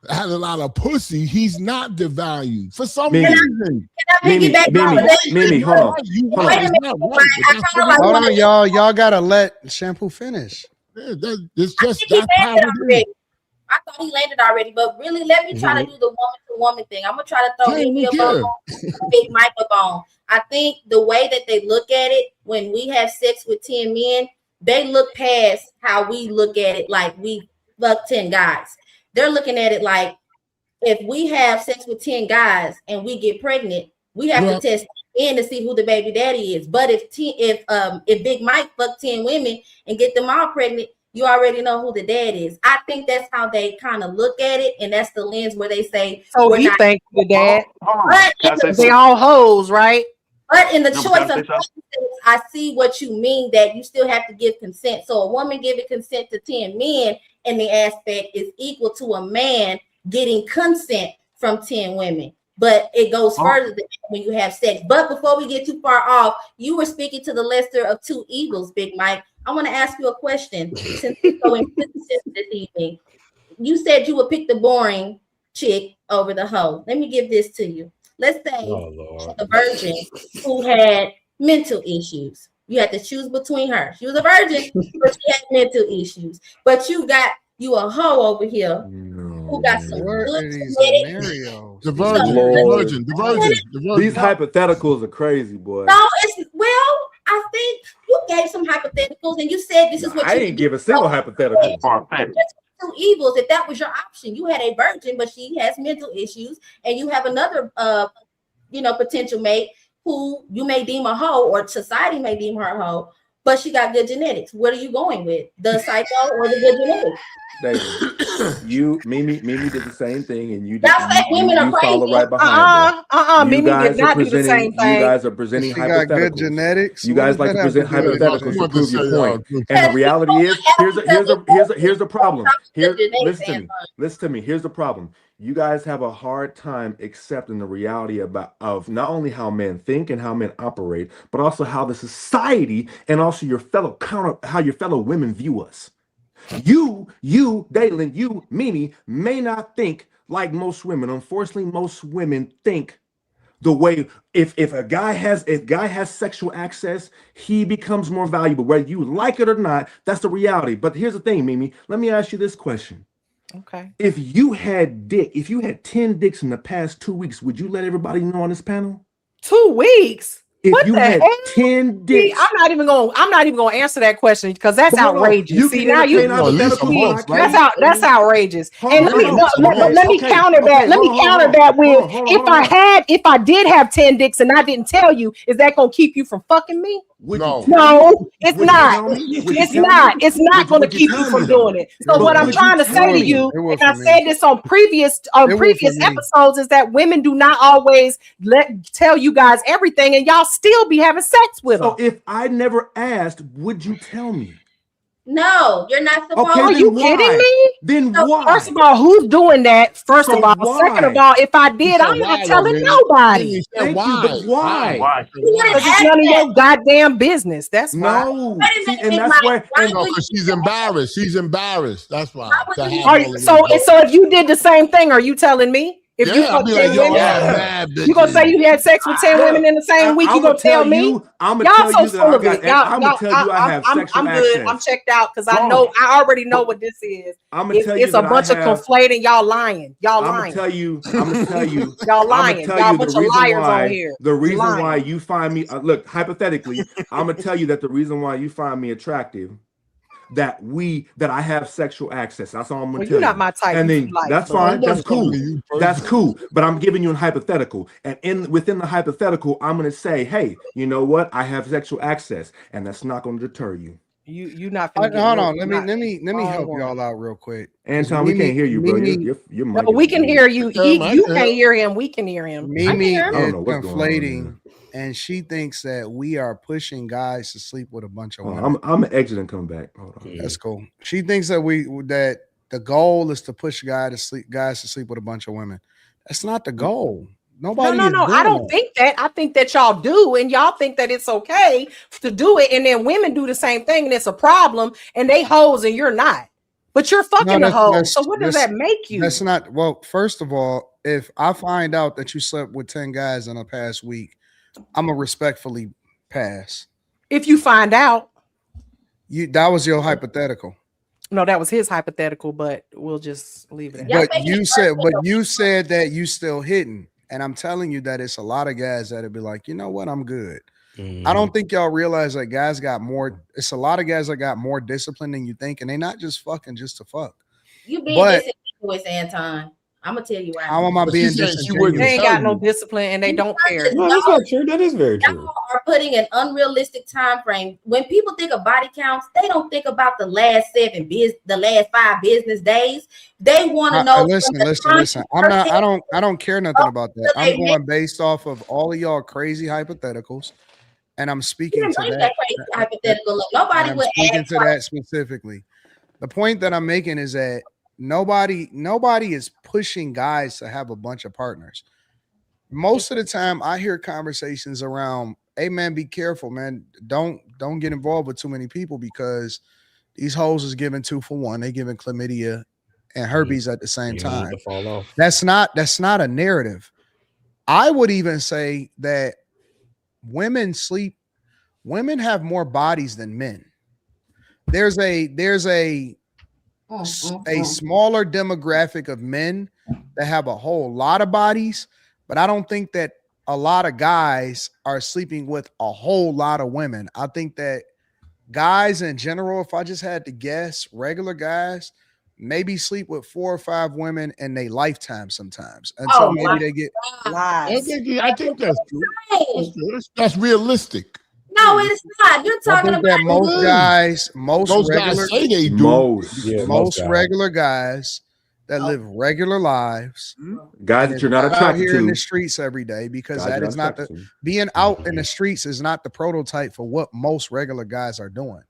S10: has a lot of pussy, he's not devalued for some reason.
S1: Mimi, hold on. Hold on, y'all. Y'all gotta let Shampoo finish.
S10: It's just
S19: that's how it is. I thought he landed already, but really, let me try to do the woman-to-woman thing. I'm gonna try to throw India a bone, Big Mike a bone. I think the way that they look at it when we have sex with 10 men, they look past how we look at it like we fuck 10 guys. They're looking at it like if we have sex with 10 guys and we get pregnant, we have to test in to see who the baby daddy is. But if Big Mike fuck 10 women and get them all pregnant, you already know who the dad is. I think that's how they kind of look at it, and that's the lens where they say,
S11: "So he thinks the dad." They all hoes, right?
S19: But in the choice of I see what you mean, that you still have to give consent. So a woman giving consent to 10 men in the aspect is equal to a man getting consent from 10 women. But it goes further than when you have sex. But before we get too far off, you were speaking to the lesser of two evils, Big Mike. I want to ask you a question since we're so implicit this evening. You said you would pick the boring chick over the hoe. Let me give this to you. Let's say a virgin who had mental issues. You had to choose between her. She was a virgin, but she had mental issues. But you a hoe over here who got some good scenarios.
S10: The virgin.
S5: These hypotheticals are crazy, boy.
S19: No, I think you gave some hypotheticals and you said this is what
S5: I didn't give a single hypothetical.
S19: Two evils. If that was your option, you had a virgin, but she has mental issues, and you have another potential mate who you may deem a hoe, or society may deem her a hoe, but she got good genetics. What are you going with? The psycho or the good genetics?
S5: David, Mimi did the same thing, and you follow
S11: crazy.
S5: right behind her.
S11: Mimi did not do the same thing.
S5: You guys are presenting
S1: She got good
S5: hypotheticals.
S1: genetics.
S5: You guys like to present hypotheticals to prove your point. And the reality is, here's the problem. Listen to me. Here's the problem. You guys have a hard time accepting the reality of not only how men think and how men operate, but also how the society and also how your fellow women view us. You, Daylin, you, Mimi, may not think like most women. Unfortunately, most women think the way if a guy has sexual access, he becomes more valuable. Whether you like it or not, that's the reality. But here's the thing, Mimi. Let me ask you this question.
S11: Okay.
S5: If you had 10 dicks in the past 2 weeks, would you let everybody know on this panel?
S11: 2 weeks?
S5: If
S11: what
S5: you
S11: the
S5: had
S11: hell?
S5: 10 dicks,
S11: I'm not even gonna answer that question because that's outrageous.
S5: You
S11: now you that's outrageous. And let me counter that. Let me counter that with if I did have 10 dicks and I didn't tell you, is that gonna keep you from fucking me? No, it's not. It's not going to keep you from doing it. So what I'm trying to say to you, and I said this on previous episodes, is that women do not always tell you guys everything, and y'all still be having sex with them.
S5: So if I never asked, would you tell me?
S19: No, you're not supposed
S11: to. Are you kidding me?
S5: Then why?
S11: First of all, who's doing that? First of all. Second of all, if I did, I'm not telling nobody.
S5: Thank you, but why?
S11: Because it's none of your goddamn business. That's why.
S5: No. See, and that's why.
S10: Because she's embarrassed. She's embarrassed. That's why.
S11: So if you did the same thing, are you telling me? If you
S10: I'll be like,
S11: you gonna say you had sex with 10 women in the same week? You gonna tell me?
S5: I'm
S11: gonna
S5: tell
S11: so
S5: you
S11: full of it.
S5: I'm gonna tell you I have sexual
S11: I'm good.
S5: access.
S11: I'm checked out because I already know what this is. It's a bunch of conflating. Y'all lying. Y'all lying.
S5: I'm gonna tell you.
S11: Y'all lying. Y'all a bunch of liars on here.
S5: The reason why you find me look hypothetically, I'm gonna tell you that the reason why you find me attractive. That I have sexual access. That's all I'm gonna tell you.
S11: You're not my type.
S5: And then that's fine. That's cool. That's cool. But I'm giving you a hypothetical. And within the hypothetical, I'm gonna say, hey, you know what? I have sexual access, and that's not gonna deter you.
S11: You not.
S1: Hold on. Let me help y'all out real quick.
S5: Anton, we can't hear you, bro. Your mic.
S11: No, we can hear you. You can't hear him. We can hear him.
S1: Mimi is conflating. And she thinks that we are pushing guys to sleep with a bunch of women.
S5: I'm an exit and come back. Hold on.
S1: That's cool. She thinks that that the goal is to push guys to sleep with a bunch of women. That's not the goal. Nobody.
S11: No. I don't think that. I think that y'all do, and y'all think that it's okay to do it, and then women do the same thing, and it's a problem, and they hoes and you're not. But you're fucking a hoe. So what does that make you?
S1: That's not. Well, first of all, if I find out that you slept with 10 guys in the past week, I'm gonna respectfully pass.
S11: If you find out,
S1: that was your hypothetical.
S11: No, that was his hypothetical, but we'll just leave it.
S1: But you said that you still hitting, and I'm telling you that it's a lot of guys that'll be like, you know what, I'm good. I don't think y'all realize that guys got more. It's a lot of guys that got more discipline than you think, and they not just fucking just to fuck.
S19: You being disingenuous, Anton. I'm gonna tell you why.
S1: How am I being disingenuous?
S11: They ain't got no discipline and they don't care.
S3: No, that's not true. That is very true.
S19: Y'all are putting an unrealistic time frame. When people think of body counts, they don't think about the last 5 business days. They want to know.
S1: Listen. I don't care nothing about that. I'm going based off of all of y'all crazy hypotheticals, and I'm speaking to that.
S19: Crazy hypothetical. Nobody would
S1: speaking to that specifically. The point that I'm making is that nobody is pushing guys to have a bunch of partners. Most of the time I hear conversations around, hey man, be careful, man. Don't get involved with too many people because these hoes is giving 2 for 1. They giving chlamydia and herpes at the same time. That's not a narrative. I would even say that women have more bodies than men. There's a smaller demographic of men that have a whole lot of bodies, but I don't think that a lot of guys are sleeping with a whole lot of women. I think that guys in general, if I just had to guess, regular guys maybe sleep with 4 or 5 women in their lifetime sometimes until maybe they get
S10: lies. I think that's true. That's realistic.
S19: No, it's not. You're
S1: I
S19: talking
S1: think
S19: about
S1: that most guys, most regular,
S10: guys say they do.
S1: most regular guys that live regular lives,
S5: Guys
S1: and
S5: that
S1: is
S5: you're not
S1: out
S5: attracted
S1: here in
S5: to.
S1: the streets every day, because
S5: Guys
S1: that
S5: you're
S1: is
S5: not
S1: not the
S5: attracted to.
S1: being out in the streets is not the prototype for what most regular guys are doing.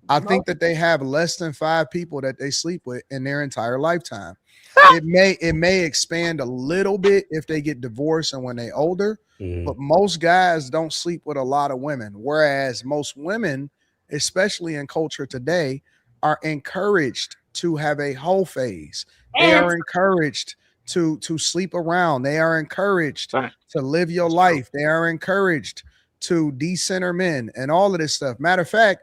S1: I think that they have less than 5 people that they sleep with in their entire lifetime. It may expand a little bit if they get divorced and when they older, but most guys don't sleep with a lot of women. Whereas most women, especially in culture today, are encouraged to have a whole phase. They are encouraged to sleep around. They are encouraged to live your life. They are encouraged to decenter men and all of this stuff. Matter of fact,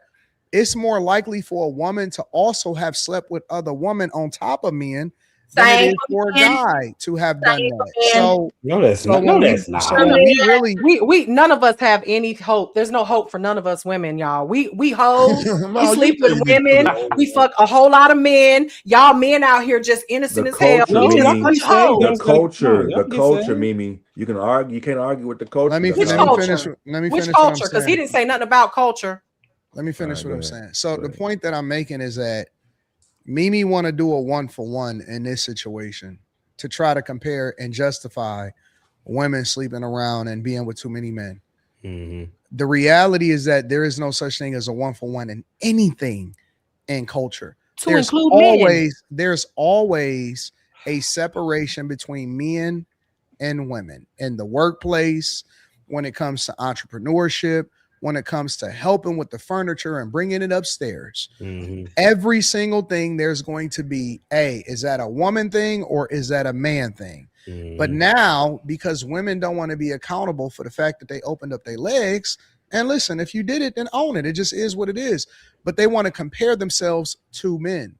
S1: it's more likely for a woman to also have slept with other women on top of men than it is for a guy to have done that. So
S3: no, that's not.
S1: when
S3: No,
S1: we,
S3: that's not.
S1: so when we really,
S11: we none of us have any hope. There's no hope for none of us women, y'all. We hoes. We sleep with women. We fuck a whole lot of men. Y'all men out here just innocent
S5: The
S11: as hell.
S5: culture,
S11: We just
S5: Mimi.
S11: hoes.
S5: The culture, Mimi. You can argue. You can't argue with the culture.
S11: Which culture? Which culture? Because he didn't say nothing about culture.
S1: Let me finish what I'm saying. So the point that I'm making is that Mimi want to do a 1-for-1 in this situation to try to compare and justify women sleeping around and being with too many men. The reality is that there is no such thing as a 1-for-1 in anything in culture. There's always a separation between men and women in the workplace, when it comes to entrepreneurship, when it comes to helping with the furniture and bringing it upstairs. Every single thing there's going to be, is that a woman thing or is that a man thing? But now, because women don't want to be accountable for the fact that they opened up their legs, and listen, if you did it, then own it. It just is what it is. But they want to compare themselves to men.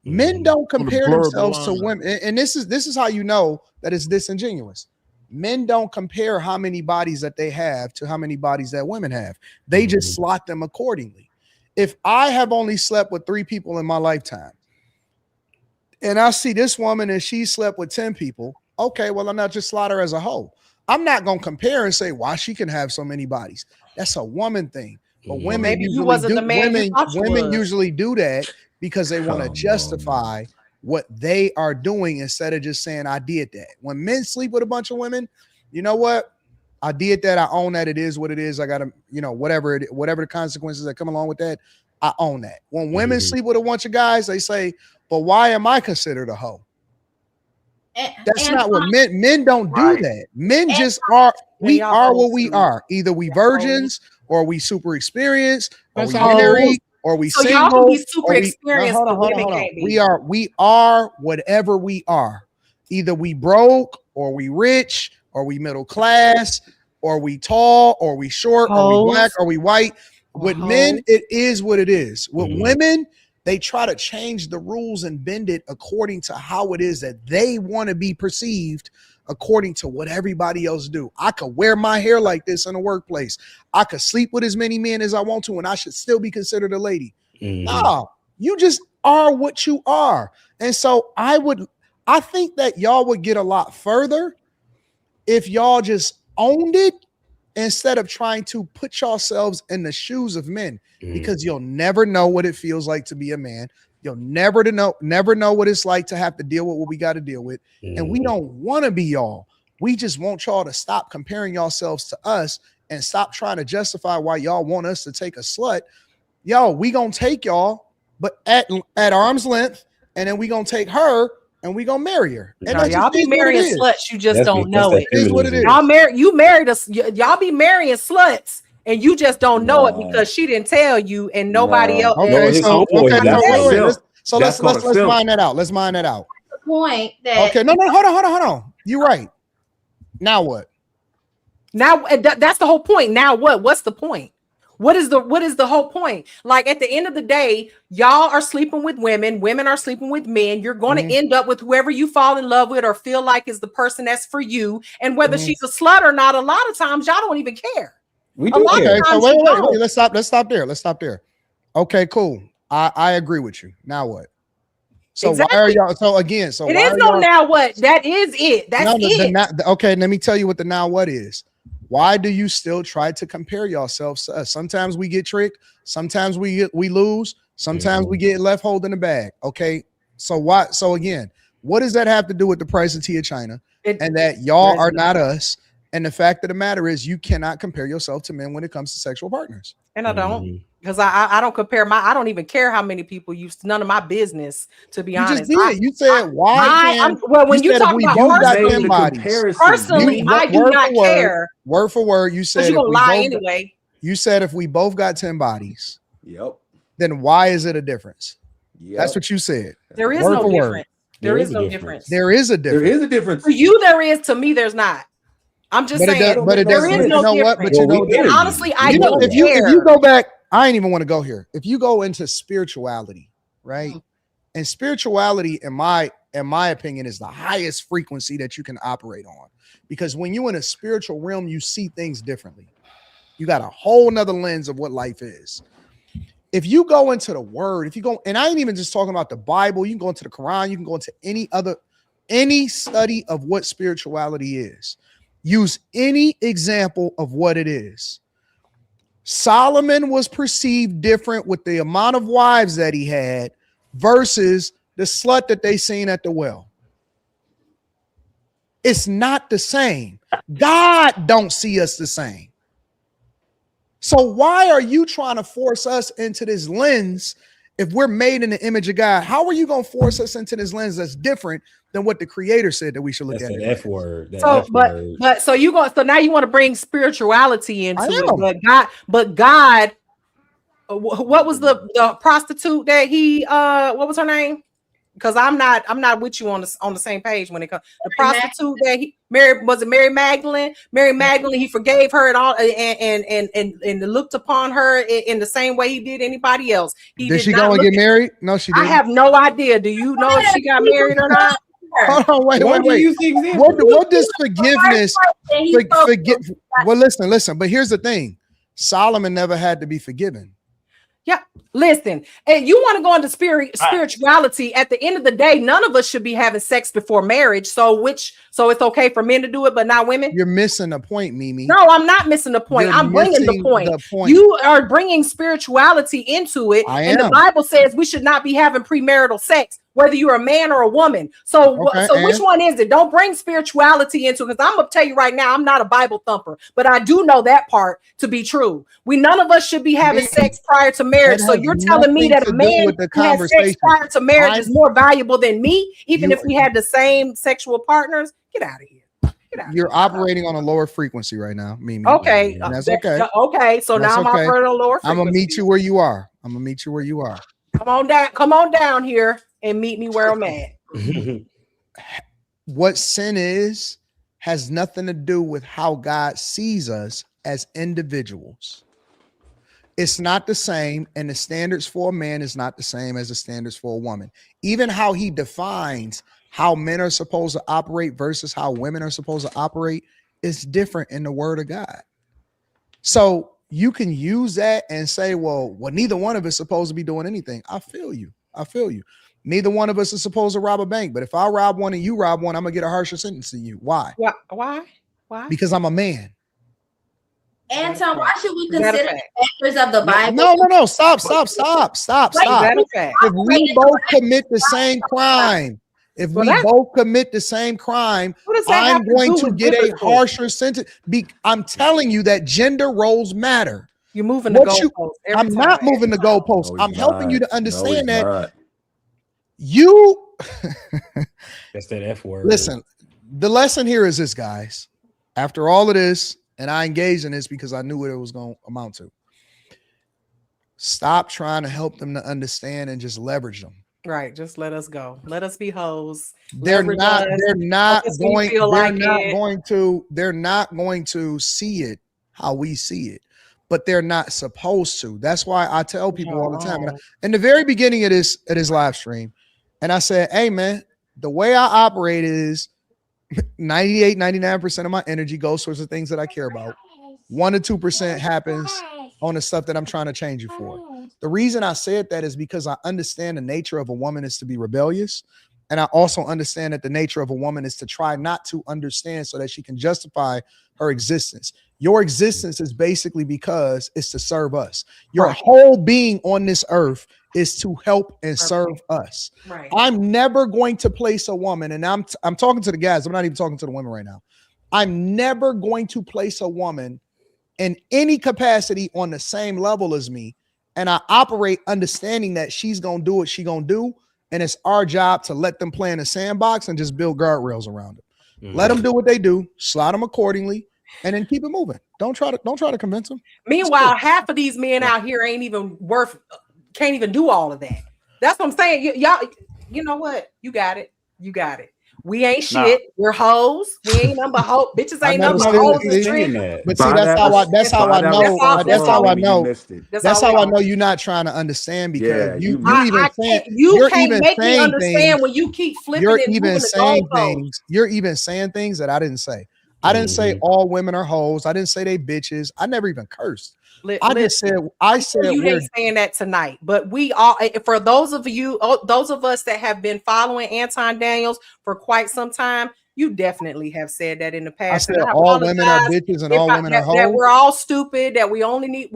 S1: Men don't compare themselves to women. And this is how you know that it's disingenuous. Men don't compare how many bodies that they have to how many bodies that women have. They just slot them accordingly. If I have only slept with 3 people in my lifetime, and I see this woman and she slept with 10 people, okay, well, I'm not just slot her as a whole. I'm not going to compare and say why she can have so many bodies. That's a woman thing. But women usually do that because they want to justify what they are doing instead of just saying, I did that. When men sleep with a bunch of women, you know what? I did that. I own that. It is what it is. I got to, whatever the consequences that come along with that, I own that. When women sleep with a bunch of guys, they say, but why am I considered a hoe? That's not what men don't do that. Men just are, we are what we are. Either we virgins or we super experienced or we married or we single.
S11: Y'all can be super experienced, but women can't be.
S1: We are whatever we are. Either we broke or we rich or we middle class or we tall or we short or we black or we white. With men, it is what it is. With women, they try to change the rules and bend it according to how it is that they want to be perceived, according to what everybody else do. I could wear my hair like this in the workplace. I could sleep with as many men as I want to, and I should still be considered a lady. No, you just are what you are. And so I think that y'all would get a lot further if y'all just owned it instead of trying to put yourselves in the shoes of men, because you'll never know what it feels like to be a man. You'll never know what it's like to have to deal with what we got to deal with. And we don't want to be y'all. We just want y'all to stop comparing yourselves to us and stop trying to justify why y'all want us to take a slut. Yo, we gonna take y'all, but at arm's length, and then we gonna take her and we gonna marry her. And
S11: y'all be marrying sluts, you just don't know it.
S1: It is what it is.
S11: Y'all be marrying sluts, and you just don't know it because she didn't tell you, and nobody else.
S1: Let's mine that out. Let's mine that out.
S19: The point that
S1: hold on. You're right. Now what?
S11: Now that's the whole point. Now what? What's the point? What is the whole point? Like, at the end of the day, y'all are sleeping with women are sleeping with men. You're going to end up with whoever you fall in love with or feel like is the person that's for you. And whether she's a slut or not, a lot of times y'all don't even care.
S1: We do care. So wait. Let's stop there. Okay, cool. I agree with you. Now what? So why are y'all? So again,
S11: it is no now what? That is it. That's it.
S1: Okay, let me tell you what the now what is. Why do you still try to compare yourselves to us? Sometimes we get tricked. Sometimes we lose. Sometimes we get left holding the bag. Okay. So why? So again, what does that have to do with the price of tea of China? And that y'all are not us. And the fact of the matter is you cannot compare yourself to men when it comes to sexual partners.
S11: And I don't, because I don't compare I don't even care how many people use, none of my business, to be honest.
S1: You just did. You said why?
S11: Well, when you talk about personally, I do not care.
S1: Word for word, you said
S11: you're gonna lie anyway.
S1: You said if we both got 10 bodies,
S5: yep,
S1: then why is it a difference?
S5: Yep.
S1: That's what you said.
S11: There is no difference. There is no difference.
S1: There is a difference.
S5: There is a difference.
S11: For you, there is. To me, there's not. I'm just saying.
S1: But there is no difference.
S11: And honestly, I don't care.
S1: If you go back, I ain't even want to go here. If you go into spirituality, right? And spirituality, in my opinion, is the highest frequency that you can operate on. Because when you're in a spiritual realm, you see things differently. You got a whole nother lens of what life is. If you go into the word, if you go, and I ain't even just talking about the Bible, you can go into the Quran, you can go into any study of what spirituality is. Use any example of what it is. Solomon was perceived different with the amount of wives that he had versus the slut that they seen at the well. It's not the same. God don't see us the same. So why are you trying to force us into this lens if we're made in the image of God? How are you going to force us into this lens that's different than what the creator said that we should look at?
S3: That F word.
S11: So now you want to bring spirituality into it, but God, what was the prostitute that he what was her name? Because I'm not with you on the same page when it comes the prostitute that he Mary Magdalene. Mary Magdalene, he forgave her at all and looked upon her in the same way he did anybody else.
S1: Did she go and get married? No, she didn't.
S11: I have no idea. Do you know if she got married or not?
S1: Hold on, wait. What does forgiveness forgive? Well, listen. But here's the thing: Solomon never had to be forgiven.
S11: Yeah, listen, and you want to go into spirituality. At the end of the day, none of us should be having sex before marriage. So it's okay for men to do it, but not women.
S1: You're missing the point, Mimi.
S11: No, I'm not missing the point. I'm bringing the point. You are bringing spirituality into it, and the Bible says we should not be having premarital sex, whether you're a man or a woman. So which one is it? Don't bring spirituality into it, because I'm gonna tell you right now, I'm not a Bible thumper, but I do know that part to be true. None of us should be having sex prior to marriage. So you're telling me that a man who has sex prior to marriage is more valuable than me, even if we had the same sexual partners? Get out of here.
S1: You're operating on a lower frequency right now, Mimi.
S11: Okay,
S1: that's okay.
S11: Okay, so now I'm operating on a lower frequency.
S1: I'm gonna meet you where you are. Come
S11: on down here and meet me where I'm at.
S1: What sin is has nothing to do with how God sees us as individuals. It's not the same, and the standards for a man is not the same as the standards for a woman. Even how he defines how men are supposed to operate versus how women are supposed to operate is different in the word of God. So you can use that and say, well, neither one of us is supposed to be doing anything. I feel you. Neither one of us is supposed to rob a bank, but if I rob one and you rob one, I'm gonna get a harsher sentence than you. Why?
S11: Why?
S1: Because I'm a man.
S19: Anton, why should we consider the factors of the Bible?
S1: No. Stop. If we both commit the same crime, I'm going to get a harsher sentence. I'm telling you that gender roles matter.
S11: You're moving the goalposts.
S1: I'm not moving the goalposts. I'm helping you to understand that.
S3: That's that F word.
S1: Listen, the lesson here is this, guys. After all of this, and I engaged in this because I knew what it was going to amount to. Stop trying to help them to understand and just leverage them.
S11: Right, just let us go. Let us be hoes.
S1: They're not going to see it how we see it, but they're not supposed to. That's why I tell people all the time. In the very beginning of this live stream, and I said, hey man, the way I operate is 98, 99% of my energy goes towards the things that I care about. 1 to 2% happens on the stuff that I'm trying to change you for. The reason I said that is because I understand the nature of a woman is to be rebellious. And I also understand that the nature of a woman is to try not to understand so that she can justify her existence. Your existence is basically because it's to serve us. Your whole being on this earth is to help and serve us.
S11: Right.
S1: I'm never going to place a woman, and I'm talking to the guys. I'm not even talking to the women right now. I'm never going to place a woman in any capacity on the same level as me. And I operate understanding that she's going to do what she's going to do. And it's our job to let them play in the sandbox and just build guardrails around it. Let them do what they do, slot them accordingly, and then keep it moving. Don't try to convince them.
S11: Meanwhile, half of these men out here ain't even can't even do all of that. That's what I'm saying. Y'all, you know what? You got it. We ain't shit. We're hoes. We ain't number hoes. Bitches ain't number hoes.
S1: But see, that's how I know. That's how I know. That's how I know you're not trying to understand, because you can't make me understand
S11: when you keep flipping.
S1: You're even saying things. You're even saying things that I didn't say. I didn't say all women are hoes. I didn't say they bitches. I never even cursed. I said
S11: you ain't saying that tonight, but we all, for those of us that have been following Anton Daniels for quite some time, you definitely have said that in the past.
S1: I said all women are bitches and all women are hoes.
S11: That we're all stupid. That we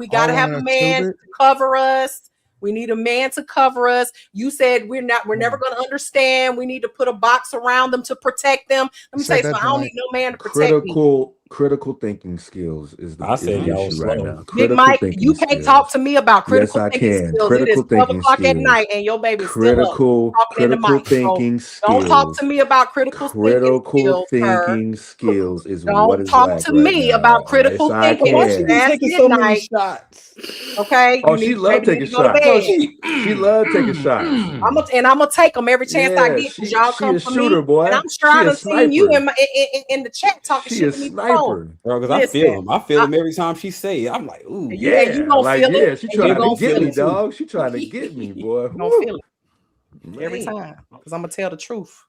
S11: gotta have a man to cover us. We need a man to cover us. You said we're never going to understand. We need to put a box around them to protect them. Let me say so. I don't need no man to protect me.
S5: Critical thinking skills is the issue right now.
S11: Big Mike, you can't talk to me about critical thinking skills. It is 12 o'clock at night and your baby's still up talking in the mic.
S5: Thinking skills.
S11: Don't talk to me about critical thinking
S5: skills is
S11: don't
S5: what is
S11: talk to me about critical thinking.
S5: Why she
S11: taking so many
S1: shots?
S11: Okay.
S5: Oh, she love taking shots. She love taking shots.
S11: I'm gonna take them every chance I get, because y'all come for
S5: shooter,
S11: me.
S5: boy.
S11: And I'm sure I've seen you in the chat talking shit to me before.
S3: Bro, because I feel him. I feel him every time she say it. I'm like, ooh,
S11: yeah, you gonna feel it.
S5: She trying to get me, dog. She trying to get me, boy.
S11: You gonna feel it every time, because I'm gonna tell the truth.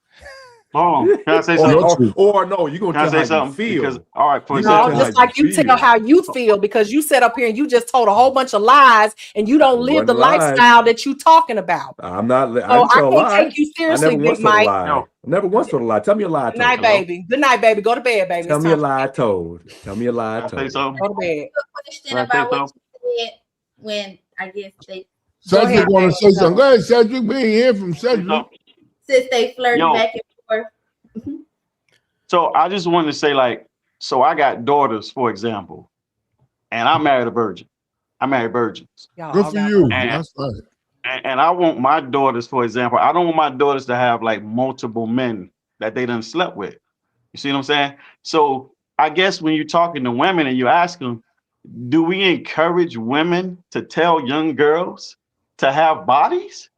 S7: Oh, can I say something?
S5: Or no, you gonna tell
S7: say
S5: how
S7: something?
S5: you feel.
S7: Because, all right, for
S11: just like you tell how you feel, because you sat up here and you just told a whole bunch of lies and you don't live the lifestyle that you talking about.
S5: I'm not.
S11: So I can't take you seriously, Big Mike.
S5: I never once told a lie. Tell me a lie.
S11: Good night, baby. Good night, baby. Go to bed, baby.
S5: Tell me a lie told. Tell me a lie told.
S7: Say something.
S11: Go to bed.
S19: Question about what you said when I guess they.
S10: Cedric want to say something. Go ahead, Cedric. We ain't hear from Cedric.
S19: Since they flirted back and forth.
S7: So I just wanted to say, like, so I got daughters, for example, and I married a virgin. I married virgins.
S10: Good for you. That's right.
S7: And I want my daughters, for example, I don't want my daughters to have like multiple men that they done slept with. You see what I'm saying? So I guess when you're talking to women and you ask them, do we encourage women to tell young girls to have bodies?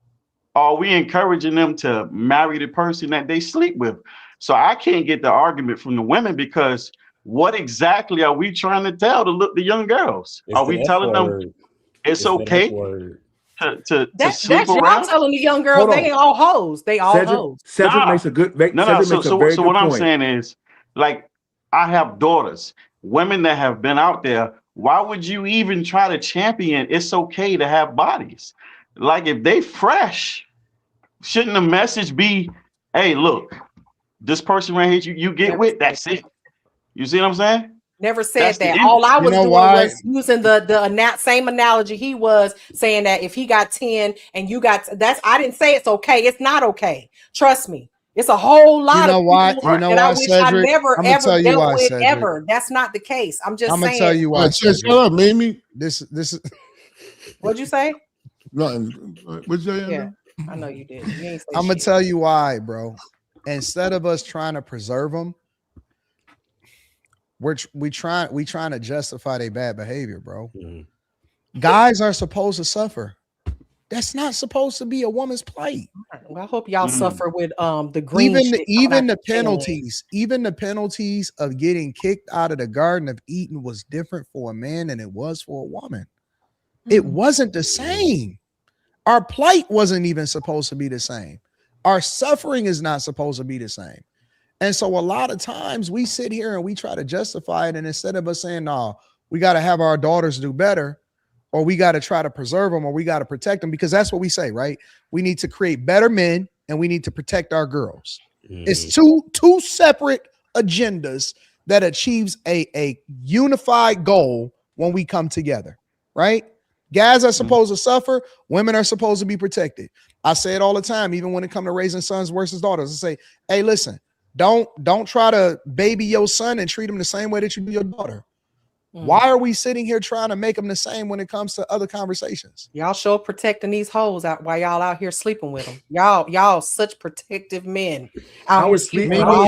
S7: Or are we encouraging them to marry the person that they sleep with? So I can't get the argument from the women, because what exactly are we trying to tell the young girls? Are we telling them it's okay to sleep around?
S11: Y'all telling the young girls they ain't all hoes. They all hoes.
S5: Cedric makes a good
S7: So what I'm saying is, like, I have daughters, women that have been out there. Why would you even try to champion it's okay to have bodies? Like, if they fresh, shouldn't the message be, hey, look, this person right here you get with, that's it. You see what I'm saying?
S11: Never said that. All I was doing was using the same analogy he was saying, that if he got 10 and you got I didn't say it's okay. It's not okay. Trust me. It's a whole lot of people that I wish I never ever dealt with ever. That's not the case. I'm just saying.
S1: I'm gonna tell you why.
S10: Shut up, Mimi.
S1: This is
S11: what'd you say?
S10: Nothing. What'd you say?
S11: Yeah, I know you did. You ain't say
S1: I'm gonna tell you why, bro. Instead of us trying to preserve them, we trying to justify their bad behavior, bro. Guys are supposed to suffer. That's not supposed to be a woman's plight.
S11: Well, I hope y'all suffer with the green.
S1: Even the penalties of getting kicked out of the Garden of Eden was different for a man than it was for a woman. It wasn't the same. Our plight wasn't even supposed to be the same. Our suffering is not supposed to be the same. And so a lot of times we sit here and we try to justify it. And instead of us saying, no, we got to have our daughters do better, or we got to try to preserve them, or we got to protect them, because that's what we say, right? We need to create better men and we need to protect our girls. It's two separate agendas that achieves a unified goal when we come together, right? Guys are supposed to suffer. Women are supposed to be protected. I say it all the time, even when it comes to raising sons versus daughters. I say, hey, listen, don't try to baby your son and treat him the same way that you do your daughter. Why are we sitting here trying to make them the same when it comes to other conversations?
S11: Y'all show protecting these hoes out while y'all out here sleeping with them. Y'all such protective men.
S5: How is sleeping? How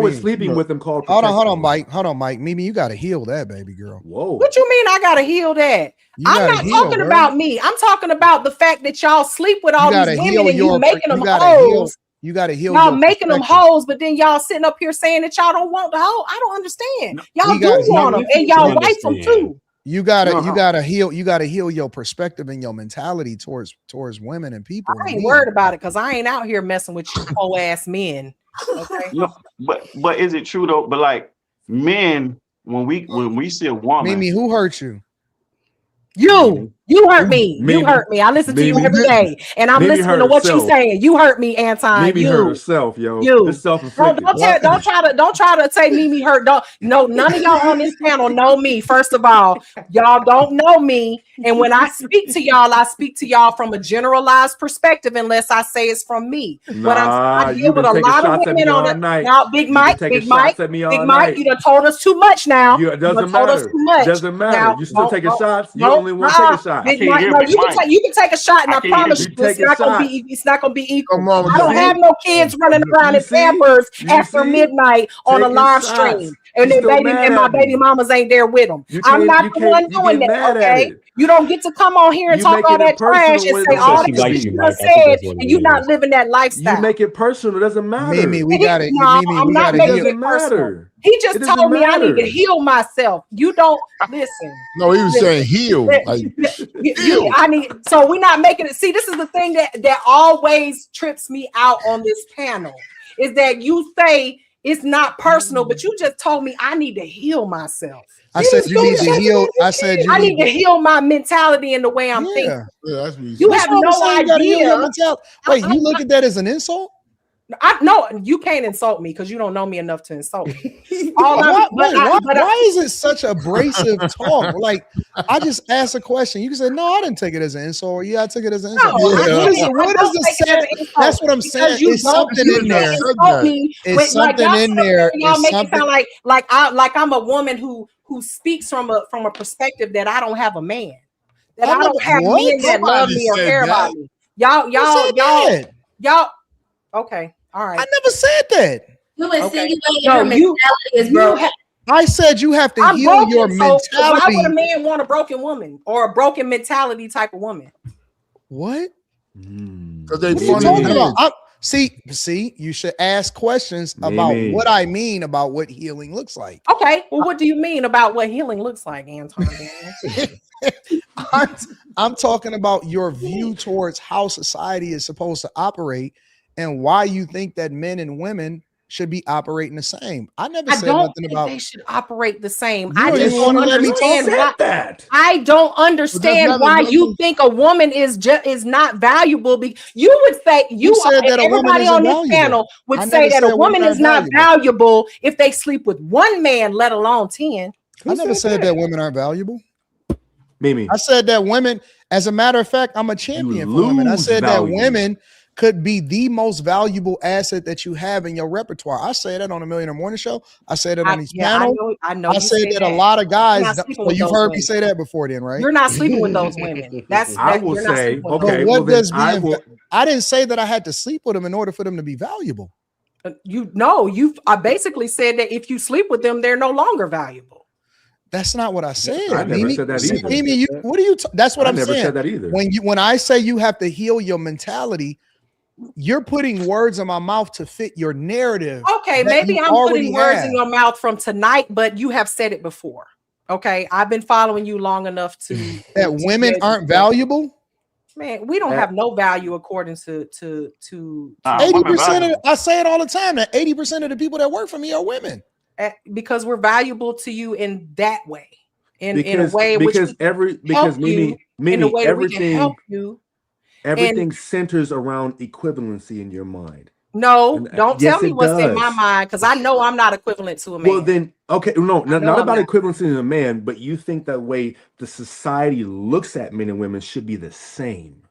S5: is sleeping with them called?
S1: Hold on, Mike. Mimi, you got to heal that, baby girl.
S5: Whoa.
S11: What you mean I gotta heal that? I'm not talking about me. I'm talking about the fact that y'all sleep with all these women and you making them hoes.
S1: You got to heal.
S11: Y'all making them hoes, but then y'all sitting up here saying that y'all don't want the hoe. I don't understand. Y'all want them, and y'all wife them too.
S1: You gotta heal. You gotta heal your perspective and your mentality towards women and people.
S11: I ain't worried about it because I ain't out here messing with you whole ass men. Okay.
S7: No, but is it true though? But like men, when we see a woman,
S1: Mimi, who hurt you?
S11: You hurt me. You hurt me. I listen to you every day, and I'm listening to what you're saying. You hurt me, Anton.
S5: Mimi hurt herself, yo. It's self-inflicted.
S11: Don't try to say Mimi hurt. None of y'all on this panel know me. First of all, y'all don't know me, and when I speak to y'all from a generalized perspective, unless I say it's from me. But I deal with a lot of women on it. Now, Big Mike, you done told us too much now.
S5: It doesn't matter. Doesn't matter. You still taking shots. You only want to take a shot.
S11: You can take a shot, and I promise you, it's not gonna be equal. I don't have no kids running around in Pampers after midnight on a live stream, and my baby mamas ain't there with them. I'm not the one doing that. Okay, you don't get to come on here and talk all that trash and say all that shit you just said, and you're not living that lifestyle.
S5: You make it personal. It doesn't matter.
S1: Mimi, we got it.
S11: I'm not making it personal. He just told me I need to heal myself. You don't listen.
S10: No, he was saying heal.
S11: I need. So we're not making it. See, this is the thing that always trips me out on this panel is that you say it's not personal, but you just told me I need to heal myself.
S1: I said you need to heal. I
S11: need to heal my mentality and the way I'm thinking.
S10: Yeah,
S11: you have no idea.
S1: Wait, you look at that as an insult?
S11: No, you can't insult me because you don't know me enough to insult me.
S1: Why is it such abrasive talk? Like, I just asked a question. You can say, no, I didn't take it as an insult. Yeah, I took it as an insult. That's what I'm saying. It's something in there. It's something in there.
S11: Y'all make it sound like I'm a woman who speaks from a perspective that I don't have a man. That I don't have men that love me or care about me. Y'all. Okay. All right.
S1: I never said that.
S19: You insinuating your mentality is broken.
S1: I said you have to heal your mentality.
S11: So why would a man want a broken woman or a broken mentality type of woman?
S1: What?
S10: Because they funny about.
S1: See, you should ask questions about what I mean about what healing looks like.
S11: Okay. Well, what do you mean about what healing looks like, Anton?
S1: I'm talking about your view towards how society is supposed to operate and why you think that men and women should be operating the same. I never said nothing about
S11: they should operate the same.
S1: I just want to let me talk
S5: that.
S11: I don't understand why you think a woman is not valuable. You would say everybody on this panel would say that a woman is not valuable if they sleep with one man, let alone 10.
S1: I never said that women aren't valuable.
S5: Mimi.
S1: I said that women, as a matter of fact, I'm a champion for women. I said that women could be the most valuable asset that you have in your repertoire. I say that on a Millionaire Morning Show. I say that on these panels.
S11: I know.
S1: I say that a lot of guys. Well, you've heard me say that before, then, right?
S11: You're not sleeping with those women.
S5: I will say, okay.
S1: I didn't say that I had to sleep with them in order for them to be valuable.
S11: I basically said that if you sleep with them, they're no longer valuable.
S1: That's not what I said.
S5: I never said that either.
S1: Mimi, what are you? That's what I'm saying.
S5: I never said that either.
S1: When I say you have to heal your mentality, you're putting words in my mouth to fit your narrative.
S11: Okay, maybe I'm putting words in your mouth from tonight, but you have said it before. Okay, I've been following you long enough to
S1: that women aren't valuable.
S11: Man, we don't have no value according to
S1: 80%. I say it all the time that 80% of the people that work for me are women.
S11: Because we're valuable to you in that way, in a way in a way that we can help you,
S5: Everything centers around equivalency in your mind.
S11: No, don't
S5: Yes,
S11: tell me
S5: it
S11: what's in my
S5: does.
S11: mind, because I know I'm not equivalent to a man.
S5: Well, then, okay, no,
S11: I know
S5: not
S11: I'm
S5: about
S11: not.
S5: equivalency in a man, but you think that way the society looks at men and women should be the same.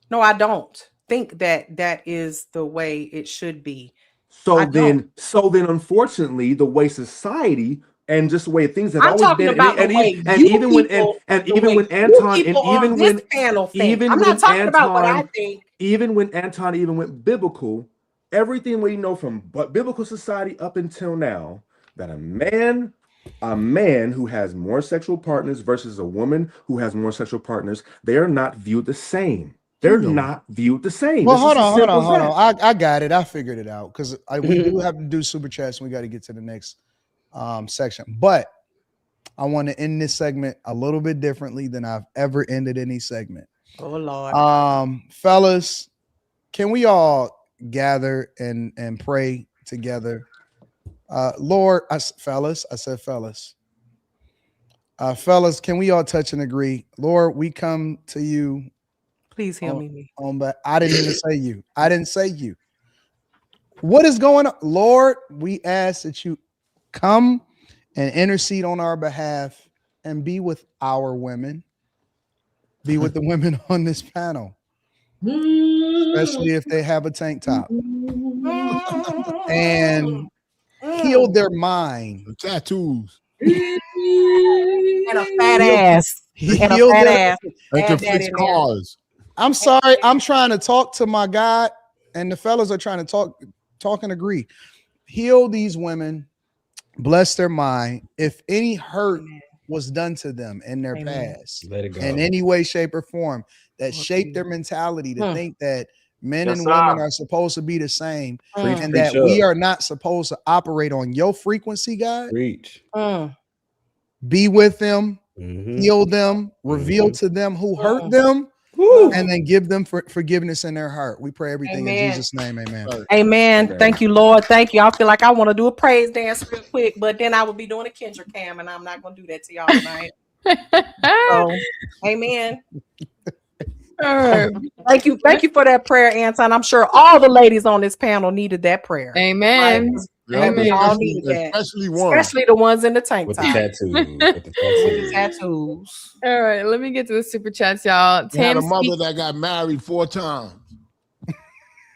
S11: No, I don't think that is the way it should be.
S5: So then, unfortunately, the way society and just the way things have
S11: I'm
S5: always
S11: talking
S5: been,
S11: about the way you people, the way you people on this panel think. I'm not talking about what I think.
S5: Even when Anton even went biblical, everything we know from biblical society up until now, that a man who has more sexual partners versus a woman who has more sexual partners, they are not viewed the same. They're not viewed the same.
S1: Well,
S5: It's
S1: hold
S5: just
S1: on. I got it. I figured it out because we do have to do super chats and we got to get to the next section. But I want to end this segment a little bit differently than I've ever ended any segment.
S11: Oh Lord.
S1: Fellas, can we all gather and pray together? Lord, I said fellas. Fellas, can we all touch and agree? Lord, we come to you.
S11: Please heal me.
S1: But I didn't even say you. I didn't say you. What is going on? Lord, we ask that you come and intercede on our behalf and be with our women. Be with the women on this panel. Especially if they have a tank top. And heal their mind.
S10: The tattoos.
S11: And a fat ass.
S1: And a fat ass.
S10: And can fix cars.
S1: I'm sorry. I'm trying to talk to my God, and the fellas are trying to talk and agree. Heal these women, bless their mind. If any hurt was done to them in their past,
S3: let it go.
S1: in any way, shape, or form, that shaped their mentality to think that men and women are supposed to be the same, and that we are not supposed to operate on your frequency, God.
S3: Preach.
S1: Be with them, heal them, reveal to them who hurt them. And then give them forgiveness in their heart. We pray everything in Jesus' name. Amen.
S11: Amen. Thank you, Lord. Thank you. I feel like I want to do a praise dance real quick, but then I will be doing a Kendra cam, and I'm not going to do that to y'all tonight. So, amen.
S2: All right.
S11: Thank you for that prayer, Anton. I'm sure all the ladies on this panel needed that prayer.
S2: Amen.
S11: Right? We all needed that. Especially the ones in the tank
S3: with
S11: top.
S3: the tattoos.
S11: With the tattoos.
S2: All right, let me get to the super chats, y'all.
S10: I had a mother that got married 4 times.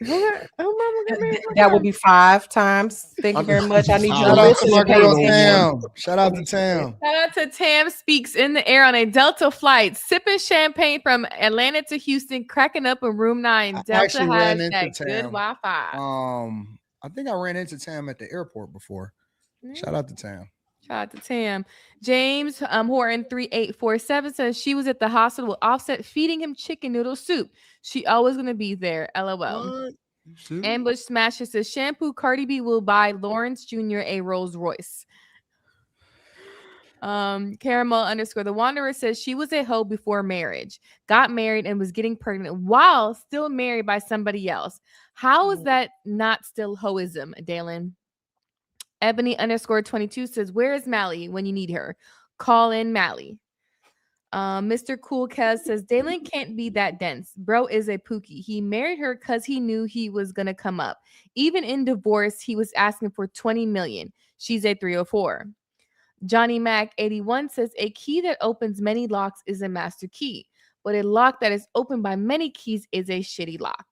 S11: That would be 5 times. Thank you very much. I need you to
S1: Shout out to
S11: listen
S1: my
S11: and pay
S1: girl
S11: attention.
S1: Tam. Shout out to Tam.
S2: Shout out to Tam speaks in the air on a Delta flight, sipping champagne from Atlanta to Houston, cracking up in room 9. Delta
S1: actually ran
S2: has
S1: into
S2: that
S1: Tam.
S2: good Wi-Fi.
S1: I think I ran into Tam at the airport before. Shout out to Tam.
S2: Shout out to Tam. James Horton 3847 says she was at the hospital with Offset feeding him chicken noodle soup. She always gonna be there. LOL. Ambush Smasher says shampoo Cardi B will buy Lawrence Jr. a Rolls Royce. Caramel _ the Wanderer says she was a hoe before marriage, got married and was getting pregnant while still married by somebody else. How is that not still hoism, Dalen? Ebony _ 22 says, where is Mally when you need her? Call in Mally. Mr. Cool Kez says, Dalen can't be that dense. Bro is a pookie. He married her because he knew he was going to come up. Even in divorce, he was asking for 20 million. She's a 304. Johnny Mac 81 says, a key that opens many locks is a master key, but a lock that is opened by many keys is a shitty lock.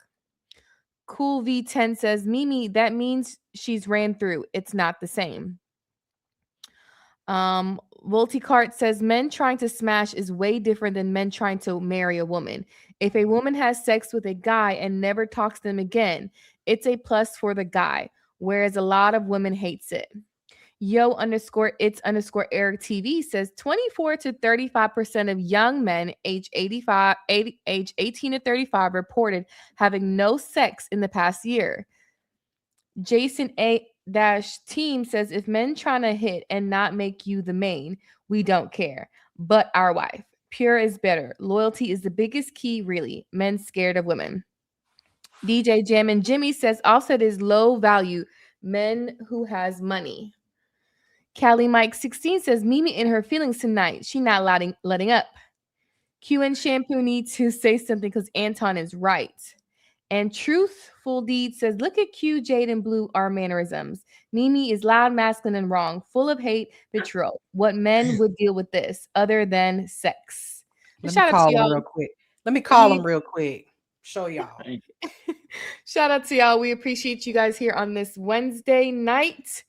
S2: Cool V10 says, Mimi, that means she's ran through. It's not the same. Volticart says, men trying to smash is way different than men trying to marry a woman. If a woman has sex with a guy and never talks to them again, it's a plus for the guy, whereas a lot of women hates it. Yo _ it's _ Eric TV says 24 to 35% of young men age 18 to 35 reported having no sex in the past year. Jason A-Team says if men trying to hit and not make you the main, we don't care. But our wife. Pure is better. Loyalty is the biggest key, really. Men scared of women. DJ Jam and Jimmy says Offset is low value. Men who has money. Callie Mike 16 says Mimi in her feelings tonight. She not letting up. Q and Shampoo need to say something because Anton is right. And Truthful Deed says, look at Q, Jade, and Blue, our mannerisms. Mimi is loud, masculine, and wrong, full of hate, betrayal. What men would deal with this other than sex?
S11: Let
S2: Shout
S11: me
S2: out
S11: call
S2: to
S11: him
S2: y'all.
S11: real quick. Let me call him real quick. Show y'all.
S2: Shout out to y'all. We appreciate you guys here on this Wednesday night.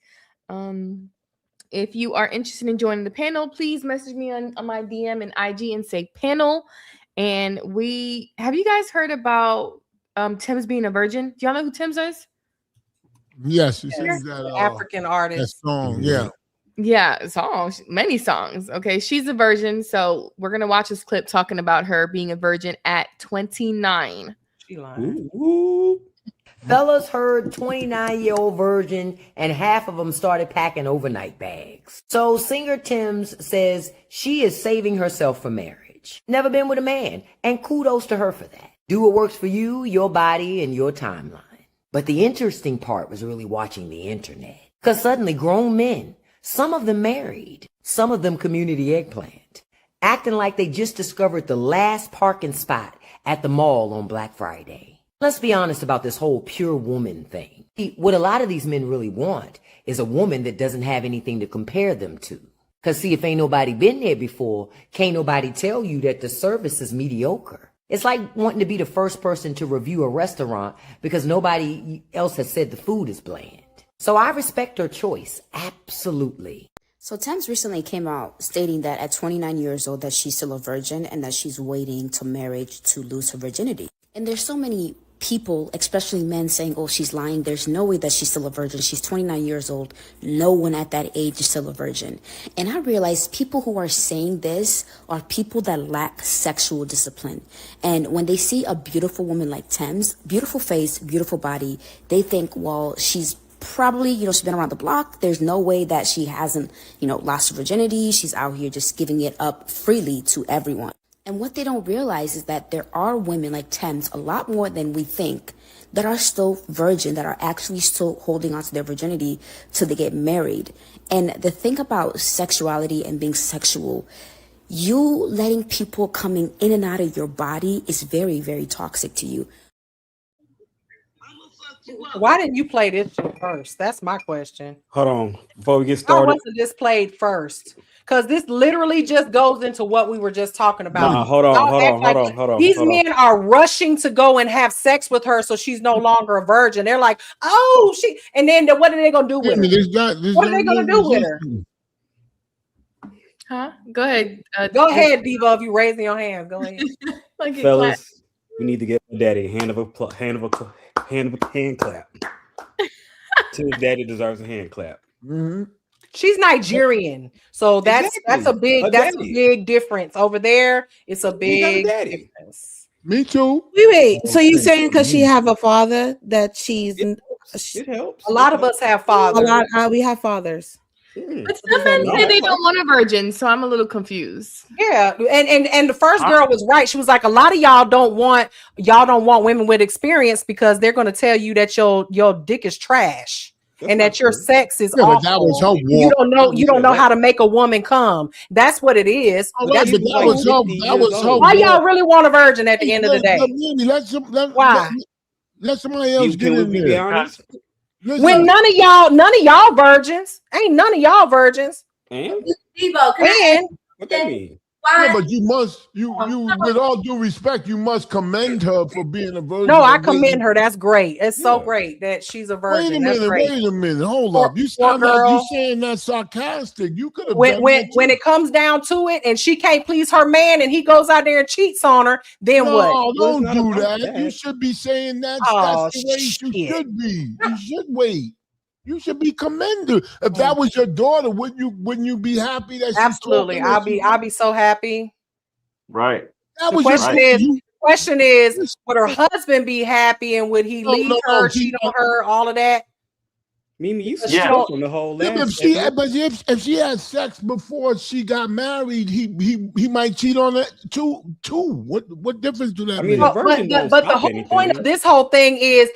S2: If you are interested in joining the panel, please message me on my DM and IG and say panel. And have you guys heard about Tems being a virgin? Do y'all know who Tems is?
S10: Yes, she sings that
S11: African artist.
S10: that song. Yeah.
S2: Yeah, songs, many songs. Okay, she's a virgin. So we're gonna watch this clip talking about her being a virgin at 29.
S11: She lying.
S20: Fellas heard 29-year-old virgin, and half of them started packing overnight bags. So singer Tems says she is saving herself for marriage. Never been with a man, and kudos to her for that. Do what works for you, your body, and your timeline. But the interesting part was really watching the internet. Because suddenly grown men, some of them married, some of them community eggplant, acting like they just discovered the last parking spot at the mall on Black Friday. Let's be honest about this whole pure woman thing. What a lot of these men really want is a woman that doesn't have anything to compare them to. Because see, if ain't nobody been there before, can't nobody tell you that the service is mediocre. It's like wanting to be the first person to review a restaurant because nobody else has said the food is bland. So I respect her choice, absolutely.
S21: So Tems recently came out stating that at 29 years old that she's still a virgin and that she's waiting till marriage to lose her virginity. And there's so many people, especially men, saying, oh, she's lying. There's no way that she's still a virgin. She's 29 years old. No one at that age is still a virgin. And I realize people who are saying this are people that lack sexual discipline. And when they see a beautiful woman like Tems, beautiful face, beautiful body, they think, well, she's probably, she's been around the block. There's no way that she hasn't, lost her virginity. She's out here just giving it up freely to everyone. And what they don't realize is that there are women like Tems, a lot more than we think, that are still virgin, that are actually still holding on to their virginity till they get married. And the thing about sexuality and being sexual, you letting people coming in and out of your body is very, very toxic to you.
S11: Why didn't you play this shit first? That's my question.
S3: Hold on. Before we get
S11: Why
S3: started.
S11: wasn't this played first? Because this literally just goes into what we were just talking about.
S3: Nah, hold on.
S11: These men are rushing to go and have sex with her so she's no longer a virgin. They're like, oh, and then what are they going to do with her? What are they going to do with her?
S2: Huh? Go ahead.
S11: Go ahead, Diva, if you raising your hand. Go ahead.
S3: Fellas, we need to get daddy a hand clap. Tim's daddy deserves a hand clap.
S11: Mm-hmm. She's Nigerian, so that's a big difference over there. It's a big difference.
S10: Me too.
S4: Wait. So you saying because she have a father that she's?
S3: It helps.
S11: A lot of us have fathers.
S4: We have fathers.
S2: But some men say they don't want a virgin, so I'm a little confused.
S11: Yeah, and the first girl was right. She was like, a lot of y'all don't want women with experience because they're going to tell you that your dick is trash. And that your sex is awful.
S10: But that was her
S11: you don't know how to make a woman come. That's what it is.
S10: That was her.
S11: Why y'all really want a virgin at the end of the day? Why?
S10: Let somebody else get in there.
S11: When none of y'all virgins. Ain't none of y'all virgins.
S19: Devo,
S3: what that mean?
S10: Yeah, but you with all due respect, you must commend her for being a virgin.
S11: No, I commend her. That's great. It's so great that she's a virgin.
S10: Wait a minute. Hold up. You sound like you saying that sarcastic. You could have
S11: when it comes down to it, and she can't please her man, and he goes out there and cheats on her. Then what?
S10: No, don't do that. You should be saying that's the way you should be. You should wait. You should be commended. If that was your daughter, wouldn't you be happy that?
S11: Absolutely, I'll be so happy.
S7: Right.
S11: The question is, would her husband be happy, and would he leave her, cheat on her, all of that?
S3: Mimi, you stole from the whole last.
S10: If she had sex before she got married, he might cheat on her too. What difference do that make?
S11: But the whole point of this whole thing is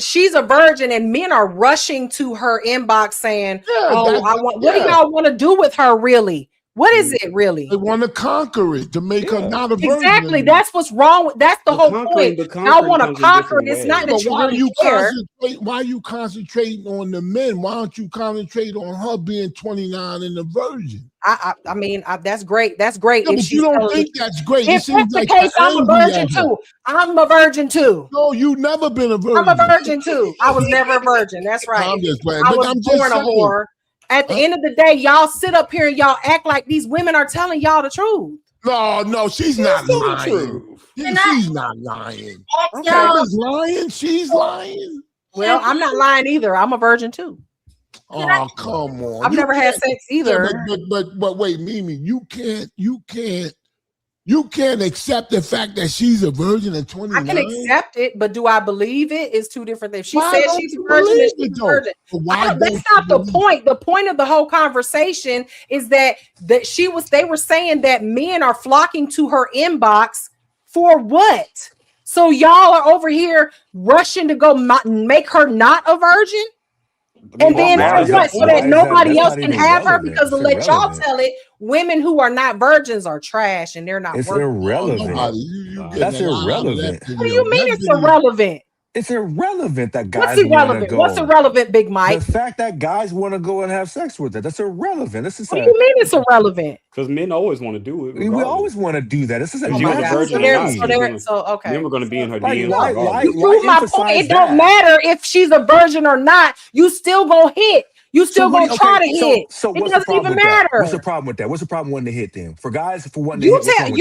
S11: she's a virgin, and men are rushing to her inbox saying, what do y'all want to do with her? Really? What is it really?
S10: They want to conquer it to make her not a virgin.
S11: Exactly. That's what's wrong with. That's the whole point. Y'all want to conquer it. It's not that you really care.
S10: Why are you concentrating on the men? Why don't you concentrate on her being 29 and a virgin?
S11: I mean, that's great. That's great.
S10: Yeah, but you don't think that's great.
S11: If that's the case, I'm a virgin too. I'm a virgin too.
S10: No, you've never been a virgin.
S11: I'm a virgin too. I was never a virgin. That's right.
S10: I'm just playing.
S11: I was born a whore. At the end of the day, y'all sit up here and y'all act like these women are telling y'all the truth.
S10: No, she's not lying. She's not lying. She's lying. She's lying.
S11: Well, I'm not lying either. I'm a virgin too.
S10: Oh, come on.
S11: I've never had sex either.
S10: But wait, Mimi, you can't accept the fact that she's a virgin at 29.
S11: I can accept it, but do I believe it? Is two different things. She says she's a virgin. She's a virgin. That's not the point. The point of the whole conversation is that they were saying that men are flocking to her inbox for what? So y'all are over here rushing to go make her not a virgin? And then so that nobody else can have her, because to let y'all tell it, women who are not virgins are trash and they're not.
S8: It's irrelevant. That's irrelevant.
S11: What do you mean it's irrelevant?
S8: It's irrelevant that guys.
S11: What's irrelevant? What's irrelevant, Big Mike?
S8: The fact that guys want to go and have sex with it. That's irrelevant. This is
S11: what do you mean it's irrelevant?
S3: Because men always want to do it.
S8: We always want to do that. This is a
S3: okay.
S11: Men
S3: were going to be in her
S11: DMs.
S3: You
S11: prove my point. It don't matter if she's a virgin or not. You still gonna hit. You still gonna try to hit.
S8: So
S11: it doesn't even matter.
S8: What's the problem with that? What's the problem wanting to hit then? For guys, for wanting
S11: you
S8: to hit,
S11: tell me.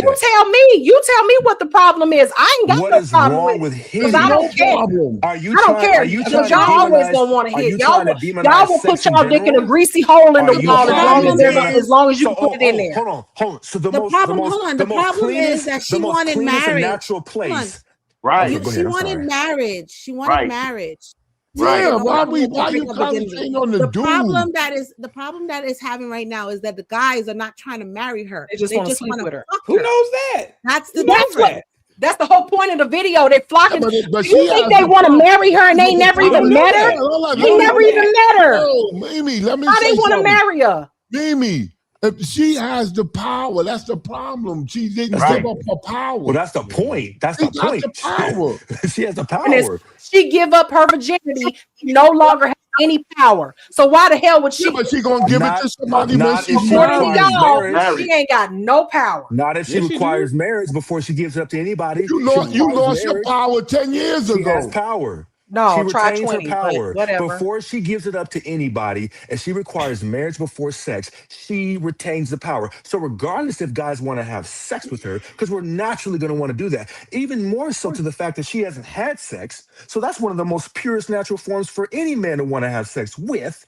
S11: You tell me what the problem is. I ain't got no problem with
S8: hitting.
S11: I don't care.
S8: Are you?
S11: I don't care. Because y'all always don't want to hit. Y'all will put y'all dick in a greasy hole in the wall as long as you put it in there.
S8: Hold on. So
S4: the problem is that she wanted marriage.
S8: Natural place.
S7: Right.
S4: She wanted marriage. She wanted marriage.
S10: Right. Yeah, why you concentrating on the dude?
S4: The problem that is having right now is that the guys are not trying to marry her.
S11: They just want to sleep with her.
S3: Who knows that?
S4: That's the difference.
S11: That's the whole point of the video. They're flocking. You think they want to marry her and they never even met her? They never even met her.
S10: Oh, Mimi, let me
S11: How they want to marry her?
S10: Mimi, if she has the power, that's the problem. She didn't give up her power.
S8: Well, that's the point. That's the point.
S10: The power.
S8: She has the power.
S11: She give up her virginity, no longer has any power. So why the hell would she?
S10: Yeah, but she gonna give it to somebody when she's
S11: according to y'all, she ain't got no power.
S8: Not if she requires marriage before she gives it up to anybody.
S10: You lost your power 10 years ago.
S8: She has power.
S11: No,
S8: she
S11: try
S8: retains
S11: 20,
S8: her power
S11: whatever.
S8: before she gives it up to anybody, and she requires marriage before sex. She retains the power. So regardless if guys want to have sex with her, because we're naturally going to want to do that, even more so to the fact that she hasn't had sex. So that's one of the most purest natural forms for any man to want to have sex with.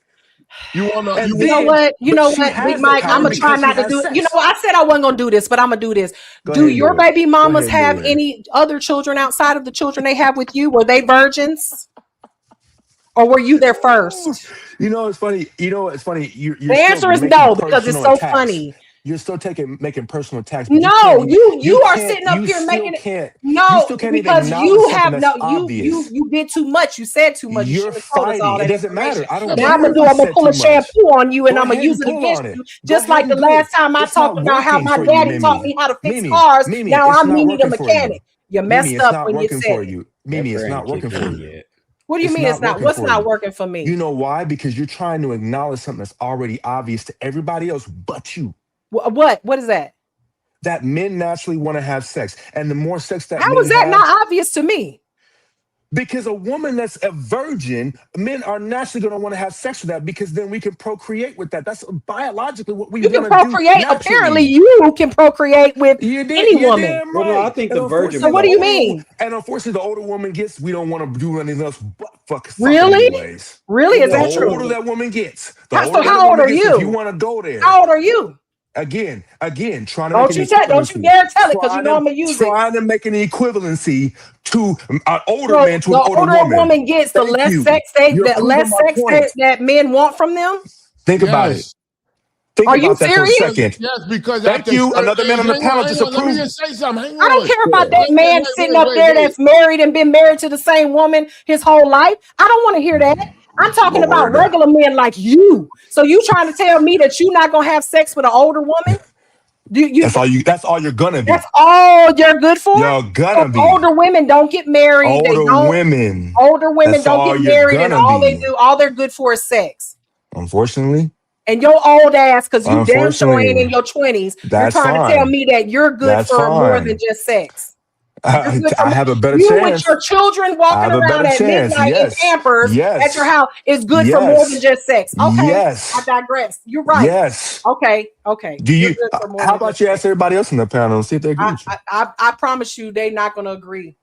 S11: You know what, Big Mike, I'm gonna try not to do it. You know what? I said I wasn't gonna do this, but I'm gonna do this. Do your baby mamas have any other children outside of the children they have with you? Were they virgins? Or were you there first?
S8: It's funny. The
S11: answer is no, because it's so funny.
S8: You're still making personal attacks.
S11: No, you are sitting up here making it. No, because you have you did too much. You said too much.
S8: You're fighting. It doesn't matter. I don't.
S11: Now I'm gonna pull a shampoo on you and I'm gonna use it against you. Just like the last time I talked about how my daddy taught me how to fix cars. Now I'm Mimi the mechanic. You messed up when you said it.
S8: Mimi, it's not working for you.
S11: What do you mean it's not? What's not working for me?
S8: You know why? Because you're trying to acknowledge something that's already obvious to everybody else but you.
S11: What is that?
S8: That men naturally want to have sex, and the more sex that
S11: how is that not obvious to me?
S8: Because a woman that's a virgin, men are naturally going to want to have sex with that, because then we can procreate with that. That's biologically what we want to do. You can procreate.
S11: Apparently, you can procreate with any woman.
S3: Right. Well, no, I think the virgin.
S11: So what do you mean?
S8: And unfortunately, the older woman gets, we don't want to do anything else but fuck.
S11: Really?
S8: Anyways.
S11: Really? Is that true?
S8: The older that woman gets.
S11: How old are you?
S8: If you want to go there.
S11: How old are you?
S8: Again, trying to
S11: don't you dare tell it, because you know I'm gonna use
S8: trying to make an equivalency to an older man to an older woman.
S11: The older woman gets, the less sex that men want from them.
S8: Think about it.
S11: Are you serious?
S10: Yes, because
S8: thank you. Another man on the panel just approved.
S10: Let me just say something.
S11: I don't care about that man sitting up there that's married and been married to the same woman his whole life. I don't want to hear that. I'm talking
S8: Lord.
S11: about regular men like you. So you trying to tell me that you're not gonna have sex with an older woman?
S8: That's all you're gonna be.
S11: That's all you're good for?
S8: You're gonna be.
S11: Older women don't get married.
S8: Older
S11: women
S8: That's
S11: don't
S8: all
S11: get
S8: you're
S11: married, and
S8: gonna be.
S11: all they're good for is sex.
S8: Unfortunately.
S11: And your old ass, because you damn sure ain't in
S8: Unfortunately.
S11: your 20s, you're
S8: That's
S11: trying to tell
S8: fine.
S11: me that you're good
S8: That's
S11: for more
S8: fine.
S11: than just sex.
S8: I have a better
S11: You
S8: chance.
S11: with your children
S8: I
S11: walking
S8: have a
S11: around
S8: better
S11: at
S8: chance.
S11: midnight in
S8: Yes.
S11: Pampers at your house is good for more than
S8: Yes.
S11: just sex. Okay,
S8: Yes.
S11: I digress. You're right.
S8: Yes.
S11: Okay.
S8: Do
S11: You're
S8: you?
S11: good for more
S8: How
S11: than
S8: about
S11: just
S8: you
S11: sex.
S8: ask everybody else in the panel and see if they agree with you?
S11: I promise you, they're not going to agree.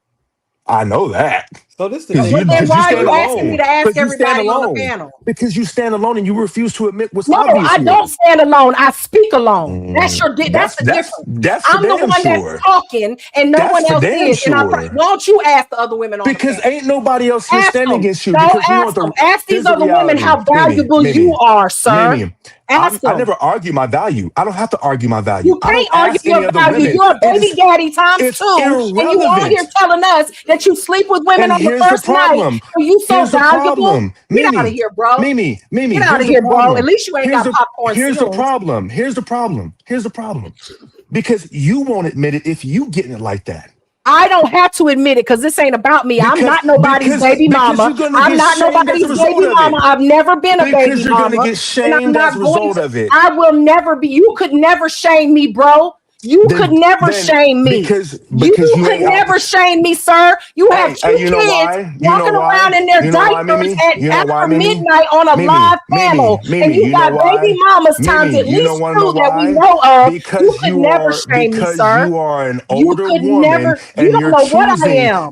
S8: I know that.
S3: So this
S8: Because
S11: Well, then why are
S8: stand
S11: you asking me
S8: alone.
S11: to ask
S8: Because you stand
S11: everybody on the
S8: alone.
S11: panel?
S8: Because you stand alone and you refuse to admit what's
S11: No,
S8: obvious
S11: I
S8: here.
S11: don't stand alone. I speak alone. That's the difference.
S8: That's for
S11: I'm the
S8: damn
S11: one
S8: sure.
S11: that's talking, and no
S8: That's
S11: one
S8: for
S11: else
S8: damn
S11: is. And
S8: sure.
S11: won't you ask the other women on
S8: Because
S11: the panel?
S8: ain't nobody else here
S11: Ask
S8: standing
S11: them.
S8: against you.
S11: No,
S8: Because you
S11: ask
S8: want the
S11: them. Ask these
S8: here's the
S11: other women
S8: reality.
S11: how valuable you are, sir.
S8: Mimi,
S11: Ask
S8: I
S11: them.
S8: never argue my value. I don't have to argue my value.
S11: You
S8: I
S11: can't
S8: don't
S11: argue
S8: ask any
S11: your
S8: other
S11: value.
S8: women.
S11: You're a baby daddy times
S8: It's
S11: 2, and you on here
S8: irrelevant.
S11: telling us that you sleep with women
S8: And
S11: on the
S8: here's the
S11: first night.
S8: problem.
S11: So you so
S8: Here's the
S11: valuable.
S8: problem.
S11: Get out of
S8: Mimi,
S11: here, bro.
S8: Mimi,
S11: Get out
S8: here's
S11: of
S8: the
S11: here, bro.
S8: problem.
S11: At least you ain't got popcorn
S8: Here's the
S11: fumes.
S8: problem. Here's the problem. Here's the problem. Because you won't admit it if you getting it like that.
S11: I don't have to admit it because this ain't about me. I'm not nobody's baby mama.
S8: You're gonna
S11: I'm
S8: get
S11: not
S8: shamed as
S11: nobody's
S8: a result
S11: baby
S8: of
S11: mama.
S8: it.
S11: I've never been a
S8: Because
S11: baby
S8: you're gonna
S11: mama.
S8: get shamed as a result of it.
S11: I will never be. You could never shame me, bro. You could never shame me.
S8: Because
S11: you could
S8: ain't
S11: never shame me, sir. You have two
S8: you know
S11: kids
S8: why? You
S11: walking
S8: know why?
S11: around in their
S8: You know why,
S11: diapers
S8: Mimi? You know why,
S11: after
S8: Mimi?
S11: midnight on a live panel, and you
S8: you know
S11: got baby
S8: why?
S11: mamas times
S8: Mimi,
S11: at
S8: you
S11: least
S8: want to know
S11: 2 that we
S8: why?
S11: know of.
S8: Because
S11: You could never shame me, sir.
S8: you are an
S11: You
S8: older
S11: could
S8: woman,
S11: never. You
S8: and
S11: don't
S8: you're
S11: know what I
S8: choosing,
S11: am.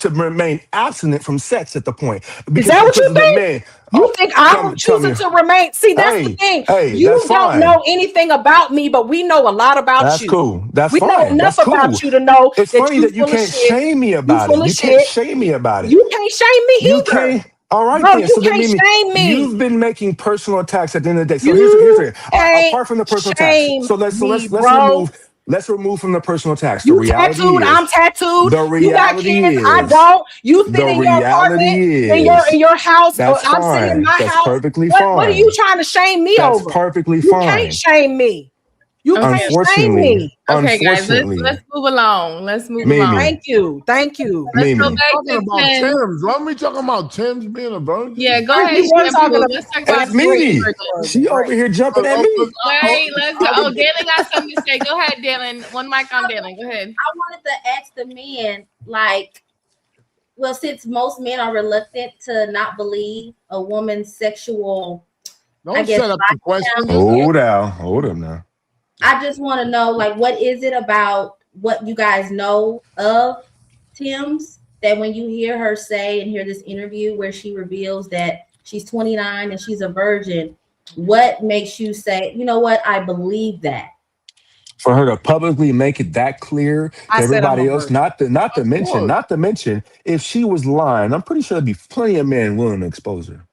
S8: to remain abstinent from sex at the point.
S11: Is that what you
S8: Because of the
S11: think?
S8: man.
S11: You think I'm choosing to remain? See, that's the thing.
S8: Hey,
S11: You
S8: that's
S11: don't
S8: fine.
S11: know anything about me, but we know a lot about
S8: That's
S11: you.
S8: cool. That's
S11: we know
S8: fine.
S11: enough
S8: That's cool.
S11: about you to know
S8: It's
S11: that
S8: funny
S11: you
S8: that you
S11: full of
S8: can't
S11: shit.
S8: shame me
S11: You
S8: about
S11: full
S8: it.
S11: of
S8: You
S11: shit.
S8: can't shame me about it.
S11: You can't shame me
S8: You
S11: either.
S8: can't. All right,
S11: Bro,
S8: then.
S11: you
S8: So then,
S11: can't
S8: Mimi,
S11: shame me.
S8: you've been making personal attacks at the end of the day. So
S11: You
S8: here's the
S11: can't
S8: apart from the personal attacks.
S11: shame
S8: So let's
S11: me, bro.
S8: remove from the personal attacks. The
S11: You
S8: reality
S11: tattooed,
S8: is
S11: I'm tattooed.
S8: the
S11: You got
S8: reality
S11: kids, I
S8: is
S11: don't. You sit
S8: the
S11: in your apartment,
S8: reality
S11: in
S8: is
S11: your house, or
S8: that's
S11: I'm sitting in
S8: fine.
S11: my
S8: That's
S11: house.
S8: perfectly
S11: What are you
S8: fine.
S11: trying to shame me
S8: That's
S11: over?
S8: perfectly
S11: You can't
S8: fine.
S11: shame me. You can't shame
S8: Unfortunately,
S11: me.
S2: Okay, guys,
S8: unfortunately,
S2: let's move along. Let's move
S8: Mimi.
S2: along.
S11: Thank you. Thank you.
S2: Let's go
S8: Mimi.
S2: back
S10: Talking
S2: to
S10: about
S2: Tems.
S10: Tems. Why are we talking about Tems being a virgin?
S2: Yeah, go ahead,
S11: We were talking
S2: Shampoo.
S11: about
S2: Let's talk about
S8: It's
S2: Tems being
S8: Mimi.
S2: virgin.
S8: She over here jumping at me.
S2: Wait, let's go. Oh, Dalen got something to say. Go ahead, Dalen. One mic on Dalen. Go ahead.
S19: I wanted to ask the men, like, well, since most men are reluctant to not believe a woman's sexual,
S10: Don't set up the question.
S8: Hold up now.
S19: I just want to know, like, what is it about what you guys know of Tems that when you hear her say and hear this interview where she reveals that she's 29 and she's a virgin, what makes you say, you know what, I believe that?
S8: For her to publicly make it that clear to
S11: I said I'm
S8: everybody
S11: a
S8: else,
S11: virgin.
S8: not to mention, if she was lying, I'm pretty sure there'd be plenty of men willing to expose her.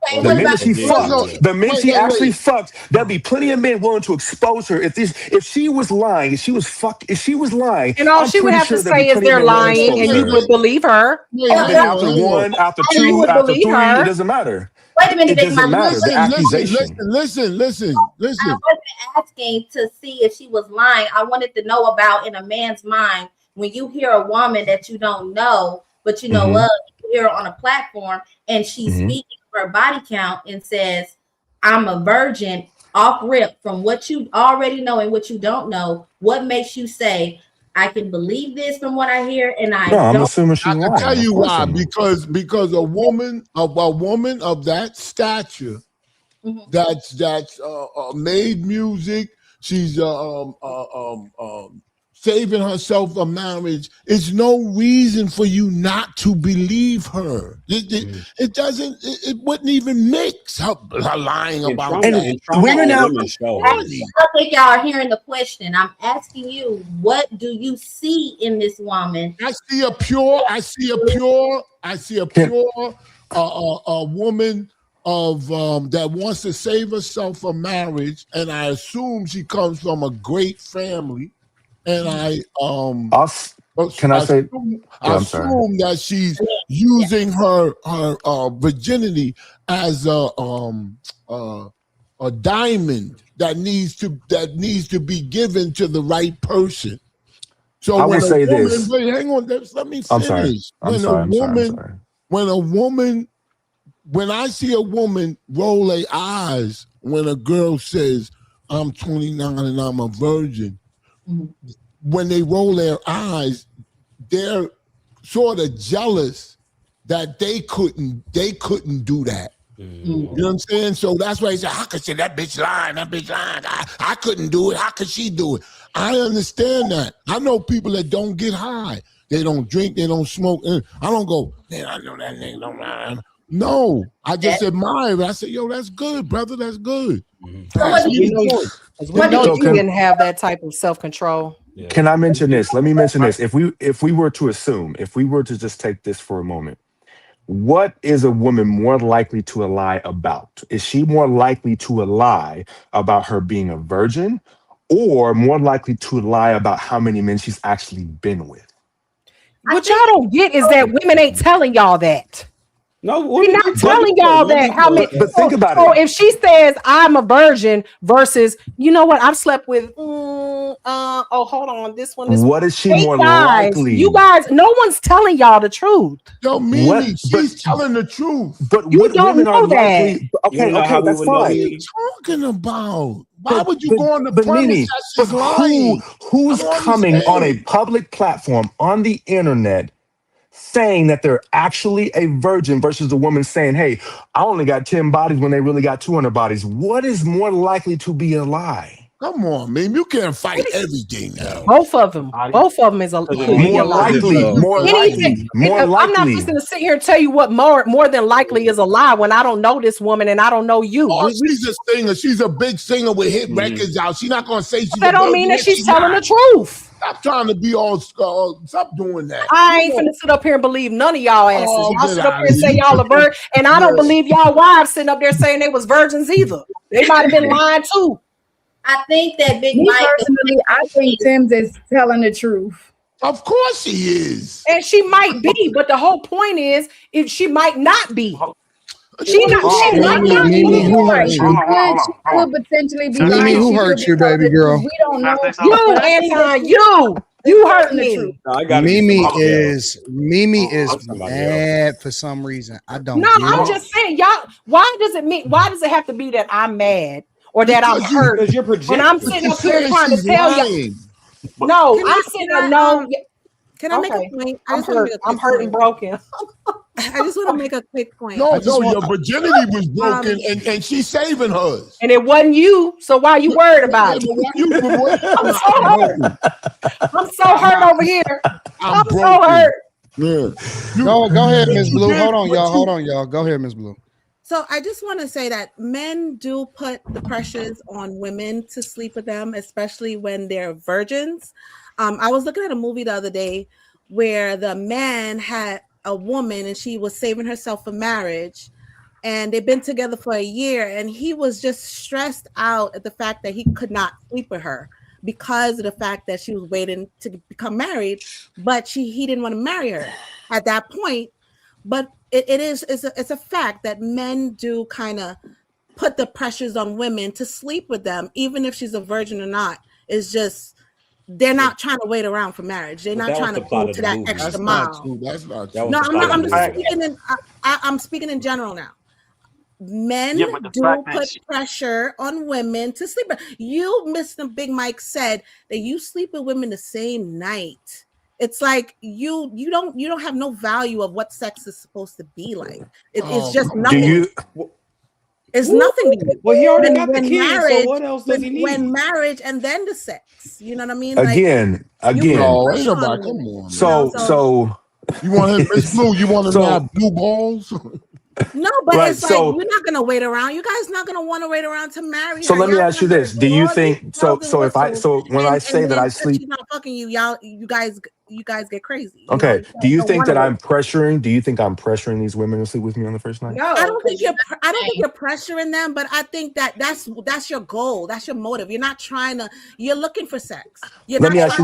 S19: Okay,
S8: The
S19: what
S8: minute
S19: about
S8: she fucked, the minute she
S10: wait.
S8: actually fucked, there'd be plenty of men willing to expose her. If she was lying, if she was lying,
S11: And all
S8: I'm
S11: she would
S8: pretty
S11: have
S8: sure
S11: to
S8: there'd be
S11: say is
S8: plenty of
S11: they're
S8: men willing to
S11: lying,
S8: expose
S11: and you
S8: her.
S11: would believe her.
S8: And then after one, after
S11: And you
S8: two,
S11: would
S8: after
S11: believe
S8: three,
S11: her.
S8: it doesn't matter.
S19: Wait a minute,
S8: It doesn't matter. The accusation.
S10: Listen.
S19: I wasn't asking to see if she was lying. I wanted to know about, in a man's mind, when you hear a woman that you don't know, but you know
S8: Mhm.
S19: of, you hear her on a platform and she's
S8: Mhm.
S19: speaking her body count and says, I'm a virgin, off rip, from what you already know and what you don't know, what makes you say, I can believe this from what I hear and I
S8: No, I'm
S19: don't?
S8: assuming she's
S10: I
S8: lying.
S10: can tell
S8: Of
S10: you
S8: course
S10: why.
S8: I'm not.
S10: Because a woman of that stature, that's made music. She's saving herself a marriage. It's no reason for you not to believe her. It doesn't. It wouldn't even mix her lying about that.
S8: women now.
S19: I don't think y'all are hearing the question. I'm asking you, what do you see in this woman?
S10: I see a pure woman of that wants to save herself a marriage, and I assume she comes from a great family. And
S8: Can I say?
S10: Assume that she's using her virginity as a diamond that needs to be given to the right person. So
S8: I will say this.
S10: Wait, hang on, let me finish.
S8: I'm sorry.
S10: When I see a woman roll her eyes when a girl says, I'm 29 and I'm a virgin, when they roll their eyes, they're sort of jealous that they couldn't do that. You know what I'm saying? So that's why he said, how could she, that bitch lying, I couldn't do it. How could she do it? I understand that. I know people that don't get high. They don't drink, they don't smoke. I don't go, man, I know that nigga don't lie. No, I just admire it. I said, yo, that's good, brother. That's good.
S11: We know you didn't have that type of self-control.
S8: Can I mention this? Let me mention this. If we were to just take this for a moment, what is a woman more likely to lie about? Is she more likely to lie about her being a virgin, or more likely to lie about how many men she's actually been with?
S11: What y'all don't get is that women ain't telling y'all that.
S3: No,
S11: we're not telling y'all that. How many?
S8: But think about
S11: it.
S8: it.
S11: If she says I'm a virgin versus, you know what, I've slept with. Hold on, this one.
S8: What is she more
S11: guys,
S8: likely?
S11: You guys, no one's telling y'all the truth.
S10: Yo, Mimi, she's telling the truth.
S8: But
S11: you
S8: what
S11: don't
S8: women
S11: know
S8: are
S11: that.
S8: likely? Okay, that's fine.
S10: What are you talking about? Why would you go on the premise
S8: Mimi,
S10: that she's lying?
S8: Who's coming on a public platform on the internet saying that they're actually a virgin versus a woman saying, hey, I only got 10 bodies when they really got 200 bodies? What is more likely to be a lie?
S10: Come on, man. You can't fight everything now.
S11: Both of them is a
S8: more likely.
S11: I'm not just going to sit here and tell you what more than likely is a lie when I don't know this woman and I don't know you.
S10: Oh, she's a singer. She's a big singer with hit records out. She's not going to say she's
S11: that don't mean that she's telling the truth.
S10: Stop trying to be all. Stop doing that.
S11: I ain't finna sit up here and believe none of y'all asses. Y'all sit up here and say y'all a virgin, and I don't believe y'all wives sitting up there saying they was virgins either. They might have been lying too.
S19: I think that Big
S6: Me
S19: Mike.
S6: personally, I think Tems is telling the truth.
S10: Of course she is.
S11: And she might be, but the whole point is, if she might not be. She might not be.
S6: Mimi, who hurt you? She could potentially be.
S1: Mimi, who hurt you, baby girl?
S6: We don't know.
S11: You, Anton, you hurt me.
S1: Mimi is mad for some reason. I don't.
S11: No, I'm just saying, y'all. Why does it have to be that I'm mad or that I'm hurt?
S3: Because you're projecting.
S11: When I'm sitting up here trying to tell you. No, I'm sitting there. No.
S4: Can I make a point?
S11: I'm hurt and broken.
S4: I just want to make a quick point.
S10: No, your virginity was broken, and she's saving hers.
S11: And it wasn't you, so why you worried about it? I'm so hurt over here. I'm so hurt.
S10: Yeah.
S1: Go ahead, Miss Blue. Hold on, y'all. Go ahead, Miss Blue.
S4: So I just want to say that men do put the pressures on women to sleep with them, especially when they're virgins. I was looking at a movie the other day where the man had a woman and she was saving herself for marriage, and they've been together for a year, and he was just stressed out at the fact that he could not sleep with her because of the fact that she was waiting to become married, but he didn't want to marry her at that point. But it's a fact that men do kind of put the pressures on women to sleep with them, even if she's a virgin or not. It's just they're not trying to wait around for marriage. They're not trying to go to that extra mile.
S10: That's not true.
S4: No, I'm just speaking I'm speaking in general now. Men do put pressure on women to sleep. You, Mr. Big Mike, said that you sleep with women the same night. It's like you don't have no value of what sex is supposed to be like. It's just nothing. It's nothing to you.
S3: Well, he already got the kids, so what else does he need?
S4: When marriage and then the sex, you know what I mean?
S8: Again.
S10: Ain't nobody, come on.
S8: So
S10: you want him, Miss Blue? You want him to have blue balls?
S4: No, but it's like you're not gonna wait around. You guys not gonna want to wait around to marry.
S8: So let me ask you this: do you think when I say that I sleep?
S4: She's not fucking you, y'all. You guys you guys get crazy.
S8: Okay. Do you think that I'm
S4: want
S8: pressuring? Do you think I'm pressuring these women to sleep with me on the first night?
S4: I don't think you're pressuring them, but I think that's your goal. That's your motive. You're not trying to. You're looking for sex.
S8: Let me ask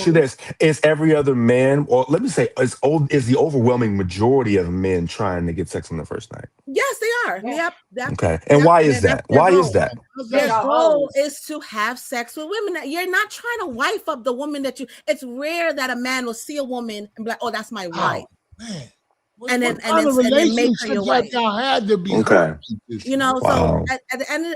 S8: you this: is every other man, or let me say, is the overwhelming majority of men trying to get sex on the first night?
S4: Yes, they are. Yep.
S8: Okay. And why is that? Why is that?
S4: Their goal is to have sex with women. You're not trying to wife up the woman that you. It's rare that a man will see a woman and be like, "Oh, that's my wife."
S10: Man.
S4: And then
S10: make her your wife. Y'all had to be
S8: okay.
S4: So at the end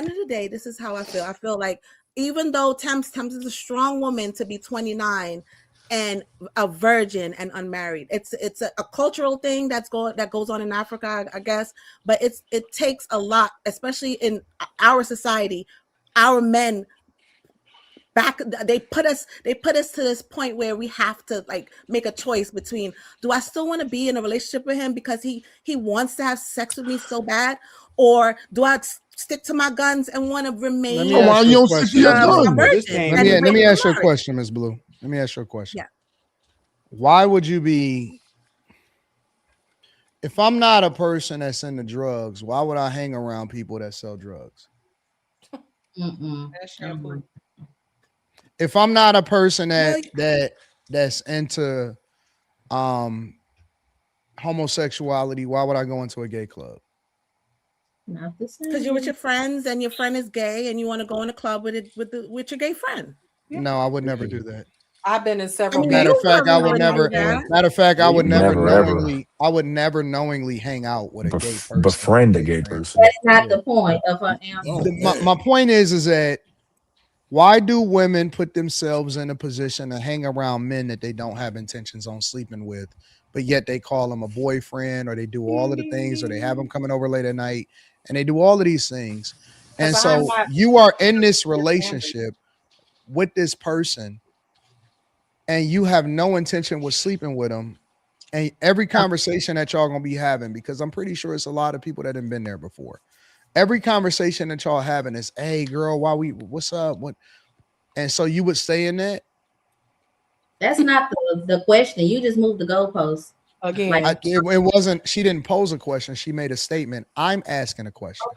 S4: of the day, this is how I feel. I feel like even though Tems is a strong woman to be 29 and a virgin and unmarried, it's a cultural thing that goes on in Africa, I guess. But it takes a lot, especially in our society. Our men they put us to this point where we have to like make a choice between, do I still want to be in a relationship with him because he wants to have sex with me so bad, or do I stick to my guns and want to remain?
S10: Why you don't stick to your guns?
S1: Let me ask you a question, Ms. Blue. Let me ask you a question.
S4: Yeah.
S1: Why would you be? If I'm not a person that's into drugs, why would I hang around people that sell drugs? If I'm not a person that's into homosexuality, why would I go into a gay club?
S4: Because you're with your friends and your friend is gay and you want to go in a club with your gay friend.
S1: No, I would never do that.
S11: I've been in several.
S1: Matter of fact, I would never. I would never knowingly hang out with a gay person.
S8: Befriend a gay person.
S19: That's not the point of her answer.
S1: My point is that why do women put themselves in a position to hang around men that they don't have intentions on sleeping with, but yet they call them a boyfriend, or they do all of the things, or they have them coming over late at night, and they do all of these things. And so you are in this relationship with this person, and you have no intention with sleeping with them. And every conversation that y'all gonna be having, because I'm pretty sure it's a lot of people that have been there before. Every conversation that y'all having is, "Hey, girl, what's up? What?" And so you would stay in that.
S19: That's not the question. You just moved the goalpost
S11: again.
S1: It wasn't. She didn't pose a question. She made a statement. I'm asking a question.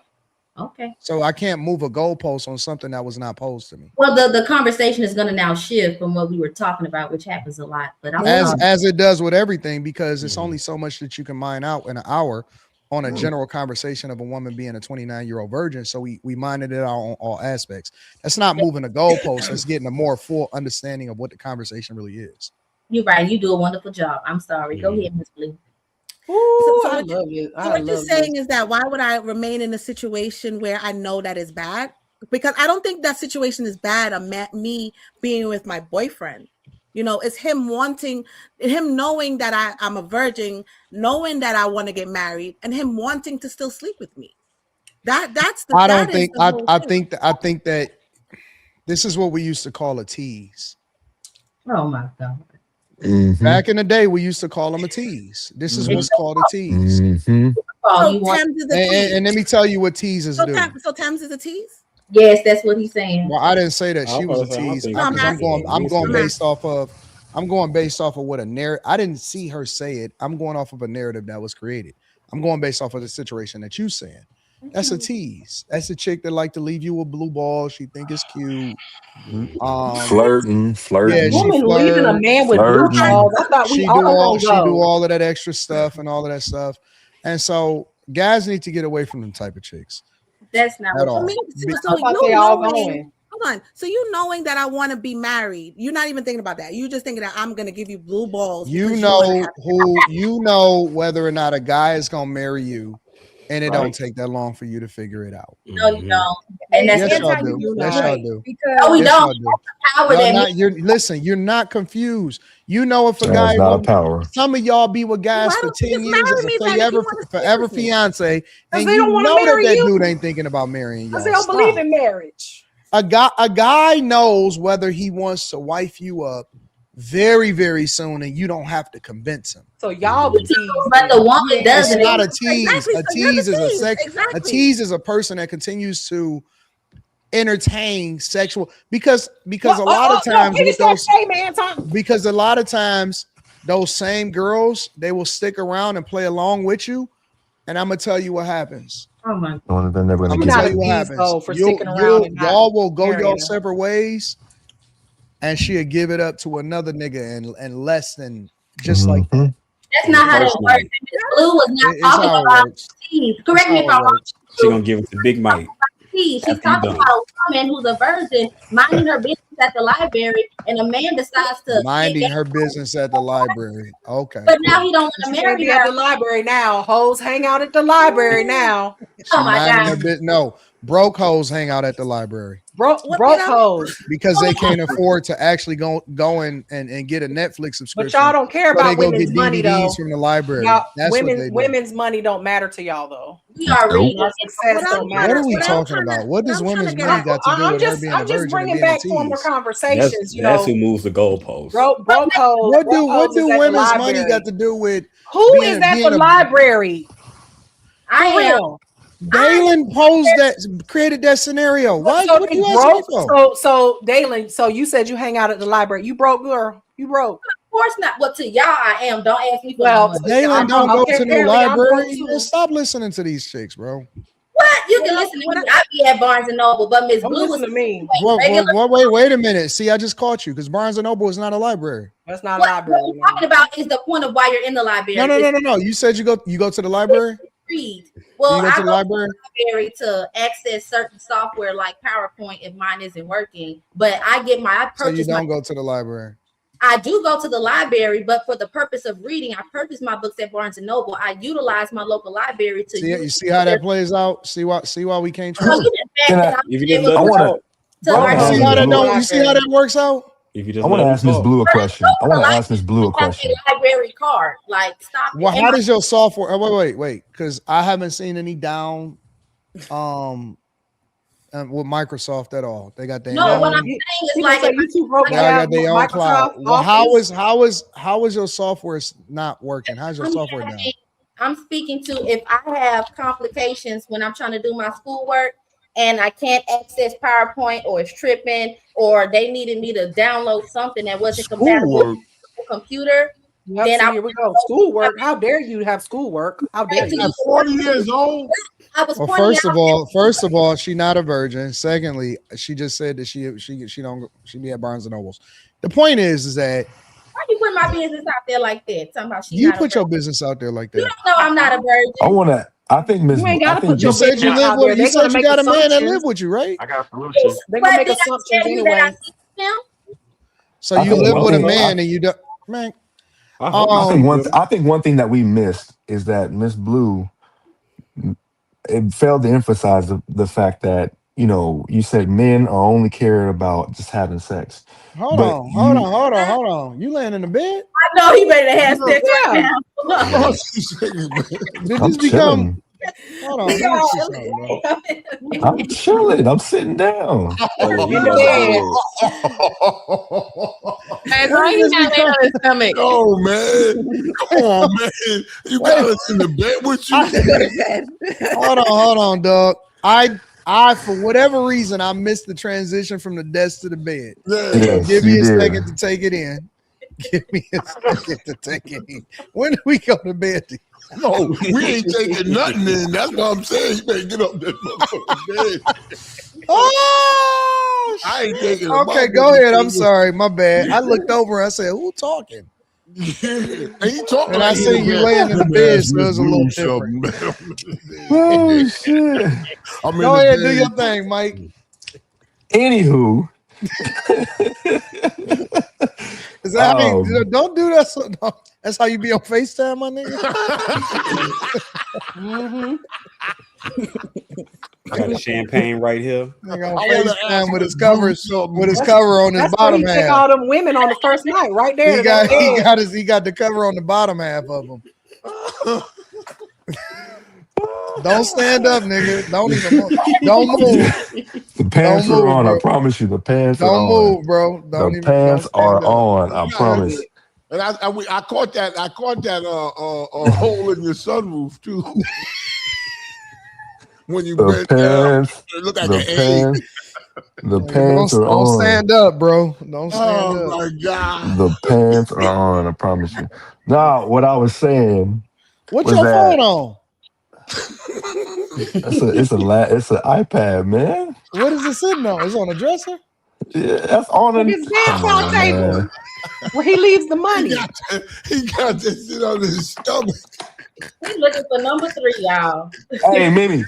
S19: Okay.
S1: So I can't move a goalpost on something that was not posed to me.
S19: Well, the conversation is going to now shift from what we were talking about, which happens a lot. But
S1: as it does with everything, because it's only so much that you can mine out in an hour on a general conversation of a woman being a 29-year-old virgin. So we minded it out on all aspects. That's not moving the goalpost. That's getting a more full understanding of what the conversation really is.
S19: You're right. You do a wonderful job. I'm sorry. Go ahead, Ms. Blue.
S4: What you're saying is that why would I remain in a situation where I know that is bad? Because I don't think that situation is bad. Me being with my boyfriend. It's him knowing that I'm a virgin, knowing that I want to get married, and him wanting to still sleep with me. I think
S1: that this is what we used to call a tease.
S19: Oh my God.
S1: Mm-hmm. Back in the day, we used to call them a tease. This is what's called a tease.
S4: Mm-hmm.
S1: And let me tell you what teases do.
S4: So Tems is a tease?
S19: Yes, that's what he's saying.
S1: Well, I didn't say that she was a tease. I'm going based off of what a narrative. I didn't see her say it. I'm going off of a narrative that was created. I'm going based off of the situation that you saying. That's a tease. That's a chick that like to leave you with blue balls. She think it's cute.
S8: Flirting.
S1: Yeah,
S11: leaving a man with blue balls. I thought
S1: she do all of that extra stuff and all of that stuff. And so guys need to get away from them type of chicks.
S19: That's not
S1: at all.
S4: Hold on. So you knowing that I want to be married, you're not even thinking about that. You're just thinking that I'm going to give you blue balls.
S1: You know whether or not a guy is going to marry you, and it don't take that long for you to figure it out.
S19: No, you don't. And that's
S1: yes, y'all do. Yes, y'all do.
S19: No, we don't.
S1: You're not confused. You know, if a guy, some of y'all be with guys for 10 years as a forever fiance, and you know that dude ain't thinking about marrying y'all.
S6: They don't believe in marriage.
S1: A guy knows whether he wants to wife you up very, very soon, and you don't have to convince him.
S11: So y'all tease,
S19: but the woman doesn't.
S1: It's not a tease. A tease is a sex. A tease is a person that continues to entertain sexual because a lot of times with those, because a lot of times those same girls, they will stick around and play along with you, and I'm gonna tell you what happens.
S11: Oh my!
S1: I'm gonna tell you what happens. Y'all will go your separate ways, and she'll give it up to another nigga and less than just like that.
S19: That's not how that works. Miss Blue was not talking about teeth. Correct me if I'm wrong.
S3: She gonna give it to Big Mike.
S19: She's talking about a woman who's a virgin minding her business at the library, and a man decides to
S1: minding her business at the library. Okay,
S19: but now he don't want to marry her
S11: at the library now. Hoes hang out at the library now.
S19: Oh my God!
S1: No, broke hoes hang out at the library.
S11: Broke hoes
S1: because they can't afford to actually go and get a Netflix subscription.
S11: But y'all don't care about women's money though.
S1: From the library.
S11: That's women's money don't matter to y'all though.
S19: We are reading.
S1: What are we talking about? What does women's money got to do with her being a virgin?
S11: I'm just bringing back former conversations.
S3: That's who moves the goalposts.
S11: Broke hoes.
S1: What do women's money got to do with?
S11: Who is at the library?
S19: I am.
S1: Dalen created that scenario. Why?
S11: So Dalen, so you said you hang out at the library. You broke, girl. You broke.
S19: Of course not. Well, to y'all, I am. Don't ask me.
S1: Dalen don't go to the library. Stop listening to these chicks, bro.
S19: What? You can listen to me. I be at Barnes and Noble, but Miss Blue was
S11: to me.
S1: Wait a minute. See, I just caught you because Barnes and Noble is not a library.
S11: That's not a library.
S19: What we're talking about is the point of why you're in the library.
S1: No. You said you go to the library.
S19: Read. Well,
S1: I go to the library
S19: to access certain software like PowerPoint if mine isn't working. But I purchase.
S1: So you don't go to the library.
S19: I do go to the library, but for the purpose of reading, I purchase my books at Barnes and Noble. I utilize my local library to.
S1: You see how that plays out. See why we can't trust.
S3: You see how
S1: that works out.
S8: I want to ask Miss Blue a question. Library
S19: card, like stop.
S1: Well, how does your software? Wait, because I haven't seen any down, with Microsoft at all. They got their
S19: own. What I'm saying is like
S1: they got their own cloud. Well, how is your software not working? How's your software down?
S19: I'm speaking to if I have complications when I'm trying to do my schoolwork. And I can't access PowerPoint, or it's tripping, or they needed me to download something that wasn't compatible with the computer.
S11: Yep, then here we go. Schoolwork. How dare you have schoolwork? How dare you?
S10: 40 years old.
S1: First of all, she's not a virgin. Secondly, she just said that she be at Barnes and Nobles. The point is that
S19: why you put my business out there like that? Talking about
S1: you put your business out there like that.
S19: You don't know I'm not a virgin.
S8: I think Ms.
S11: You ain't gotta put your
S1: said you live with. You said you got a man that live with you, right?
S7: I got solutions.
S11: They're gonna make assumptions anyway.
S1: So you live with a man and you don't, man.
S8: I think one thing that we missed is that Miss Blue, it failed to emphasize the fact that you said men are only cared about just having sex.
S1: Hold on. You laying in the bed?
S19: I know he ready to have sex right now.
S1: Did this become? Hold on.
S8: I'm chilling. I'm sitting down.
S10: Oh man, come on, man. You got us in the bed with you.
S1: Hold on, dog. I, for whatever reason, I missed the transition from the desk to the bed.
S8: Yes,
S1: give me a second to take it in. When do we go to bed?
S10: No, we ain't taking nothing in. That's what I'm saying. You better get up that motherfucking bed.
S1: Oh,
S10: I ain't taking it.
S1: Okay, go ahead. I'm sorry. My bad. I looked over and I said, who talking?
S10: And
S1: I see you laying in the bed, so it was a little different.
S8: Oh shit!
S1: Go ahead, do your thing, Mike.
S8: Anywho,
S1: is that don't do that? So, no, that's how you be on FaceTime, my nigga.
S3: I got a champagne right here.
S1: Nigga on FaceTime with his cover on his bottom half.
S11: Take all them women on the first night, right there.
S1: He got the cover on the bottom half of them. Don't stand up, nigga. Don't move.
S8: The pants are on. I promise you, the pants are on.
S1: Don't move, bro.
S8: The pants are on. I promise.
S10: And I caught that. I caught that hole in your sunroof too. When you
S8: the pants,
S10: look like an egg.
S5: The pants are
S1: Don't
S5: on.
S1: stand up, bro. Don't stand
S10: Oh
S1: up.
S10: my God.
S5: The pants are on. I promise you. No, what I was saying
S1: What
S5: was
S1: your phone
S5: that
S1: on?
S5: it's an iPad, man.
S1: What is it sitting on? It's on a dresser?
S5: Yeah, that's on
S4: On
S5: a.
S4: his
S5: Come
S4: bedside
S5: on,
S4: table,
S5: man.
S4: where he leaves the money.
S10: He got this shit on his stomach.
S19: He's looking for number 3, y'all.
S5: Hey, Mimi.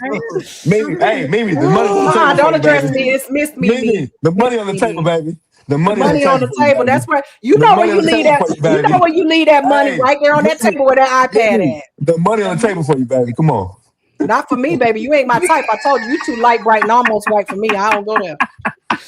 S5: Hey, Mimi, the money's on the table
S11: Don't
S5: for you,
S11: address
S5: baby.
S11: me. It's Miss
S5: Mimi,
S11: Mimi.
S5: the money on the table, baby. The money
S11: Money
S5: on
S11: on
S5: the
S11: the
S5: table.
S11: table. That's where you
S5: The
S11: know where
S5: money
S11: you
S5: on the
S11: leave
S5: table
S11: that.
S5: for you,
S11: You
S5: baby.
S11: know where you leave that money
S5: Hey,
S11: right there on that
S5: Mimi,
S11: table where that iPad
S5: Mimi,
S11: at.
S5: the money on the table for you, baby. Come on.
S11: Not for me, baby. You ain't my type. I told you, you too light, bright, and almost white for me. I don't go there.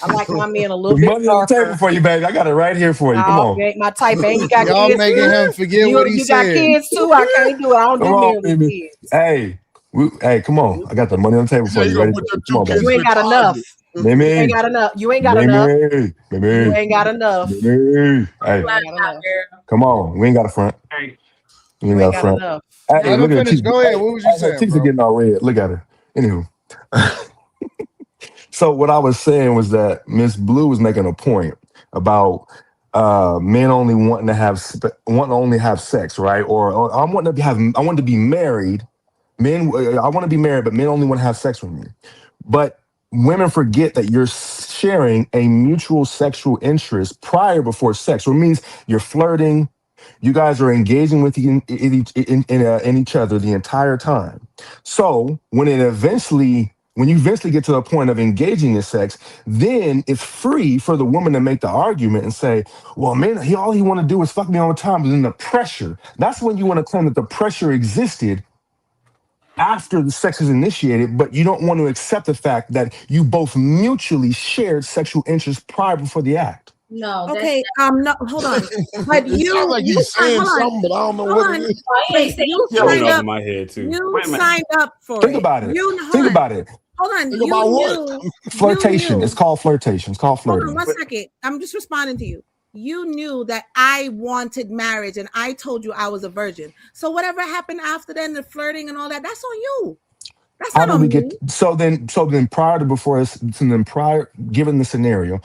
S11: I like my men a
S5: The
S11: little bit
S5: money on the table
S11: darker.
S5: for you, baby. I got it right here for you. Come
S11: No,
S5: on.
S11: you ain't my type. And you got
S1: Y'all
S11: kids
S1: making
S11: too.
S1: him forget what he
S11: You got
S1: said.
S11: kids too. I can't do it. I don't
S5: Come
S11: do
S5: on,
S11: married with
S5: Mimi.
S11: kids.
S5: Hey, come on. I got the money on the table
S10: He
S5: for
S10: said he
S5: you.
S10: gonna
S5: Ready?
S10: put them
S5: Come
S10: 2
S5: on,
S10: kids
S5: baby.
S11: You
S10: in
S11: ain't
S10: the
S11: got enough.
S10: closet.
S11: You ain't
S5: Mimi.
S11: got enough. You ain't got enough. You
S5: Mimi.
S11: ain't got enough.
S5: Mimi. Hey,
S11: You ain't got enough.
S5: come on. We ain't got a front. We ain't
S11: You
S5: got
S11: ain't
S5: a
S11: got
S5: front.
S11: enough.
S5: Hey,
S1: Let
S5: look
S1: him
S5: at
S1: finish.
S5: Tisa.
S1: Go ahead. What was you
S5: Hey,
S1: saying,
S5: Tisa
S1: bro?
S5: getting all red. Look at her. Anywho. So what I was saying was that Miss Blue was making a point about men only wanting to have sex, right? Or I want to be married. Men, I want to be married, but men only want to have sex with me. But women forget that you're sharing a mutual sexual interest before sex, which means you're flirting. You guys are engaging with in each other the entire time. So when you eventually get to the point of engaging in sex, then it's free for the woman to make the argument and say, "Well, man, all he want to do is fuck me all the time." But then the pressure. That's when you want to claim that the pressure existed after the sex is initiated, but you don't want to accept the fact that you both mutually shared sexual interest before the act.
S19: No,
S4: Okay, no, hold on. But
S10: It sounds like he's saying
S4: hold on.
S10: something, but I don't know
S4: Hold
S10: what
S4: on.
S10: it is.
S4: Wait, you
S3: Yeah, went
S4: signed
S3: over
S4: up.
S3: my head too.
S4: You
S7: Wait a minute.
S4: signed up for
S5: Think
S4: it.
S5: about it.
S4: Hold
S5: Think
S4: on.
S5: about it.
S4: Hold on.
S10: Think
S4: You
S10: about what?
S4: knew.
S5: Flirtation. It's called flirtation. It's called
S4: Hold on
S5: flirting.
S4: one second. I'm just responding to you. You knew that I wanted marriage and I told you I was a virgin. So whatever happened after then, the flirting and all that, that's on you. That's
S5: How
S4: not
S5: did
S4: on
S5: we
S4: me.
S5: get given the scenario,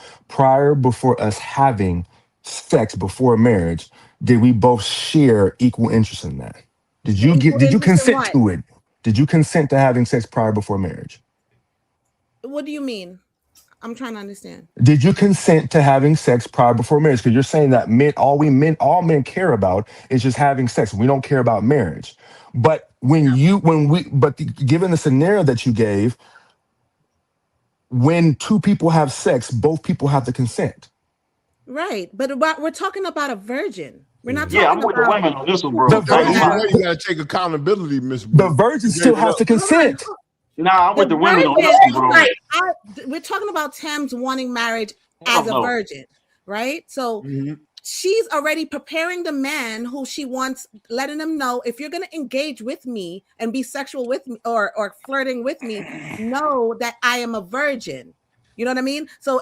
S5: before us having sex before marriage, did we both share equal interest in that? Did you
S4: Interest in
S5: consent
S4: what?
S5: to it? Did you consent to having sex before marriage?
S4: What do you mean? I'm trying to understand.
S5: Did you consent to having sex before marriage? Because you're saying that all men care about is just having sex. We don't care about marriage. But given the scenario that you gave, when two people have sex, both people have to consent.
S4: Right. But we're talking about a virgin. We're not
S7: Yeah,
S4: talking
S7: I'm with the
S4: about
S7: women on this one,
S4: who
S7: bro.
S5: The
S10: But
S7: I ain't
S5: virgin,
S7: gonna
S10: either
S7: lie.
S10: way, you gotta take accountability, Miss
S5: the
S10: Blue.
S5: virgin
S10: You
S5: still
S10: gave it
S5: has
S10: up.
S5: to consent.
S7: Nah, I'm with the women on this one, bro.
S4: We're talking about Tems wanting marriage
S7: Hell
S4: as a
S7: no.
S4: virgin, right? So
S10: Mhm.
S4: she's already preparing the man who she wants, letting him know, if you're going to engage with me and be sexual with me or flirting with me, know that I am a virgin. You know what I mean? So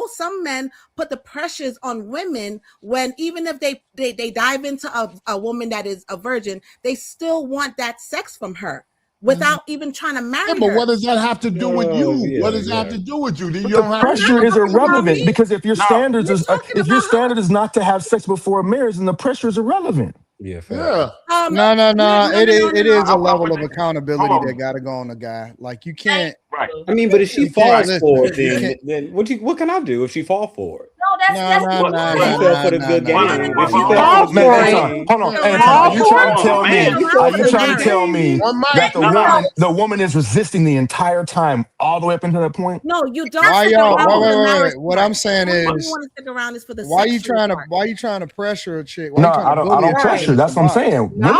S4: some men put the pressures on women when, even if they dive into a woman that is a virgin, they still want that sex from her without even trying to marry
S10: Yeah, but
S4: her.
S10: what does that have to do with you?
S3: yeah,
S10: What does that
S3: yeah.
S10: have to do with you? You
S5: But the
S10: don't have to
S5: pressure
S10: do
S5: is
S10: it.
S5: irrelevant because if your
S7: No.
S5: standard
S4: You're talking
S5: is not to have sex before marriage, then the pressure is irrelevant.
S3: Yeah, fact.
S10: Yeah.
S1: No. It is a
S7: I'm
S1: level
S7: with
S1: of
S7: the-
S1: accountability
S7: hold on.
S1: that got to go on the guy. Like you can't.
S7: Right.
S3: I mean, but if she
S1: You can't
S3: falls for
S1: listen.
S3: it, then what can I do if she fall for it?
S19: No,
S3: If she fell for the good game, if she
S7: Hold
S3: fell
S7: on.
S3: for the good game,
S5: Hold on,
S4: So
S5: Anton. Are you trying to tell me?
S7: man.
S5: Are you trying to tell me
S10: One
S5: that
S10: mic.
S5: the woman is resisting the entire time, all the way up until that point?
S4: No, you don't
S1: Why
S4: stick
S1: y'all?
S4: around for the
S1: Wait.
S4: marriage
S1: What
S4: part.
S1: I'm saying
S4: Only you
S1: is,
S4: want to stick around is for the
S1: why you
S4: sexual part.
S1: trying to pressure a chick? Why
S5: No,
S1: you trying to
S5: I
S1: bully a
S5: don't
S1: chick
S5: pressure.
S1: into
S5: That's
S1: the
S5: what I'm
S1: box?
S5: saying.
S11: No,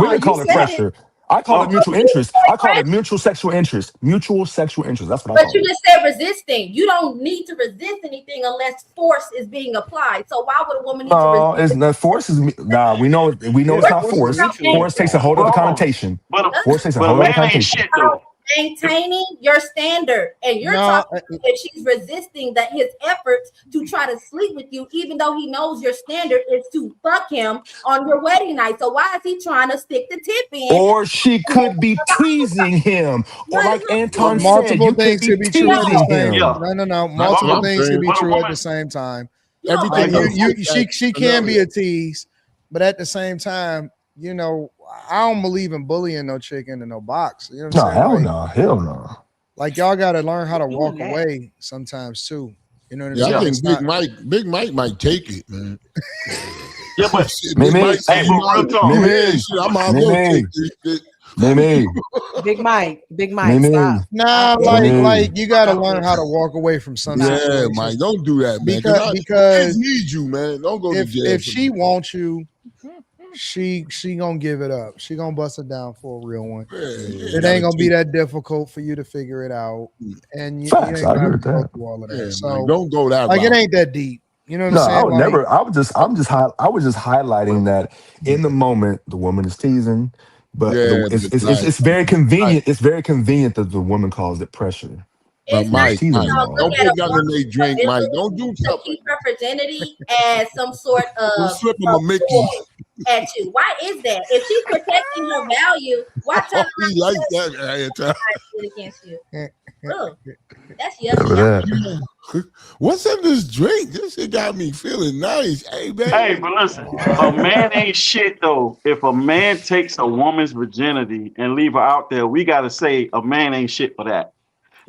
S5: Women call
S11: you
S5: it
S11: said it.
S5: pressure. I call it mutual interest. I call it mutual sexual interest. Mutual sexual interest. That's what I
S19: But
S5: call
S19: you
S5: it.
S19: just said resisting. You don't need to resist anything unless force is being applied. So why would a woman need to resist?
S5: No, it's not force is we know
S3: yeah,
S5: it's not
S3: force is
S5: force.
S3: mutual.
S5: Force takes a whole
S7: Hold
S5: other
S7: on.
S5: connotation.
S7: But
S5: Force takes a
S7: a
S5: whole other
S7: man ain't
S5: connotation.
S7: shit though.
S19: maintaining your standard, and you're talking if she's resisting that his efforts to try to sleep with you, even though he knows your standard is to fuck him on your wedding night. So why is he trying to stick the tip in?
S8: Or she could be teasing him, or like Anton said,
S1: multiple
S8: you could
S1: things
S8: be
S1: could be true at the
S8: teasing
S1: same.
S8: him.
S1: No. Multiple things could be true at the same time.
S10: Everything.
S1: She can be a tease, but at the same time, you know, I don't believe in bullying no chick into no box. You know what I'm saying?
S8: Hell no.
S1: Like y'all got to learn how to walk away sometimes too. You know what I'm
S10: Yeah,
S1: saying?
S10: I think Big Mike might take it, man.
S7: Yeah, but
S10: Big Mike, I'm out there take this shit.
S11: Big Mike, stop.
S1: Nah, like you got to learn how to walk away from some situations.
S10: Yeah, Mike, don't do that, man.
S1: Because
S10: I need you, man. Don't go to jail.
S1: If she wants you, she gonna give it up. She gonna bust it down for a real one. It ain't gonna be that difficult for you to figure it out, and you ain't gonna have to go through all of that.
S10: Yeah,
S1: so
S10: man, don't go that
S1: like
S10: route.
S1: it ain't that deep. You know what
S8: No,
S1: I'm saying?
S8: I would never. I was just highlighting that in the moment the woman is teasing, but it's very convenient. It's very convenient that the woman calls it pressure.
S10: But Mike,
S8: teasing them
S10: don't
S8: all.
S10: put that in their drink, Mike. Don't do
S19: to
S10: something.
S19: keep her virginity as some sort of
S10: Slip him a Mickey.
S19: at you. Why is that? If she's protecting her value, why tell her
S10: He like that
S19: against you? Look, that's yucky.
S10: What's in this drink? This shit got me feeling nice. Hey, man.
S7: Hey, but listen, a man ain't shit though. If a man takes a woman's virginity and leave her out there, we gotta say a man ain't shit for that.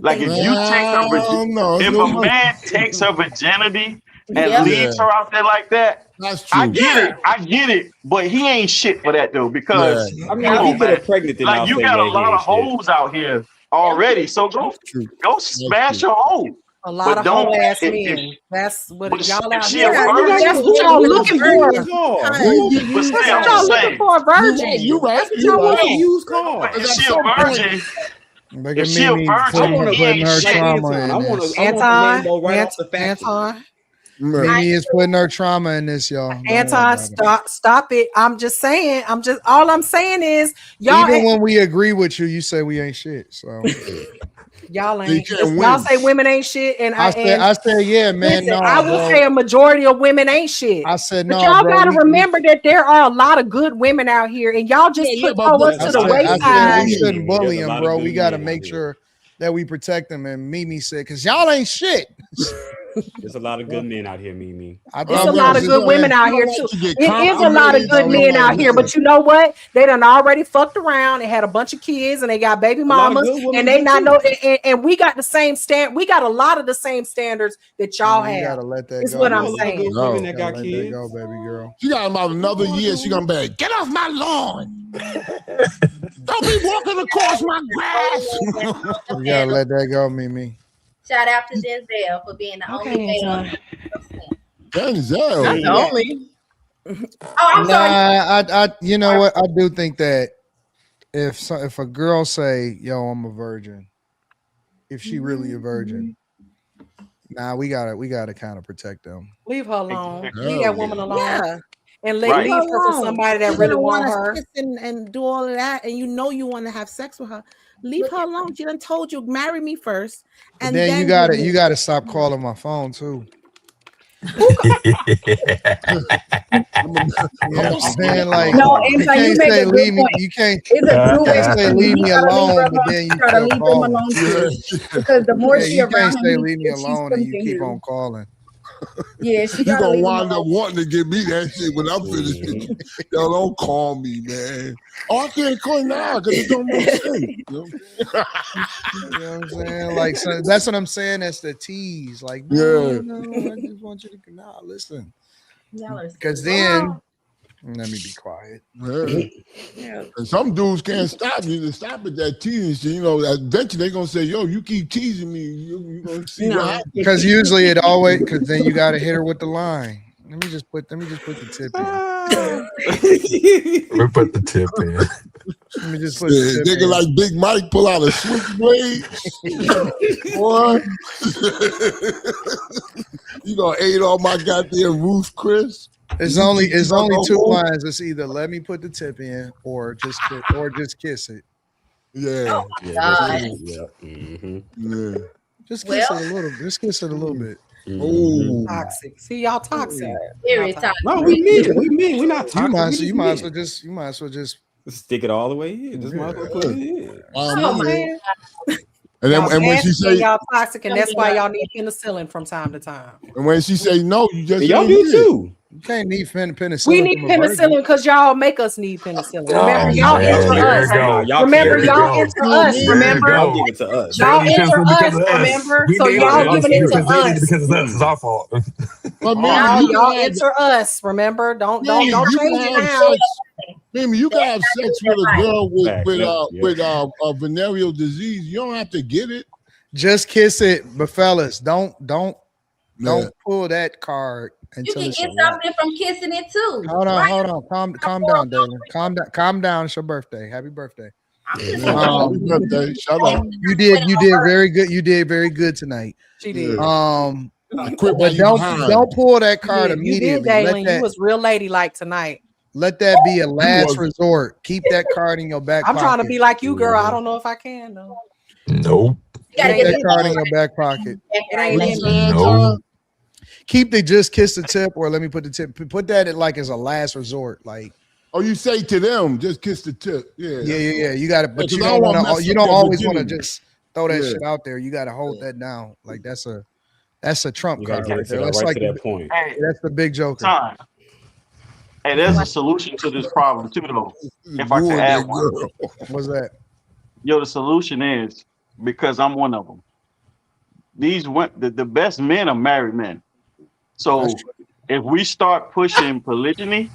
S7: Like if you take her virginity, if a man takes her virginity and leaves her out there like that,
S10: that's true.
S7: I get it, but he ain't shit for that though, because
S3: I mean, if you get her pregnant, then I'll
S7: like you
S3: say,
S7: got
S3: yeah,
S7: a lot of hoes out here already, so go smash your hoe.
S11: A lot of whole ass men. That's what y'all out
S7: she
S11: here.
S7: a virgin?
S11: That's what y'all looking for.
S7: But still,
S11: That's what
S7: I'm
S11: y'all
S7: saying,
S11: looking for, a virgin.
S10: You right.
S11: That's what y'all want to use car.
S7: if she a virgin,
S1: Look
S7: if
S1: at
S7: she a
S1: Mimi
S7: virgin, he
S1: putting
S7: ain't
S1: her
S7: shit.
S1: trauma in this.
S11: Anton.
S1: Mimi is putting her trauma in this, y'all. Don't
S11: Anton, stop it. I'm just saying. All I'm saying is y'all.
S1: Even when we agree with you, you say we ain't shit. So
S11: y'all ain't. Y'all say women ain't shit, and
S1: I said, yeah, man.
S11: Listen,
S1: no,
S11: I would
S1: bro.
S11: say a majority of women ain't shit.
S1: I said
S11: but
S1: no,
S11: y'all
S1: bro,
S11: gotta remember that there are a lot of good women out here, and y'all just put us to the wayside.
S1: I said we shouldn't bully them, bro. We got to make sure that we protect them. And Mimi said, because y'all ain't shit.
S3: There's a lot of good men out here, Mimi.
S11: There's a lot of good women out here too. It is a lot of good men out here, but you know what? They done already fucked around and had a bunch of kids, and they got baby mamas, and they not know. And we got the same stand. We got a lot of the same standards that y'all have.
S1: You gotta let that
S11: It's
S1: go.
S11: what I'm saying.
S3: Women that got
S1: Let
S3: kids.
S1: that go, baby girl.
S10: She got about another year. She gonna be like, get off my lawn. Don't be walking across my grass.
S1: You gotta let that go, Mimi.
S19: Shout out to Denzel for being the only male.
S10: Denzel.
S19: Not the only. Oh, I'm sorry.
S1: I you know what? I do think that if a girl say, "Yo, I'm a virgin," if she really a virgin, we gotta kind of protect them.
S11: Leave her alone. Leave that woman alone.
S4: Yeah.
S11: And leave her for somebody that really want her.
S4: And do all of that, and you know you want to have sex with her. Leave her alone. She done told you, marry me first.
S1: And then you gotta stop calling my phone too. Like,
S6: no, Anton, you make a good point.
S1: You can't
S6: It's
S1: say leave me alone, but then you
S6: gotta leave them alone too. Because the more she
S1: you
S6: around
S1: can't say
S6: him,
S1: leave me alone and you keep on calling.
S6: Yeah, she
S10: You
S6: gotta
S10: gonna
S6: leave him
S10: wind up
S6: alone.
S10: wanting to give me that shit when I'm finished with you. Yo, don't call me, man. Oh, I can't call now because it don't make sense. You know
S1: what I'm saying? Like, so that's what I'm saying. That's the tease. Like,
S10: Yeah.
S1: no, I just want you to listen. Because then, let me be quiet.
S10: Yeah. And some dudes can't stop you to stop at that teasing shit. You know, eventually they're gonna say, "Yo, you keep teasing me, you're gonna see what happens."
S1: Because usually it always, because then you got to hit her with the line. Let me just put the tip in.
S8: We put the tip in.
S1: Let me just put the tip
S10: Nigga
S1: in.
S10: like Big Mike pull out a switchblade. Boy, you gonna ate all my goddamn roof, Chris?
S1: It's only two lines. It's either let me put the tip in or just kiss it.
S10: Yeah.
S19: God.
S10: Yeah.
S1: Just kiss it a little. Just kiss it a little bit.
S10: Oh,
S11: Toxic. See, y'all toxic.
S19: Very
S11: Y'all
S19: toxic.
S3: No, we mean it. We mean we're not
S1: You
S3: toxic.
S1: might,
S3: We
S1: so
S3: just
S1: you might as
S3: mean
S1: well just, you might as well just
S3: stick it all the way in. Just might as well put it in.
S19: Oh my
S11: Man,
S10: and
S11: y'all
S10: then when she
S11: nasty and
S10: say,
S11: y'all toxic, and that's why y'all need penicillin from time to time.
S10: and when she say no, you just
S3: Y'all
S10: ain't
S3: do
S10: hear it.
S3: too.
S1: you can't need penicillin.
S11: We need
S1: from a virgin.
S11: penicillin because y'all make us need penicillin. Remember,
S8: Oh,
S11: y'all
S8: man,
S11: enter
S8: there
S11: us.
S8: you go.
S3: Y'all
S11: Remember,
S3: carry
S11: y'all
S3: it.
S11: enter us.
S8: There you
S11: Remember,
S3: Y'all
S8: go.
S3: give it to us.
S8: They
S11: y'all
S8: need
S11: enter
S8: penicillin because
S11: us.
S8: of us.
S11: Remember,
S8: We
S11: so
S8: need
S11: y'all
S8: it
S11: giving it
S8: because
S11: to
S8: they need it
S11: us.
S8: because it's us. It's our fault.
S10: But
S11: Now
S10: Mimi, you
S11: y'all
S10: can have,
S11: enter us. Remember, don't
S10: Mimi, you
S11: change
S10: can
S11: it
S10: have
S11: now.
S10: sex. Mimi, you can have sex with a girl
S3: Facts.
S10: with a venereal disease. You don't have to get it.
S1: Just kiss it, but fellas, don't
S10: Yeah.
S1: pull that card
S19: You
S1: until
S19: can
S1: it's
S19: get
S1: a wrap.
S19: something from kissing it too.
S1: Hold on,
S19: Right?
S1: hold on. Calm down, Dalen. Calm down. It's your birthday. Happy birthday.
S19: I'm just
S10: Yeah. Happy birthday. Shut up.
S1: You did very good. You did very good tonight.
S11: She did.
S10: I quit while
S1: But
S10: you behind.
S1: don't pull that card
S11: You did,
S1: immediately.
S11: Dalen. You was real ladylike tonight.
S1: Let that be a last
S10: was.
S1: resort. Keep that card in your back
S11: I'm
S1: pocket.
S11: trying to be like you, girl. I don't know if I can though.
S8: Nope.
S19: You gotta
S1: Keep
S19: get
S1: that card in your back pocket.
S11: It ain't in me.
S8: No.
S1: Keep the just kiss the tip, or let me put the tip. Put that at like as a last resort. Like,
S10: Oh, you say to them, just kiss the tip. Yeah.
S1: yeah. You got to, but
S10: Yeah,
S1: you
S10: 'cause I
S1: don't
S10: don't wanna
S1: want to.
S10: mess
S1: You
S10: up
S1: don't
S10: their
S1: always want to
S10: virginity.
S1: just throw that
S10: Yeah.
S1: shit out there. You got to hold that down. Like that's a trump
S3: You gotta
S1: card
S3: get
S1: right
S3: it to
S1: there.
S3: that
S1: That's
S3: right
S1: like
S3: to that point.
S7: Hey,
S1: that's the big joker.
S7: time. Hey, there's a solution to this problem too, though. If I could
S10: Good,
S7: add
S10: big
S7: one.
S10: girl.
S1: What's that?
S7: Yo, the solution is because I'm one of them. The best men are married men. So if we start pushing polygyny,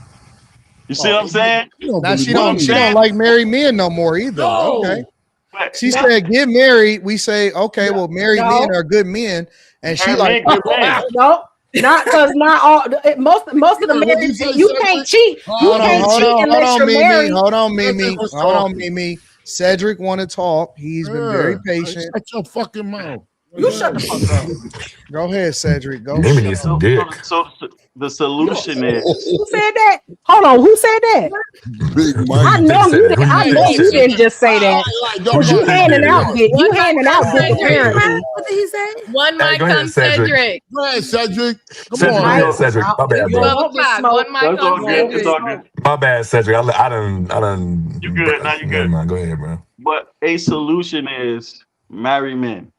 S7: you see what I'm saying?
S10: You don't
S1: Now
S10: believe
S1: she
S7: What I'm
S1: don't
S7: saying?
S1: like married men no more either. Okay.
S10: No.
S7: But
S1: She said get married. We say okay. Well, married
S11: No.
S1: men are good men, and she
S7: married
S1: like
S7: men, good men.
S11: No, not because not all. Most of the
S10: What you
S11: married
S10: say,
S11: you
S10: Cedric?
S11: can't cheat. You
S1: hold
S11: can't cheat
S1: on,
S11: unless you're
S1: Mimi.
S11: married.
S1: Hold on, Mimi.
S10: Cedric was
S1: Hold on,
S10: talking.
S1: Mimi. Cedric want to talk. He's been very patient.
S10: Shut your fucking mouth.
S11: You shut the fuck up.
S1: Go ahead, Cedric. Go.
S8: Maybe need some dick.
S7: So the solution is
S11: Who said that? Hold on. Who said that?
S10: Big
S8: Who
S10: Mike.
S8: you think said that? Who you
S11: I
S8: think
S11: know
S8: said
S11: you
S8: that?
S11: didn't just say that.
S10: Don't
S8: Who
S11: You
S8: you think
S11: handing
S8: did
S11: out
S8: it?
S11: dick. You handing out dick apparently.
S4: What did he say?
S2: One
S8: Hey,
S2: mic
S8: go ahead,
S2: on
S8: Cedric.
S2: Cedric.
S10: Go ahead, Cedric. Come
S8: Cedric,
S10: on.
S8: go
S11: Right?
S8: ahead, Cedric. My bad,
S2: You
S8: bro.
S2: 12 o'clock. One mic
S7: that's all
S2: on
S7: good. It's all
S2: Cedric.
S7: good.
S8: My bad, Cedric. I done.
S7: You good? Now you
S8: Never
S7: good.
S8: mind. Go ahead, bro.
S7: But a solution is married men.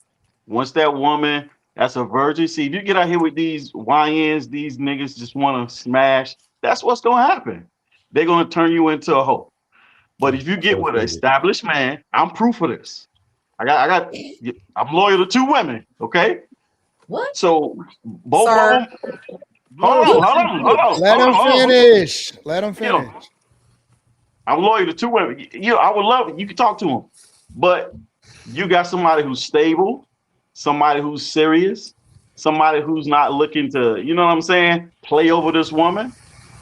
S7: Once that woman that's a virgin, see, if you get out here with these YNs, these niggas just want to smash, that's what's going to happen. They're going to turn you into a hoe. But if you get with an established man, I'm proof of this. I'm loyal to 2 women, okay?
S19: What?
S7: So both
S11: Sir.
S7: of them, hold on.
S1: Let him finish. Let him
S7: You know,
S1: finish.
S7: I'm loyal to 2 women. I would love it. You can talk to them. But you got somebody who's stable, somebody who's serious, somebody who's not looking to, you know what I'm saying, play over this woman.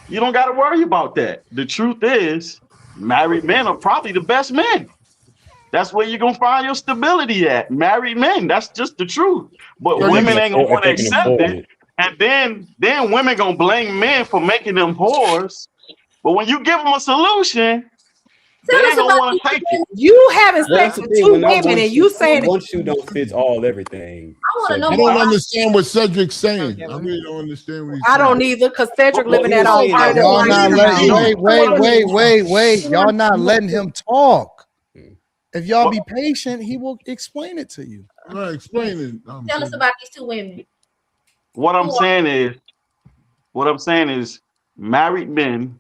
S7: You don't got to worry about that. The truth is, married men are probably the best men. That's where you're going to find your stability at. Married men. That's just the truth. But
S10: So you
S7: women
S10: say-
S7: ain't going to want to
S3: If they can
S7: accept
S3: afford
S7: it.
S3: it.
S7: And then women going to blame men for making them whores. But when you give them a solution, they
S19: Tell us
S7: ain't going to
S19: about
S7: want
S19: these
S7: to take it.
S11: You having
S3: Well, that's
S11: sex
S3: the
S11: with
S3: thing.
S11: 2
S3: When I
S11: women and you saying
S3: one shoe don't fit all everything.
S19: I want to know
S10: I
S19: more
S10: don't
S19: about
S10: understand what Cedric's saying. I really don't understand what he's
S11: I
S10: saying.
S11: don't either because Cedric
S3: Well,
S11: living
S3: he
S11: that
S3: was saying that
S11: alternative
S1: Y'all not letting.
S11: lifestyle.
S1: Wait. Y'all not letting him talk.
S3: Hmm.
S1: If y'all be patient, he will explain it to you.
S10: Right, explain it.
S19: Tell us about these 2 women.
S7: What I'm saying is married men,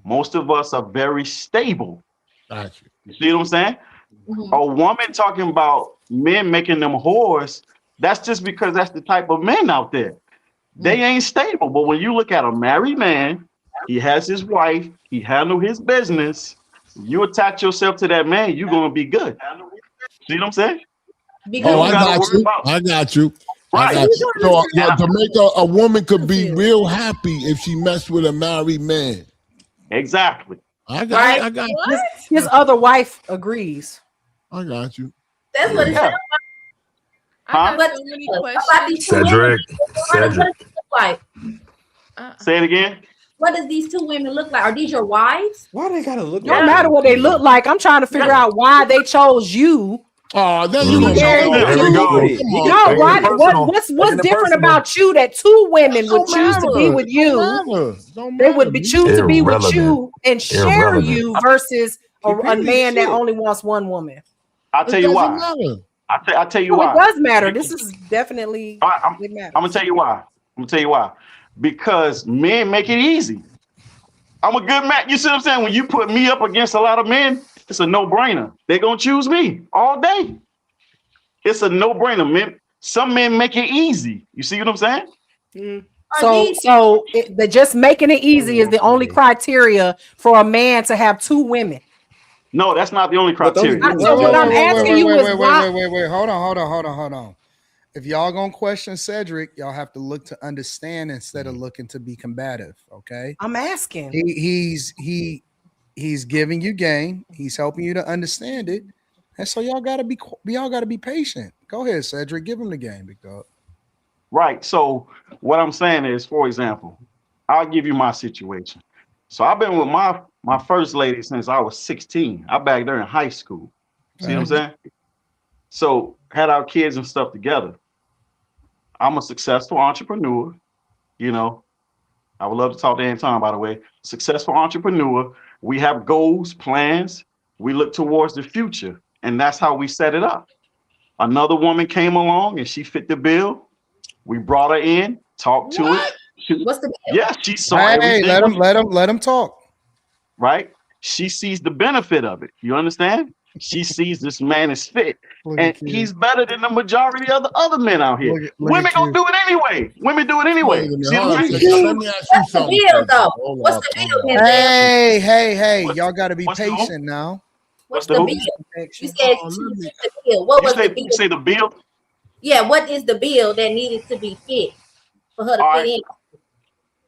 S7: most of us are very stable.
S10: Gotcha.
S7: You see what I'm saying?
S19: Mhm.
S7: A woman talking about men making them whores, that's just because that's the type of men out there. They ain't stable. But when you look at a married man, he has his wife, he handle his business. You attach yourself to that man, you're gonna be good. See what I'm saying?
S10: Oh, I
S7: gotta
S10: got
S7: worry
S10: you.
S7: about
S10: I got you. I
S7: right.
S10: got you. So
S7: And
S10: to make a woman could be real happy if she messed with a married man.
S7: exactly.
S10: I got you.
S11: His other wife agrees.
S10: I got you.
S19: That's what it
S7: Yeah.
S19: sounds
S2: I
S19: like.
S2: got so many
S19: About
S2: questions.
S19: these 2 women.
S8: Cedric.
S19: What does it look like?
S7: Say it again.
S19: what does these two women look like? Are these your wives?
S3: Why they gotta look?
S11: No matter what they look like, I'm trying to figure out why they chose you.
S10: Oh, then
S11: to
S10: you
S11: be
S10: gonna
S11: married
S10: there
S11: to
S10: we go.
S11: you.
S10: Come on.
S11: No,
S10: Making
S11: why?
S10: it personal.
S11: What's
S10: Making it
S11: different
S10: personal.
S11: about you that two women would
S10: Don't
S11: choose to be
S10: matter.
S11: with you?
S10: Don't matter. Don't
S11: They
S10: matter.
S11: would choose to be with you and share
S10: Irrelevant.
S11: you versus a
S10: Period.
S11: man that only wants one woman.
S7: I'll tell you why.
S10: Matter.
S7: I'll tell you
S11: No,
S7: why.
S11: it does matter. This is definitely it matters.
S7: I'm gonna tell you why. Because men make it easy. I'm a good man. You see what I'm saying? When you put me up against a lot of men, it's a no-brainer. They're gonna choose me all day. It's a no-brainer, man. Some men make it easy. You see what I'm saying?
S11: So just making it easy is the only criteria for a man to have two women.
S7: No, that's not the only criteria.
S11: So what I'm asking you is why.
S1: Wait. Hold on. If y'all gonna question Cedric, y'all have to look to understand instead of looking to be combative. Okay.
S11: I'm asking.
S1: He's giving you game. He's helping you to understand it, and so y'all gotta be patient. Go ahead, Cedric. Give him the game, big dog.
S7: Right. So what I'm saying is, for example, I'll give you my situation. So I've been with my first lady since I was 16. I back there in high school. See what I'm saying? So had our kids and stuff together. I'm a successful entrepreneur. You know, I would love to talk to Anton, by the way. Successful entrepreneur. We have goals, plans. We look towards the future, and that's how we set it up. Another woman came along and she fit the bill. We brought her in, talked to it.
S19: What's the bill?
S7: Yeah, she saw
S1: Hey,
S7: everything.
S1: let him talk.
S7: Right? She sees the benefit of it. You understand? She sees this man is fit, and he's better than the majority of the other men out here. Women gonna do it anyway. Women do it anyway. See what I'm saying?
S10: Let me ask you something.
S19: Bill, though. What's the bill?
S1: Hey, y'all got to be patient now.
S19: What's the bill? You said the bill. What was the bill?
S7: You say the bill?
S19: Yeah, what is the bill that needed to be fit for her to fit in?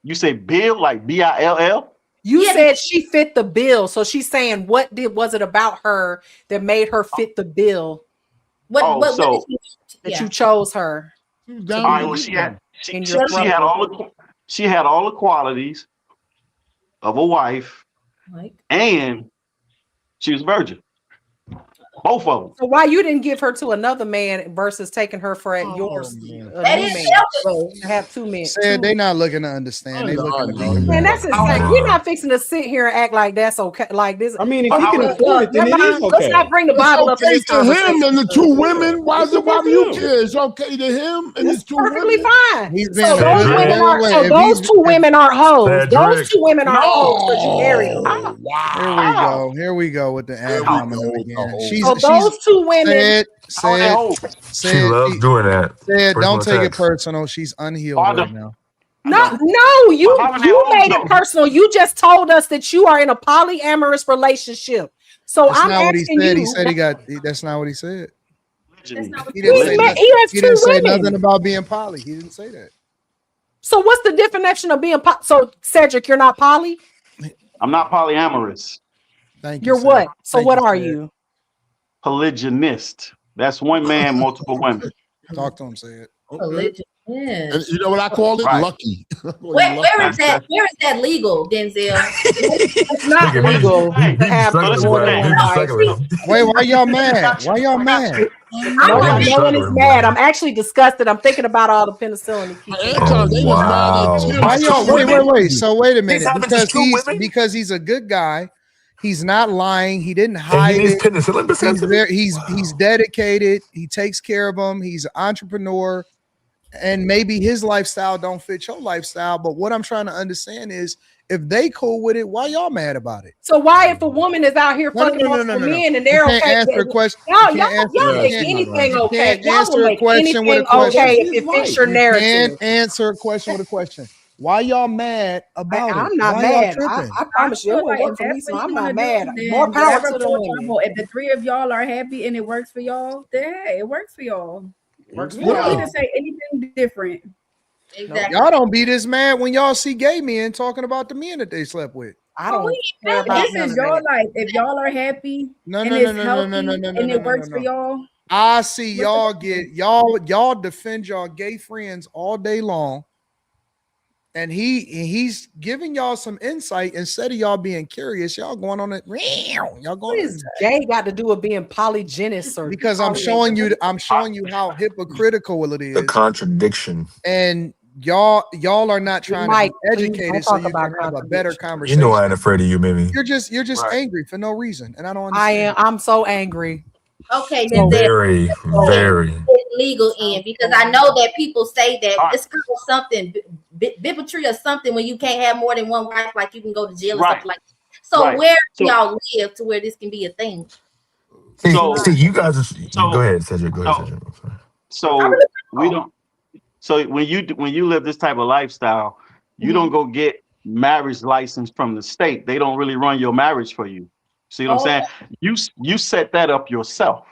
S7: You say bill like BILL?
S11: You said she fit the bill, so she's saying what was it about her that made her fit the bill?
S19: What
S11: you chose her?
S7: All right, well, she had all the qualities of a wife, and she was virgin. Both of them.
S11: So why you didn't give her to another man versus taking her for yours? Have two men.
S1: Said they not looking to understand. They looking to be combative.
S11: Man, that's insane. We're not fixing to sit here and act like that's okay. Like this.
S3: I mean, if he can afford it, then it is okay.
S11: Let's not bring the Bible up in this
S10: to him
S11: conversation.
S10: and the two women. Why you care? It's okay to him and his two
S11: perfectly
S10: women.
S11: fine.
S1: He's
S11: So those two women aren't hoes. Those two women aren't hoes because you married them.
S1: Here we go with the ad hominem again.
S11: So those two women
S1: She
S8: loves doing that.
S1: Said, don't
S8: Personal
S1: take it
S8: attacks.
S1: personal. She's unhealed right now.
S11: No, you made it personal. You just told us that you are in a polyamorous relationship. So
S1: That's
S11: I'm
S1: not what he
S11: asking
S1: said.
S11: you.
S1: He said that's not what he said. He
S11: He
S1: didn't
S11: has
S1: say
S11: two women.
S1: nothing about being poly. He didn't say that.
S11: So what's the definition of being poly? So Cedric, you're not poly?
S7: I'm not polyamorous.
S1: Thank
S11: You're what? So what are you?
S7: Polygynist. That's one man, multiple women.
S1: Talk to him, say it.
S10: And you know what I call it?
S7: Right.
S10: Lucky.
S19: Where is that legal, Denzel?
S11: It's not legal to have more than one wife.
S1: Wait, why y'all mad? Why y'all mad?
S11: No one is mad. I'm actually disgusted. I'm thinking about all the penicillin.
S1: Why y'all wait. So wait a minute. Because he's a good guy. He's not lying. He didn't hide it. He's dedicated. He takes care of them. He's an entrepreneur. And maybe his lifestyle don't fit your lifestyle. But what I'm trying to understand is if they cool with it, why y'all mad about it?
S11: So why, if a woman is out here fucking multiple men and they're okay,
S1: answer a question.
S11: Y'all make anything okay. Y'all
S1: Answer
S11: will
S1: a
S11: make
S1: question with a
S11: anything
S1: question.
S11: okay if it fits your narrative.
S1: And answer a question with a question. Why y'all mad about it?
S11: I'm not
S1: Why
S11: mad.
S1: y'all
S11: I
S1: tripping?
S11: promise you, it won't work for me, so I'm not mad. More power to the women.
S6: If the three of y'all are happy and it works for y'all, then hey, it works for y'all.
S11: Works
S6: You don't need to say anything different.
S19: Exactly.
S1: Y'all don't be this mad when y'all see gay men talking about the men that they slept with.
S11: I don't care about
S6: This is your life. If y'all are happy and it's healthy and it works for y'all.
S1: I see y'all y'all defend y'all gay friends all day long. And he's giving y'all some insight instead of y'all being curious. Y'all going on it. Y'all
S11: What
S1: going
S11: is gay got to do with being polygynous or
S1: because I'm showing you how hypocritical it is.
S8: The contradiction.
S1: And y'all are not trying
S11: Mike,
S1: to be
S11: please
S1: educated
S11: don't
S1: so
S11: talk
S1: you
S11: about
S1: can have a better
S8: You
S1: conversation.
S8: know I ain't afraid of you, Mimi.
S1: You're just angry for no reason, and I don't understand.
S11: I'm so angry.
S19: Okay,
S11: So
S19: then
S8: Very, very.
S19: legal end, because I know that people say that it's called something bigotry or something when you can't have more than one wife, like you can go to jail or something like that. So where do y'all live to where this can be a thing?
S8: See, you guys are. Go ahead, Cedric. Go ahead, Cedric.
S7: So we don't. So when you live this type of lifestyle, you don't go get marriage license from the state. They don't really run your marriage for you. See what I'm saying? You set that up yourself.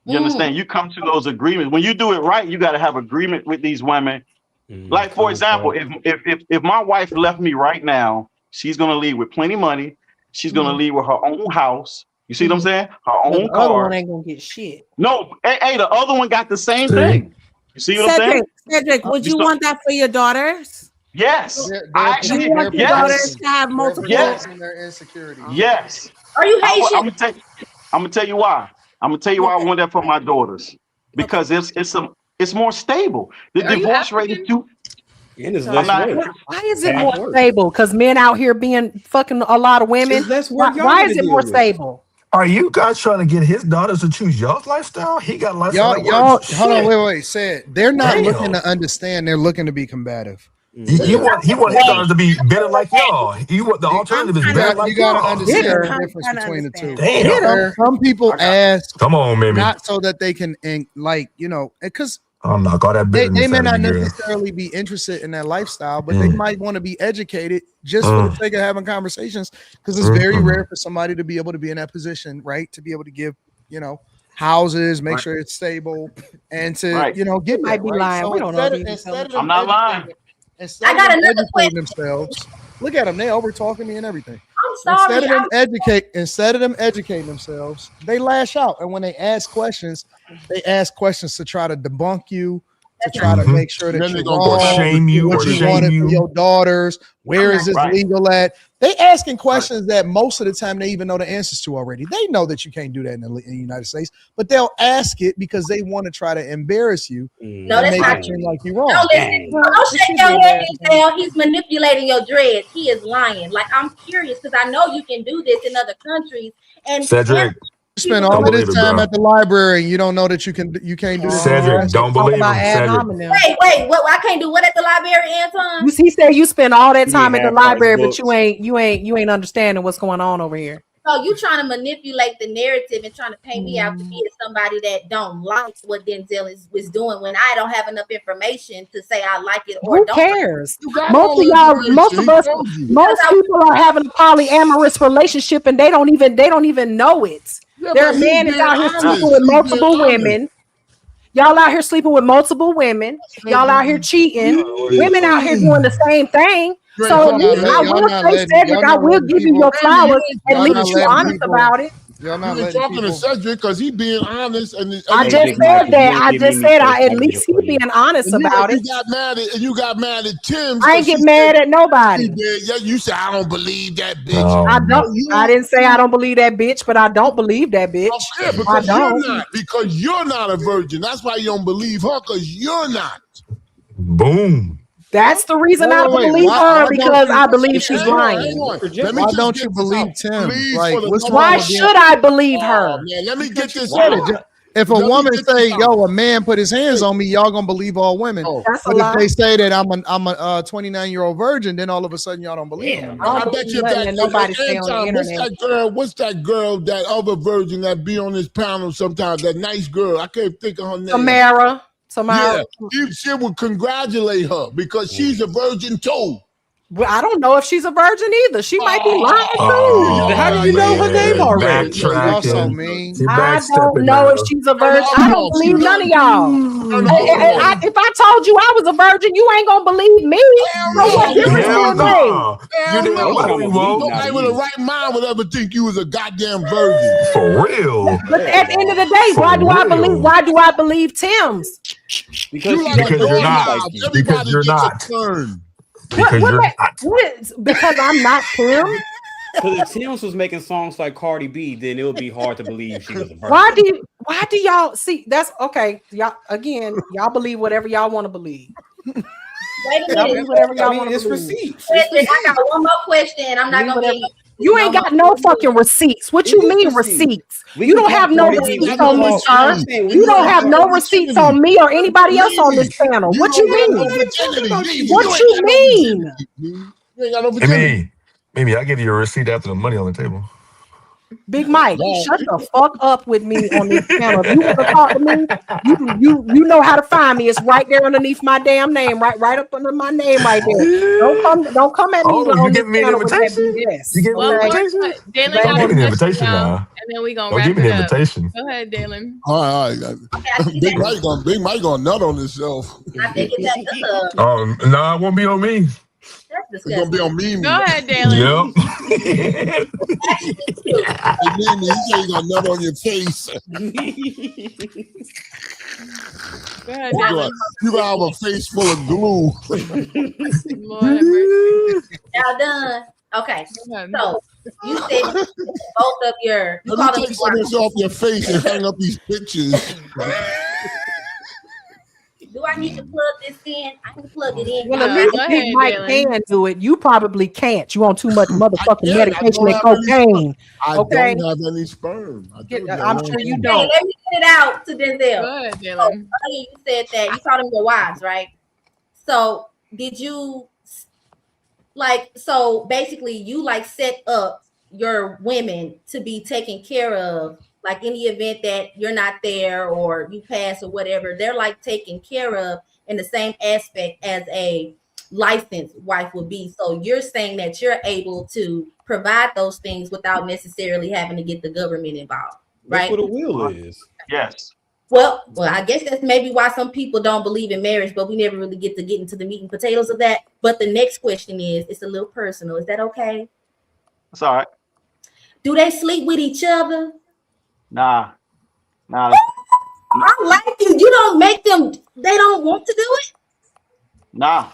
S7: You understand? You come to those agreements. When you do it right, you got to have agreement with these women. Like, for example, if my wife left me right now, she's gonna leave with plenty of money. She's gonna leave with her own house. You see what I'm saying? Her own
S11: The other
S7: car.
S11: one ain't gonna get shit.
S7: No, hey, the other one got the same thing. You see what I'm saying?
S4: Cedric, would you want that for your daughters?
S7: Yes.
S1: I
S7: actually,
S4: you want your daughters to have multiple?
S7: Yes.
S1: Their insecurity.
S7: Yes.
S19: Are you Haitian?
S7: I'm gonna tell you why. I'm gonna tell you why I want that for my daughters. Because it's more stable. The divorce rate is too.
S3: And it's less work.
S11: Why is it
S3: Half
S11: more
S3: work.
S11: stable? Because men out here being fucking a lot of women.
S3: It's less work y'all
S11: Why
S3: gotta
S11: is it
S3: deal
S11: more
S3: with.
S11: stable?
S8: Are you guys trying to get his daughters to choose y'all's lifestyle? He got a lifestyle that
S1: Y'all,
S8: works.
S1: hold on,
S8: Shit.
S1: wait. Say it. They're not
S8: Damn.
S1: looking to understand. They're looking to be combative.
S8: He want his daughters to be bitter like y'all. The alternative is bitter like
S1: You gotta
S8: y'all.
S1: understand the difference between the two.
S8: Damn.
S1: Some people ask,
S8: Come on, Mimi.
S1: not so that they can, because
S8: I'll knock all that
S1: they
S8: bitterness
S1: may
S8: out
S1: not
S8: of you, girl.
S1: necessarily be interested in that lifestyle, but they might want to be educated just for the sake of having conversations. Because it's very rare for somebody to be able to be in that position, right? To be able to give, houses, make sure it's stable, and to get
S11: might be lying.
S1: So
S11: We don't know.
S1: instead of
S7: I'm not lying.
S1: Instead of them educating themselves, look at them. They over talking me and everything.
S19: I'm sorry.
S1: Instead of them educating themselves, they lash out. And when they ask questions to try to debunk you, to try to make sure that
S10: Then
S1: you're
S10: they're gonna
S1: wrong,
S8: shame you
S1: what
S8: or
S1: you
S8: shame
S1: wanted
S8: you.
S1: for your daughters. Where is this
S7: Right.
S1: legal at? They asking questions that most of the time they even know the answers to already. They know that you can't do that in the United States, but they'll ask it because they want to try to embarrass you
S19: No,
S1: and
S19: that's
S1: make
S19: not
S1: it
S19: true.
S1: seem like you're wrong.
S19: No, listen. Don't shake your head, Denzel. He's manipulating your dreads. He is lying. Like, I'm curious because I know you can do this in other countries. And
S8: Cedric,
S1: You spend
S8: don't
S1: all of this
S8: believe it,
S1: time
S8: bro.
S1: at the library and you don't know that you can't do this.
S8: Cedric, don't believe him. Cedric.
S19: Wait, what? I can't do what at the library, Anton?
S11: He said you spend all that
S3: You
S11: time
S3: need
S11: at the
S3: half-price
S11: library, but
S3: books.
S11: you ain't understanding what's going on over here.
S19: So you trying to manipulate the narrative and trying to paint me out to be somebody that don't like what Denzel is doing when I don't have enough information to say I like it or
S11: Who
S19: don't.
S11: cares?
S10: got
S11: Most
S10: all
S11: of
S10: the
S11: y'all,
S10: information.
S11: most of
S10: He
S11: us,
S10: told you.
S11: most people are having a polyamorous relationship and they don't even know it.
S10: Yeah,
S11: Their
S10: but he's
S11: man is
S10: being
S11: out here
S10: honest.
S11: sleeping with
S10: He's being
S11: multiple
S10: honest.
S11: women. Y'all out here sleeping with multiple women. Y'all out here cheating. Women out here doing the same thing. So at least I will say, Cedric, I will give you your flowers. At least you honest about it.
S10: You ain't talking to Cedric because he being honest. And
S11: I just said that. I just said at least he being honest about it.
S10: You got mad at Tems.
S11: I ain't get mad at nobody.
S10: Yeah, you said I don't believe that bitch.
S11: I don't. I didn't say I don't believe that bitch, but I don't believe that bitch.
S10: Yeah, because you're not a virgin. That's why you don't believe her, because you're not.
S8: Boom.
S11: That's the reason I don't believe her, because I believe she's lying.
S1: Why don't you believe Tim? Like, what's
S11: Why
S1: wrong with
S11: should I believe her?
S10: Man, let me get this
S1: out. If a woman say, "Yo, a man put his hands on me," y'all gonna believe all women.
S11: That's a
S1: But
S11: lie.
S1: if they say that I'm a 29-year-old virgin, then all of a sudden y'all don't believe them.
S10: I bet you what's that girl, that other virgin that be on this panel sometimes, that nice girl. I can't think of her name.
S11: Tamara.
S10: Yeah, she would congratulate her because she's a virgin too.
S11: Well, I don't know if she's a virgin either. She might be lying too.
S3: How do you know her name already?
S1: Y'all so mean.
S11: I don't know if she's a virgin. I don't believe none of y'all. If I told you I was a virgin, you ain't gonna believe me. So what difference does it make?
S10: Nobody with a right mind would ever think you was a goddamn virgin.
S8: For real.
S11: But at the end of the day, why do I believe Tems?
S3: Because
S10: you're not.
S8: Because you're not. Because you're not.
S11: Because I'm not Tim.
S3: Because if Tems was making songs like Cardi B, then it would be hard to believe she was a virgin.
S11: Why do y'all see? That's okay. Y'all believe whatever y'all want to believe.
S19: Wait a minute.
S11: Whatever y'all want to
S3: It's
S11: believe.
S3: receipts.
S19: I got one more question. I'm not gonna be.
S11: You ain't got no fucking receipts. What you mean receipts? You don't have no receipts on me, sir. You don't have no receipts on me or anybody else on this panel. What you mean? What you mean?
S8: Maybe I'll give you a receipt after the money on the table.
S11: Big Mike, shut the fuck up with me on this panel. If you want to talk to me, you know how to find me. It's right there underneath my damn name, right up under my name right there. Don't come at me on this panel with that BS.
S8: You give me an invitation? Don't give me an invitation now.
S2: And then we gonna
S8: Don't
S2: wrap
S8: give me
S2: it
S8: an
S2: up.
S8: invitation.
S2: Go ahead, Dalen.
S10: All right. Big Mike gonna nut on himself.
S19: I think it's
S8: No, it won't be on me.
S10: It's gonna be on me.
S2: Go ahead, Dalen.
S8: Yep.
S10: Mimi, you say you gonna nut on your face.
S2: Go ahead, Dalen.
S10: You gonna have a face full of glue.
S2: Lord have mercy.
S19: Y'all done. Okay. So you said both of your. You
S10: Let
S19: call
S10: me take some of this off your face and hang up these pictures.
S19: Do I need to plug this in? I can plug it in.
S11: Well, at least Big Mike can do it. You probably can't. You on too much motherfucking medication and cocaine.
S10: I
S11: Okay.
S10: don't have any sperm.
S11: I'm sure you
S19: Hey,
S11: don't.
S19: let me get it out to Denzel.
S2: Good, Dylan.
S19: You said that you called them your wives, right? So did you so basically you set up your women to be taken care of, like in the event that you're not there or you pass or whatever, they're taken care of in the same aspect as a licensed wife would be. So you're saying that you're able to provide those things without necessarily having to get the government involved, right?
S3: That's what a will is.
S7: Yes.
S19: Well, I guess that's maybe why some people don't believe in marriage, but we never really get into the meat and potatoes of that. But the next question is, it's a little personal. Is that okay?
S7: That's all right.
S19: Do they sleep with each other?
S7: Nah.
S19: I like you. You don't make them, they don't want to do it?
S7: Nah.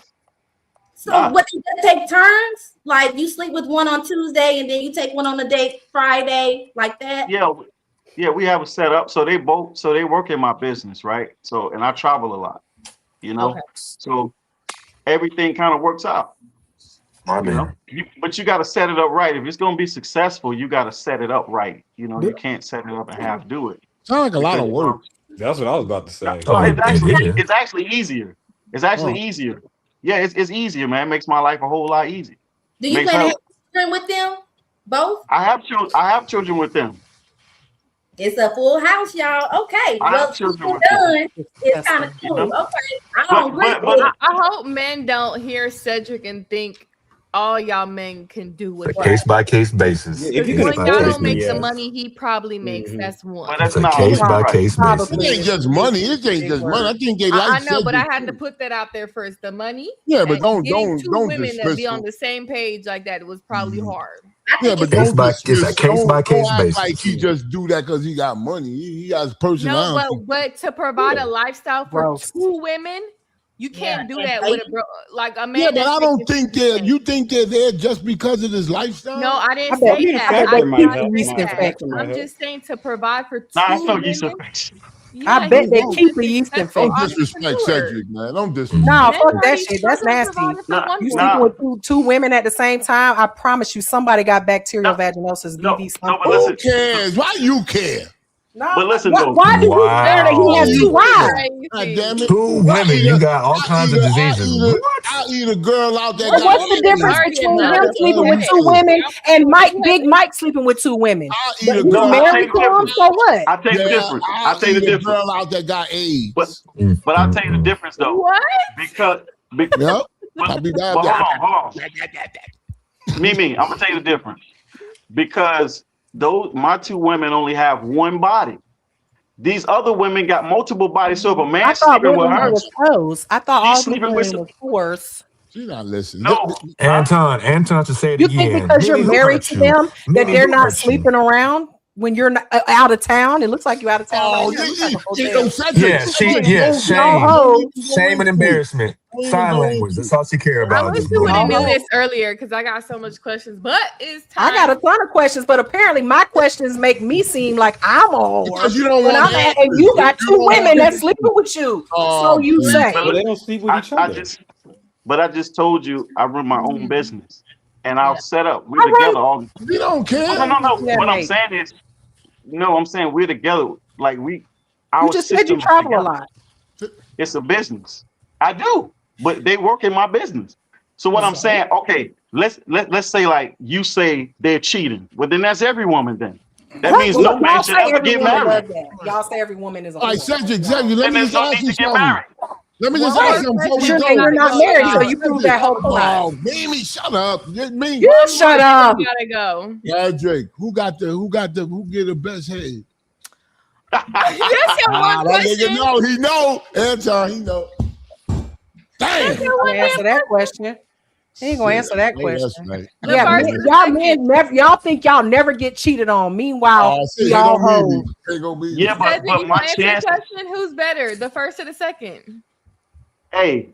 S19: So what, they take turns? Like you sleep with one on Tuesday and then you take one on a date Friday, like that?
S7: Yeah, we have a setup. So they work in my business, right? So, and I travel a lot,
S19: Okay.
S7: So everything kind of works out. But you got to set it up right. If it's going to be successful, you got to set it up right. You can't set it up and half do it.
S10: Sounds like a lot of work.
S3: That's what I was about to say.
S7: No, it's actually easier. It's actually easier. Yeah, it's easier, man. It makes my life a whole lot easier.
S19: Do you plan to have children with them? Both?
S7: I have children with them.
S19: It's a full house, y'all. Okay. Well,
S7: children with
S19: done. It's kind of cool. Okay. I don't agree.
S2: I hope men don't hear Cedric and think all y'all men can do what
S8: Case by case basis.
S2: If y'all don't make the money he probably makes, that's one.
S8: It's a case by case basis.
S10: It ain't just money. It ain't just money. I think they like.
S2: I know, but I had to put that out there first. The money.
S10: Yeah, but don't
S2: women that be on the same page like that. It was probably hard.
S10: Yeah, but
S8: it's a case by case basis.
S10: Like he just do that because he got money. He has personality.
S2: No, but to provide a lifestyle for two women, you can't do that with a man.
S10: Yeah, but I don't think you think they're there just because of his lifestyle.
S2: No, I didn't say that. I'm just saying to provide for two women.
S11: I bet they keep a yeast infection.
S10: Don't disrespect Cedric, man. Don't disrespect.
S11: No, fuck that shit. That's nasty. You sleeping with two women at the same time? I promise you, somebody got bacterial vaginosis.
S10: Who cares? Why you care?
S11: No,
S7: but listen,
S11: why do you care that he has two wives?
S8: Two women, you got all kinds of diseases.
S10: I'll eat a girl out there.
S11: What's the difference between him sleeping with two women and Big Mike sleeping with two women?
S10: I'll eat a
S11: girl. Married to him, so what?
S7: I'll tell you the difference. I'll tell you the difference.
S10: Girl out there got AIDS.
S7: But I'll tell you the difference though.
S2: What?
S7: Because hold on. Mimi, I'm gonna tell you the difference. Because my two women only have one body. These other women got multiple bodies. So if a man sleeping with her,
S11: I thought all sleeping with worse.
S10: She's not listening.
S7: No,
S8: Anton, to say it
S11: you
S8: again.
S11: think because you're married to them that they're not sleeping around when you're not, out of town? It looks like you're out of town.
S8: Shame and embarrassment. Sign language. That's all she care
S2: I
S8: about
S2: wish
S8: this
S2: we would have
S8: morning.
S2: knew this earlier because I got so much questions. But it's time.
S11: I got a ton of questions, but apparently my questions make me seem like I'm a whore.
S10: Because you don't
S11: When
S10: want
S11: I'm and you got two women that's sleeping with you. So you say.
S3: But they don't sleep with each other.
S7: I just told you I run my own business, and I'll set up. We're
S11: All right.
S7: together all.
S10: We don't care.
S7: No.
S11: Yeah,
S7: What I'm
S11: mate.
S7: saying is, no, I'm saying we're together. Like our
S11: You just said you
S7: system is
S11: travel a
S7: together.
S11: lot.
S7: It's a business. I do, but they work in my business. So what I'm saying, okay, let's say like you say they're cheating. Well, then that's every woman then. That means no
S11: Y'all
S7: man should
S11: say
S7: ever
S11: every
S7: get
S11: woman
S7: married.
S11: does that. Y'all say every woman is a
S10: All right,
S11: whore.
S10: Cedric, let me
S7: Then
S10: just
S7: there's no
S10: ask
S7: need
S10: you
S7: to get
S10: something.
S7: married.
S10: Let me just
S11: Well,
S10: ask something before we
S11: sure,
S10: go.
S11: and you're not married, so you
S10: Cedric.
S11: prove that whole point.
S10: Oh, Mimi, shut up. Me.
S11: You shut up.
S2: We gotta go.
S10: Cedric, who get the best head?
S2: That's your one
S10: That
S2: question.
S10: nigga know, he know. Anton, he know. Damn.
S11: He ain't gonna answer that question. He ain't gonna answer that
S10: Hey, that's
S11: question.
S10: right.
S11: Yeah, men never. Y'all think y'all never get cheated on. Meanwhile,
S10: See,
S11: y'all
S10: ain't gonna be
S11: hoes.
S10: me. Ain't gonna be
S7: Yeah,
S10: me.
S2: Cedric,
S7: but
S2: you
S7: my
S2: want to answer the
S7: chance.
S2: question? Who's better, the first or the second?
S7: Hey,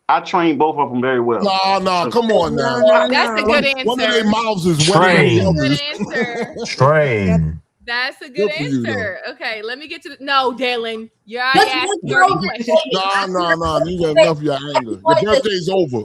S7: I train both of them very well.
S10: No, come on now.
S2: That's a good answer.
S10: One of their mouths is wetter than
S8: Train.
S10: the
S2: Good
S10: others.
S2: answer.
S8: Train.
S2: That's a good
S10: Good for you,
S2: answer. Okay, let me get to no, Dalen. You already
S19: Let's
S2: asked
S19: go
S2: 30
S19: with
S2: questions.
S10: No. You got enough of your anger. Your birthday's over.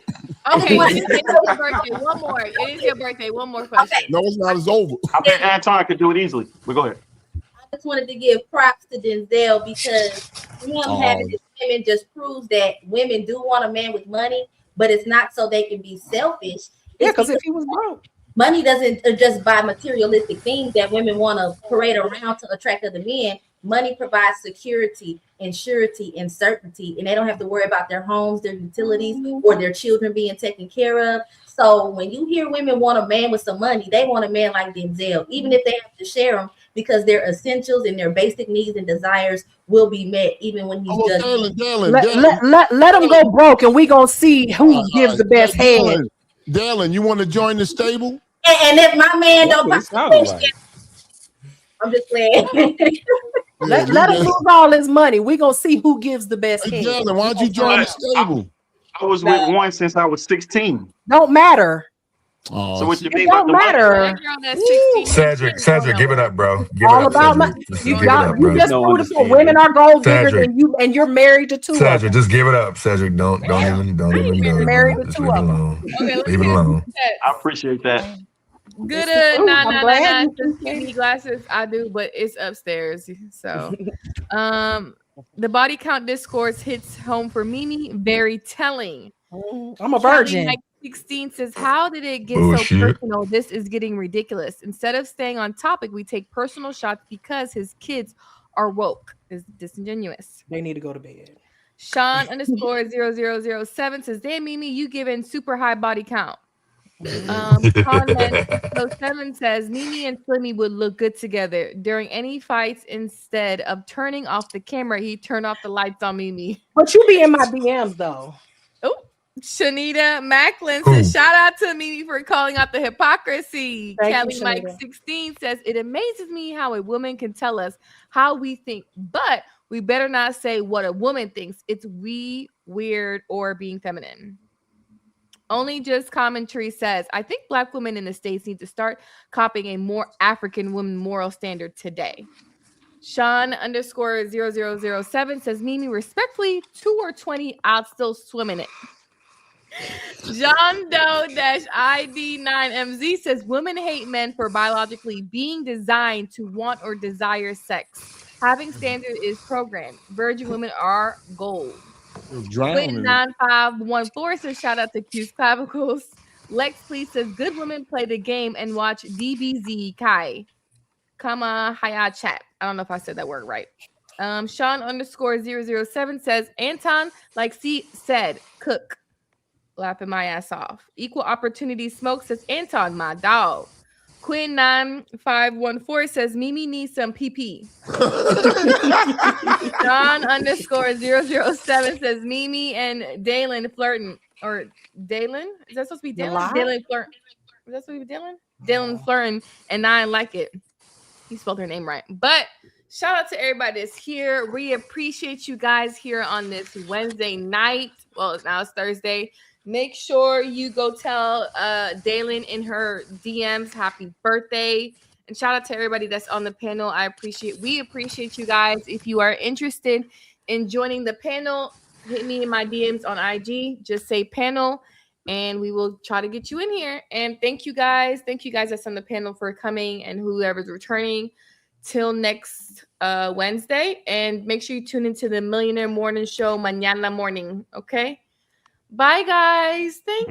S2: Okay, it is your birthday. One more. It is your birthday. One more question.
S10: No, it's not. It's over.
S7: I bet Anton could do it easily. But go ahead.
S19: I just wanted to give props to Denzel because him having his women just proves that women do want a man with money, but it's not so they can be selfish.
S11: Yeah, because if he was broke.
S19: Money doesn't just buy materialistic things that women want to parade around to attract other men. Money provides security and surety and certainty, and they don't have to worry about their homes, their utilities, or their children being taken care of. So when you hear women want a man with some money, they want a man like Denzel, even if they have to share them, because their essentials and their basic needs and desires will be met, even when he's just
S11: Let him go broke, and we gonna see who gives the best head.
S10: Dalen, you want to join the stable?
S19: And if my man don't buy
S3: like.
S19: I'm just saying.
S11: Let him lose all his money. We gonna see who gives the best head.
S10: Dalen, why don't you join the stable?
S7: I was with one since I was 16.
S11: Don't matter.
S10: Oh,
S7: So what you
S11: It
S7: mean about
S11: don't
S7: the
S11: matter.
S8: Cedric, give it up, bro. Give
S11: All
S8: it up,
S11: about my.
S8: Cedric.
S11: You
S8: Give it up, bro.
S11: just beautiful. Women are gold diggers,
S8: Cedric.
S11: and you're married to two of
S8: Cedric,
S11: them.
S8: just give it up, Cedric. Don't even do it,
S11: Married
S8: bro.
S11: to
S8: Just
S11: two
S8: leave it
S11: of them.
S8: alone.
S2: Okay, let's
S8: Leave it
S2: get
S8: alone.
S7: I appreciate that.
S2: Good.
S11: I'm glad you
S2: Says, "You need glasses." I do, but it's upstairs. So, the body count discourse hits home for Mimi. Very telling.
S11: I'm a virgin.
S2: Mike 16 says, "How did it get
S8: Oh,
S2: so
S8: shit.
S2: personal? This is getting ridiculous. Instead of staying on topic, we take personal shots because his kids are woke. Is disingenuous.
S11: They need to go to bed."
S2: Sean _0007 says, "Damn, Mimi, you giving super high body count." Conman 607 says, "Mimi and Slimmy would look good together during any fights. Instead of turning off the camera, he turned off the lights on Mimi."
S11: But you be in my DMs though.
S2: Oh, Shanita Macklin says, "Shout out to Mimi for calling out the hypocrisy."
S11: Thank
S2: Kelly
S11: you,
S2: Mike
S11: Shanita.
S2: 16 says, "It amazes me how a woman can tell us how we think, but we better not say what a woman thinks. It's weird, or being feminine." Only Just Commentary says, "I think Black women in the States need to start copying a more African woman moral standard today." Sean _0007 says, "Mimi, respectfully, 2 or 20, I'll still swim in it." John Doe -ID9MZ says, "Women hate men for biologically being designed to want or desire sex. Having standard is programmed. Virgin women are gold."
S10: Drowning.
S2: 9514 says, "Shout out to Q's Clavicles." Lex Please says, "Good women play the game and watch DBZ Kai. Kama Haya chat." I don't know if I said that word right. Sean _007 says, "Anton, like C said, cook." Laughing my ass off. Equal Opportunity Smoke says, "Anton, my dog." Quinn 9514 says, "Mimi needs some PP." John _007 says, "Mimi and Dalen flirting." Or Dalen? Is that supposed to be
S11: You
S2: Dalen?
S11: lied?
S2: Dalen flirt. Is that supposed to be Dalen? Dalen flirting, and I like it. He spelled her name right. But Shout out to everybody that's here. We appreciate you guys here on this Wednesday night. Well, now it's Thursday. Make sure you go tell Daylin in her DMs happy birthday. And shout out to everybody that's on the panel. We appreciate you guys. If you are interested in joining the panel, hit me in my DMs on IG. Just say panel, and we will try to get you in here. And thank you guys. Thank you guys that's on the panel for coming and whoever's returning. Till next Wednesday. And make sure you tune into the Millionaire Morning Show mañana morning. Okay? Bye, guys. Thank